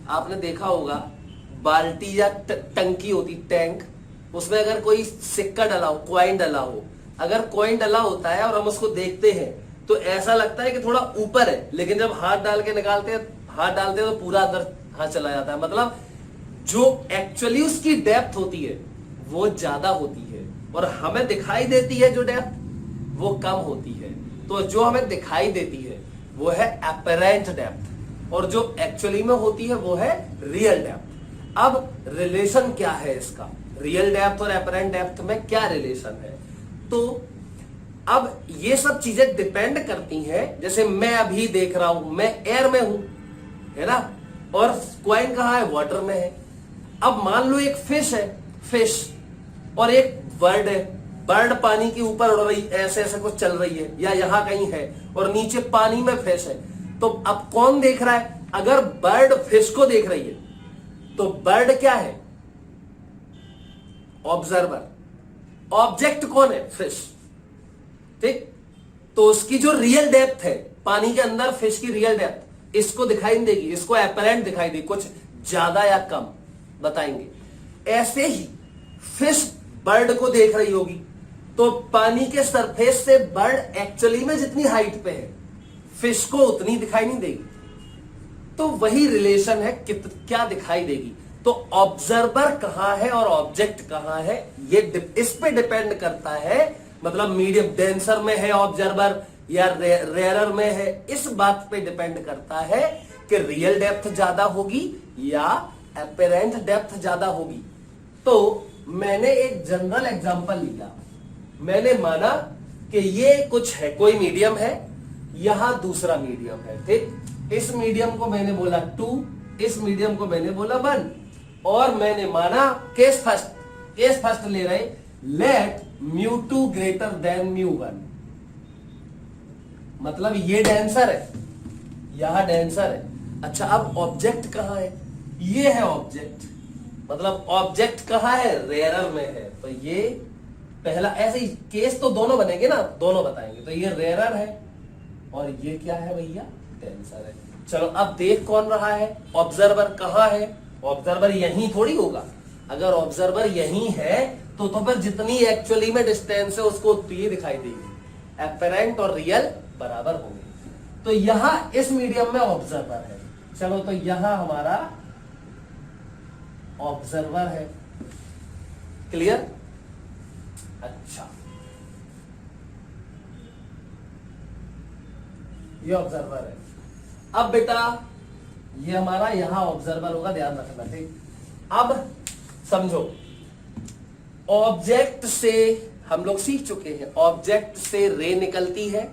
आपने देखा होगा बाल्टी या टंकी होती, टैंक, उसमें अगर कोई सिक्का डला हो, कॉइन डला हो, अगर कॉइन डला होता है और हम उसको देखते हैं तो ऐसा लगता है कि थोड़ा ऊपर है, लेकिन जब हाथ डाल के निकालते हैं, हाथ डालते हैं तो पूरा अंदर हाथ चला जाता है। मतलब जो एक्चुअली उसकी डेप्थ होती है वो ज्यादा होती है, और हमें दिखाई देती है जो डेप्थ वो कम होती है। तो जो हमें दिखाई देती है वो है एपरेंट डेप्थ, और जो एक्चुअली में होती है वो है रियल डेप्थ। अब रिलेशन क्या है इसका, रियल डेप्थ और एपरेंट डेप्थ में क्या रिलेशन है। तो अब ये सब चीजें डिपेंड करती हैं, जैसे मैं अभी देख रहा हूं, मैं एयर में हूं, है ना, और कॉइन कहां है, वाटर में है। अब मान लो एक फिश है, फिश, और एक बर्ड है, बर्ड पानी के ऊपर उड़ रही, ऐसे ऐसे कुछ चल रही है, या यहां कहीं है, और नीचे पानी में फिश है। तो अब कौन देख रहा है, अगर बर्ड फिश को देख रही है तो बर्ड क्या है, ऑब्जर्वर, ऑब्जेक्ट कौन है, फिश, ठीक। तो उसकी जो रियल डेप्थ है, पानी के अंदर फिश की रियल डेप्थ इसको दिखाई नहीं देगी, इसको एपरेंट दिखाई देगी, कुछ ज्यादा या कम बताएंगे। ऐसे ही फिश बर्ड को देख रही होगी, तो पानी के सरफेस से बर्ड एक्चुअली में जितनी हाइट पे है, फिश को उतनी दिखाई नहीं देगी। तो वही रिलेशन है, क्या दिखाई देगी। तो ऑब्जर्वर कहां है और ऑब्जेक्ट कहां है, ये इस पे डिपेंड करता है। मतलब मीडियम डेंसर में है ऑब्जर्वर या रेयरर में है, इस बात पे डिपेंड करता है कि रियल डेप्थ ज्यादा होगी या एपरेंट डेप्थ ज्यादा होगी। तो मैंने एक जनरल एग्जांपल लिया, मैंने माना कि ये कुछ है, कोई मीडियम है, यहां दूसरा मीडियम है, ठीक। इस मीडियम को मैंने बोला 2, इस मीडियम को मैंने बोला 1, और मैंने माना केस फर्स्ट ले रहे, लेट म्यू2 ग्रेटर देन म्यू1। मतलब ये डेंसर है, यहां डेंसर है। अच्छा, अब ऑब्जेक्ट कहां है, ये है ऑब्जेक्ट। मतलब ऑब्जेक्ट कहां है, रेयरर में है। तो ये पहला, ऐसे ही केस तो दोनों बनेंगे ना, दोनों बताएंगे। तो ये रेयरर है और ये क्या है भैया, डेंसर है। चलो अब देख कौन रहा है, ऑब्जर्वर कहां है, ऑब्जर्वर यहीं थोड़ी होगा। अगर ऑब्जर्वर यहीं है तो फिर जितनी एक्चुअली में डिस्टेंस है उसको ये दिखाई देगी, एपरेंट और रियल बराबर होंगे। तो यहां इस मीडियम में ऑब्जर्वर है। चलो तो यहां हमारा ऑब्जर्वर है, क्लियर। अच्छा, ये ऑब्जर्वर है। अब बेटा ये हमारा यहां ऑब्जर्वर होगा, ध्यान रखना, ठीक। अब समझो, ऑब्जेक्ट से हम लोग सीख चुके हैं, ऑब्जेक्ट से रे निकलती है।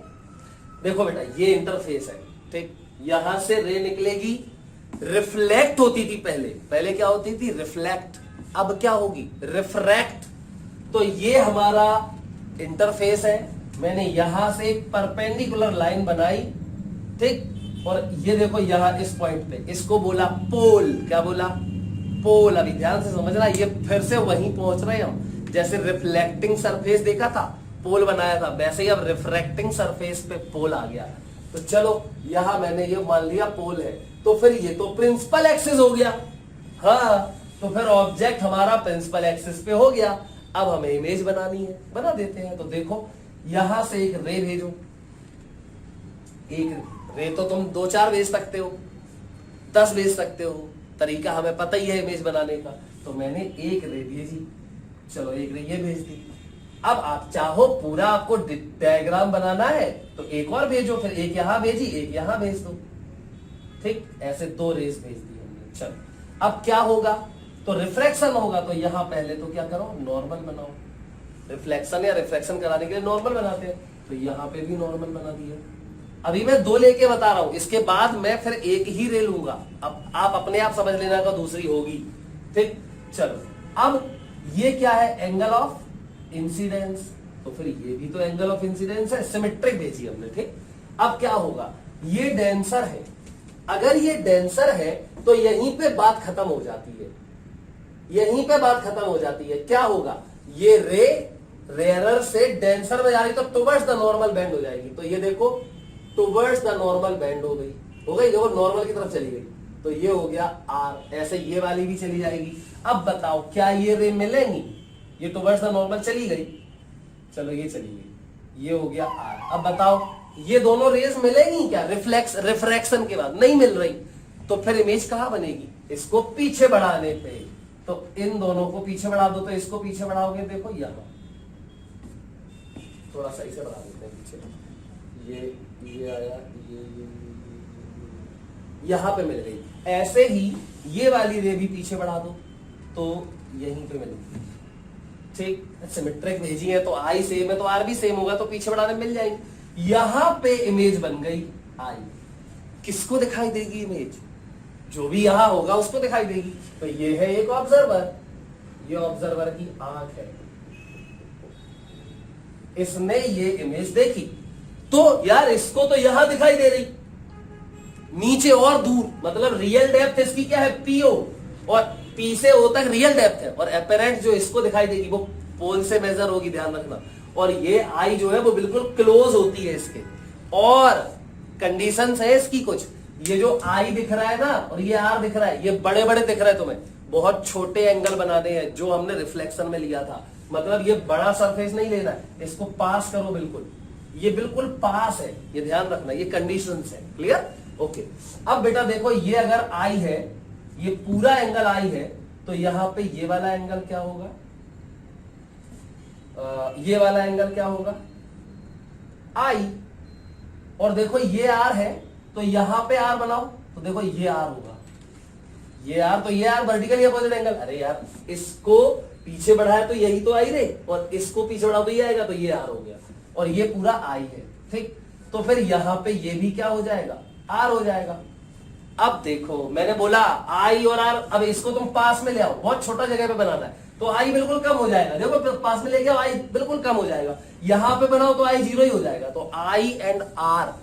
देखो बेटा ये इंटरफेस है, ठीक। यहां से रे निकलेगी, रिफ्लेक्ट होती थी पहले, पहले क्या होती थी? रिफ्लेक्ट। अब क्या होगी? रिफ्रैक्ट। तो ये हमारा इंटरफेस है, मैंने यहां से एक परपेंडिकुलर लाइन बनाई, ठीक, और ये देखो यहां इस पॉइंट पे, इसको बोला पोल। क्या बोला? पोल। अभी ध्यान से समझना, ये फिर से वहीं पहुंच रहे हैं हम। जैसे रिफ्लेक्टिंग सरफेस देखा था, पोल बनाया था, वैसे ही अब रिफ्रैक्टिंग सरफेस पे पोल आ गया। तो चलो यहां मैंने ये मान लिया पोल है, तो फिर ये तो प्रिंसिपल एक्सिस हो गया। हाँ, तो फिर ऑब्जेक्ट हमारा प्रिंसिपल एक्सिस पे हो गया। अब हमें इमेज बनानी है, बना देते हैं। तो देखो यहां से एक रे भेजो, एक रे तो तुम 2-4 भेज सकते हो, 10 भेज सकते हो, तरीका हमें पता ही है इमेज बनाने का। तो मैंने एक रे भेजी, चलो एक रे ये भेज दी। अब आप चाहो पूरा आपको डायग्राम बनाना है तो एक और भेजो, फिर एक यहां भेजी, एक यहां भेज दो, ठीक, ऐसे 2 रेस भेज दी हमने। चलो अब क्या होगा? तो रिफ्रैक्शन होगा, तो यहां पहले तो क्या करो? नॉर्मल बनाओ। रिफ्लेक्शन या रिफ्रैक्शन कराने के लिए नॉर्मल बनाते हैं, तो यहां पे भी नॉर्मल बना दिया। अभी मैं 2 लेके बता रहा हूं, इसके बाद मैं फिर एक ही रे लूंगा। अब आप अपने आप समझ लेना का दूसरी होगी, ठीक। चलो अब ये क्या है? Angle of incidence. तो फिर ये भी तो एंगल ऑफ इंसिडेंस है, सिमेट्रिक भेजी हमने, ठीक। अब क्या होगा? ये डेंसर है, अगर ये डेंसर है तो यहीं पे बात खत्म हो जाती है, यहीं पे बात खत्म हो जाती है। क्या होगा? ये रे रेयरर से डेंसर में जा रही तो टुवर्ड्स द नॉर्मल बेंड हो जाएगी। तो ये देखो टुवर्ड्स द नॉर्मल बेंड हो गई, हो गई, देखो नॉर्मल की तरफ चली गई। तो ये हो गया आर, ऐसे ये वाली भी चली जाएगी। अब बताओ क्या ये रे मिलेंगी? ये टुवर्ड्स द नॉर्मल चली गई, चलो ये चली गई, ये हो गया आर। अब बताओ ये दोनों रेस मिलेंगी क्या? रिफ्रैक्शन के बाद नहीं मिल रही, तो फिर इमेज कहां बनेगी? इसको पीछे बढ़ाने पे। तो इन दोनों को पीछे बढ़ा दो, तो इसको पीछे बढ़ाओगे, देखो यहां थोड़ा सही से बढ़ा देते हैं पीछे, ये आया, ये यहां पे मिल गई। ऐसे ही ये वाली रे भी पीछे बढ़ा दो, तो यहीं पे मिलेगी, ठीक। सिमेट्रिक भेजी है तो आई सेम है तो आर भी सेम होगा, तो पीछे बढ़ाने मिल जाएगी। यहां पे इमेज बन गई आई। किसको दिखाई देगी इमेज? जो भी यहां होगा उसको दिखाई देगी। तो ये है एक ऑब्जर्वर, ये ऑब्जर्वर की आंख है, इसने ये इमेज देखी, तो यार इसको तो यहां दिखाई दे रही, नीचे और दूर, मतलब रियल डेप्थ इसकी क्या है? पीओ, और पी से ओ तक रियल डेप्थ है, और अपेरेंट जो इसको दिखाई देगी वो पोल से मेजर होगी, ध्यान रखना। और ये आई जो है वो बिल्कुल क्लोज होती है इसके। और कंडीशंस है इसकी कुछ, ये जो आई दिख रहा है ना और ये आर दिख रहा है, ये बड़े बड़े दिख रहे हैं तुम्हें, बहुत छोटे एंगल बनाने हैं जो हमने रिफ्लेक्शन में लिया था। मतलब ये बड़ा सरफेस नहीं लेना है, इसको पास करो बिल्कुल, ये बिल्कुल पास है, ये ध्यान रखना, ये कंडीशंस है। क्लियर? ओके। अब बेटा देखो ये अगर आई है, ये पूरा एंगल आई है, तो यहां पे ये वाला एंगल क्या होगा? ये वाला एंगल क्या होगा? आई। और देखो ये आर है, तो यहां पे आर बनाओ, तो देखो ये आर होगा, ये आर, तो ये आर वर्टिकली अपोजिट एंगल। अरे यार इसको पीछे बढ़ाया तो यही तो आई रे, और इसको पीछे बढ़ाओ तो ये आएगा, तो ये आर हो गया, और ये पूरा आई है, ठीक। तो फिर यहां पे ये भी क्या हो जाएगा? आर हो जाएगा। अब देखो मैंने बोला आई और आर, अब इसको तुम पास में ले आओ, बहुत छोटा जगह पे बनाना है, तो आई बिल्कुल कम हो जाएगा। देखो पास में ले गया, आई बिल्कुल कम हो जाएगा। यहां पे बनाओ तो आई 0 ही हो जाएगा। तो I and R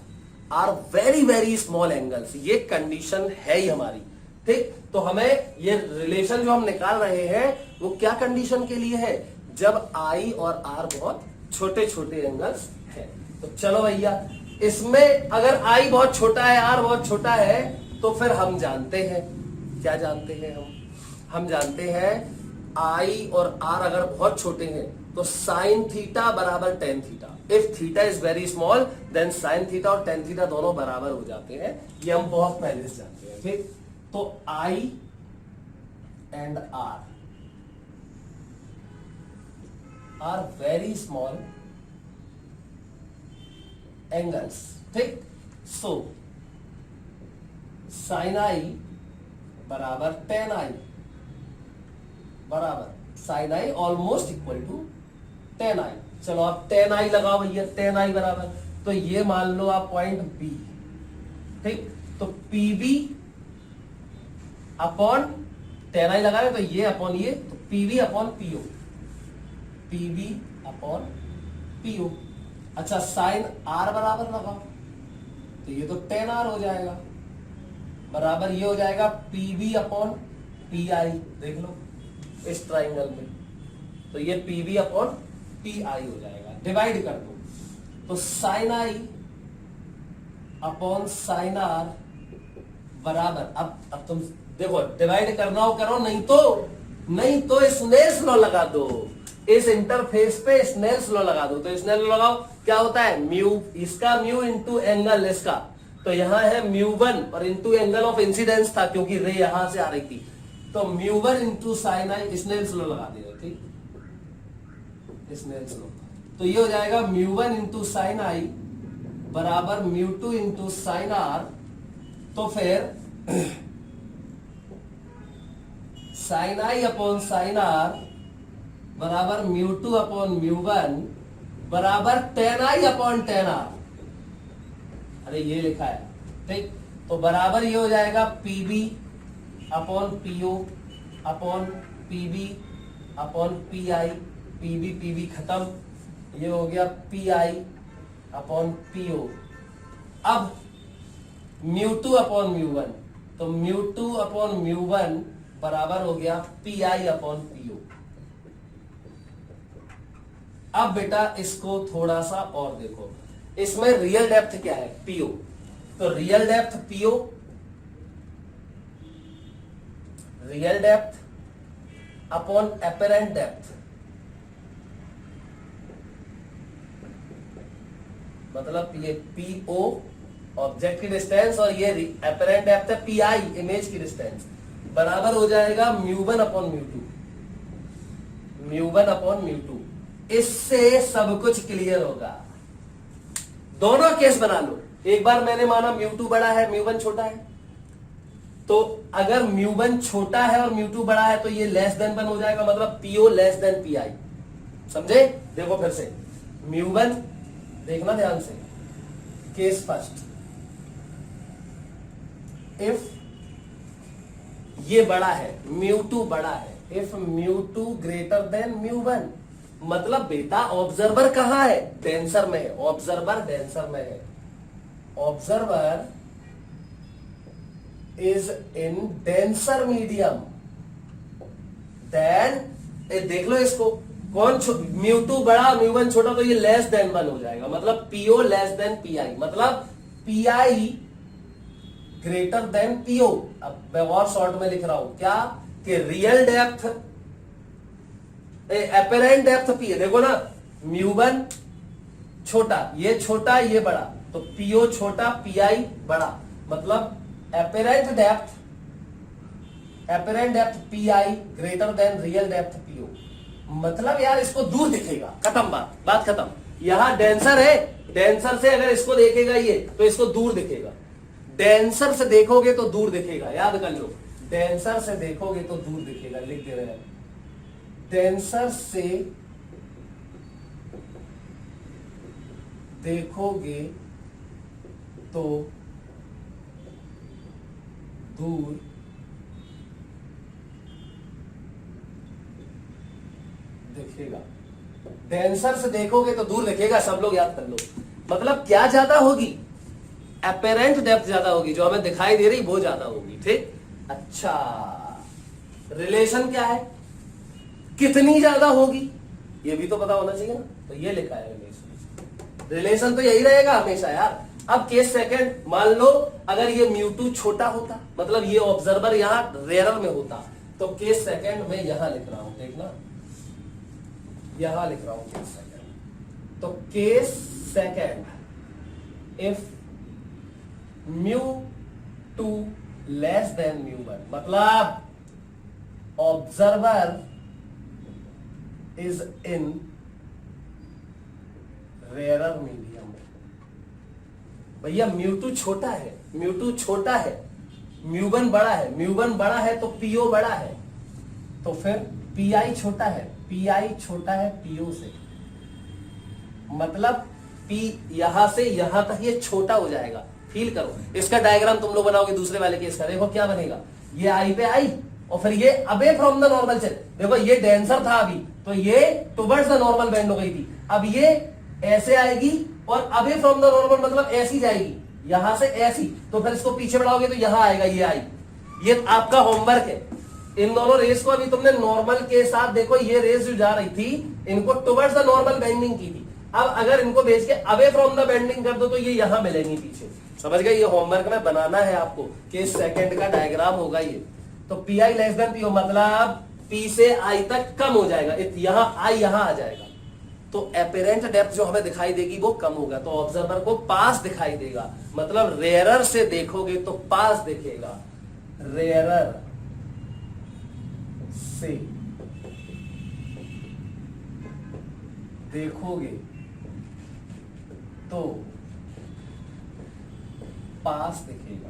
are very very small angles, ये कंडीशन है ही हमारी, ठीक। तो हमें ये रिलेशन जो हम निकाल रहे हैं वो क्या कंडीशन के लिए है? जब आई और आर बहुत छोटे छोटे एंगल्स है। तो चलो भैया, इसमें अगर आई बहुत छोटा है, आर बहुत छोटा है, तो फिर हम जानते हैं, क्या जानते हैं हम जानते हैं आई और आर अगर बहुत छोटे हैं तो साइन थीटा बराबर tan theta. If theta is very small then sine theta और टेन थीटा दोनों बराबर हो जाते हैं, ये हम बहुत पहले से जानते हैं, ठीक। तो I and R are very small angles, ठीक। सो साइन आई बराबर टेन आई बराबर sine I almost equal to tan I. चलो आप टेन आई लगाओ भैया, टेन आई बराबर, तो ये मान लो आप पॉइंट बी, ठीक। तो P B upon ten I लगा रहे तो ये अपॉन ये, तो PV upon PO, PV upon PO. अच्छा साइन आर बराबर लगाओ, तो ये तो टेन आर हो जाएगा, बराबर ये हो जाएगा पीवी अपॉन पी आई। देख लो इस ट्राइंगल में, तो ये पीवी अपॉन पी आई हो जाएगा। डिवाइड कर दो, तो sine I upon sine R बराबर, अब तुम देखो डिवाइड करना हो करो, नहीं तो स्नेल्स लॉ लगा दो, इस इंटरफेस पे स्नेल्स लॉ लगा दो। तो स्नेल्स लॉ लगाओ, क्या होता है म्यू, इसका म्यू इंटू एंगल इसका, तो यहां है म्यू वन और इंटू एंगल ऑफ इंसिडेंस था क्योंकि रे यहां से आ रही थी, तो mu one into sine I, Snell's law लगा देगा। ठीक, स्नेल्स लॉ, तो ये हो जाएगा mu one into sine I बराबर mu two into sine R. तो फिर sine I upon sine R बराबर mu two upon mu one बराबर tan I upon tan R. अरे ये लिखा है, ठीक, तो बराबर ये हो जाएगा PB upon PO upon PB upon P I, PB PB खत्म, ये हो गया पी आई अपॉन पीओ। अब mu two upon mu one, तो mu two upon mu one बराबर हो गया पी आई अपॉन पीओ। अब बेटा इसको थोड़ा सा और देखो, इसमें रियल डेप्थ क्या है, पीओ, तो real depth PO, real depth upon apparent depth, मतलब ये पीओ ऑब्जेक्ट की डिस्टेंस और ये एपरेंट डेप्थ है पी आई इमेज की डिस्टेंस, बराबर हो जाएगा mu one upon mu two, mu one upon mu two. इससे सब कुछ क्लियर होगा। दोनों केस बना लो, एक बार मैंने माना म्यू टू बड़ा है म्यू वन छोटा है, तो अगर म्यू वन छोटा है और म्यू टू बड़ा है तो ये लेस देन वन हो जाएगा, मतलब पीओ लेस देन पी आई। समझे? देखो फिर से म्यू वन, देखना ध्यान से, केस फर्स्ट, इफ ये बड़ा है म्यू टू बड़ा है, if mu to greater than mu one, मतलब बेटा ऑब्जर्वर कहां है, डेंसर में है, ऑब्जर्वर डेंसर में है, observer is in denser medium, then देख लो इसको, कौन म्यू टू बड़ा म्यू वन छोटा, तो ये लेस देन वन हो जाएगा, मतलब PO less than P I, मतलब P I greater than PO. अब मैं और शॉर्ट में लिख रहा हूं क्या, कि real depth apparent depth P है, देखो ना म्यू वन छोटा, ये छोटा ये बड़ा, तो पीओ छोटा पी आई बड़ा, मतलब apparent depth P I greater then real depth PO. मतलब यार इसको दूर दिखेगा, खत्म बात खत्म। यहां डेंसर है, डेंसर से अगर इसको देखेगा ये तो इसको दूर दिखेगा, डेंसर से देखोगे तो दूर दिखेगा, याद कर लो, डेंसर से देखोगे तो दूर दिखेगा, लिख दे रहे हैं, डेंसर से देखोगे तो दूर दिखेगा, डेंसर से देखोगे तो दूर दिखेगा, सब लोग याद कर लो। मतलब क्या ज्यादा होगी, एपेरेंट डेप्थ ज्यादा होगी, जो हमें दिखाई दे रही वो ज्यादा होगी। ठीक, अच्छा रिलेशन क्या है, कितनी ज्यादा होगी ये भी तो पता होना चाहिए ना, तो ये लिखा है रिलेशन तो यही रहेगा हमेशा यार। अब केस सेकंड, मान लो अगर ये म्यू टू छोटा होता, मतलब ये ऑब्जर्वर यहां रेयर में होता, तो केस सेकंड में यहां लिख रहा हूं, देखना यहां लिख रहा हूं केस सेकंड, तो case second if mu two less than mu one, मतलब observer is in rarer medium. भैया म्यू टू छोटा है, म्यू टू छोटा है, म्यू वन बड़ा है, म्यू वन बड़ा है तो पीओ बड़ा है, तो फिर पी आई छोटा है, पी आई छोटा है पीओ से, मतलब पी यहां से यहां तक ये छोटा हो जाएगा। फील करो, इसका डायग्राम तुम लोग बनाओगे दूसरे वाले केस का, देखो क्या बनेगा, ये आई पे आई, और फिर ये अबे फ्रॉम द नॉर्मल चल, देखो ये डेंसर था अभी, तो ये टुवर्ड्स द नॉर्मल बेंड हो गई थी, अब ये ऐसे आएगी और अबे फ्रॉम द नॉर्मल मतलब ऐसी जाएगी, यहां से ऐसी, तो फिर इसको पीछे बढ़ाओगे तो यहां आएगा, ये आई। ये आपका होमवर्क है। इन दोनों रेस को अभी तुमने नॉर्मल के साथ, देखो ये रेस जो जा रही थी इनको टुवर्ड्स द नॉर्मल बेंडिंग की थी, अब अगर इनको भेज के अवे फ्रॉम द बेंडिंग कर दो तो ये यहां मिलेंगी पीछे। समझ गए? ये होमवर्क में बनाना है आपको कि इस सेकंड का डायग्राम होगा ये। तो P I less than P O मतलब पी से आई तक कम हो जाएगा, यहां आई यहां आ जाएगा, तो एपेरेंट डेप्थ जो हमें दिखाई देगी वो कम होगा, तो ऑब्जर्वर को पास दिखाई देगा, मतलब रेयरर से देखोगे तो पास दिखेगा, रेयरर से देखोगे तो पास दिखेगा।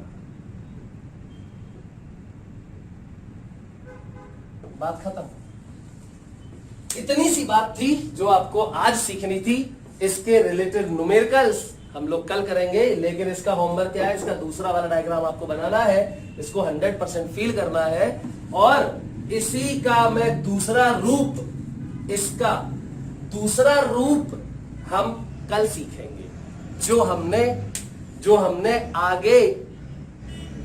बात खत्म। इतनी सी बात थी जो आपको आज सीखनी थी। इसके रिलेटेड न्यूमेरिकल्स हम लोग कल करेंगे, लेकिन इसका होमवर्क क्या है, इसका दूसरा वाला डायग्राम आपको बनाना है, इसको 100% फील करना है, और इसी का मैं दूसरा रूप, इसका दूसरा रूप हम कल सीखेंगे, जो हमने आगे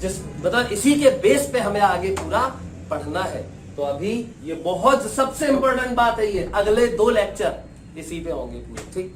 जिस मतलब इसी के बेस पे हमें आगे पूरा पढ़ना है। तो अभी ये बहुत सबसे इंपॉर्टेंट बात है, ये अगले 2 लेक्चर इसी पे होंगे पूरे, ठीक।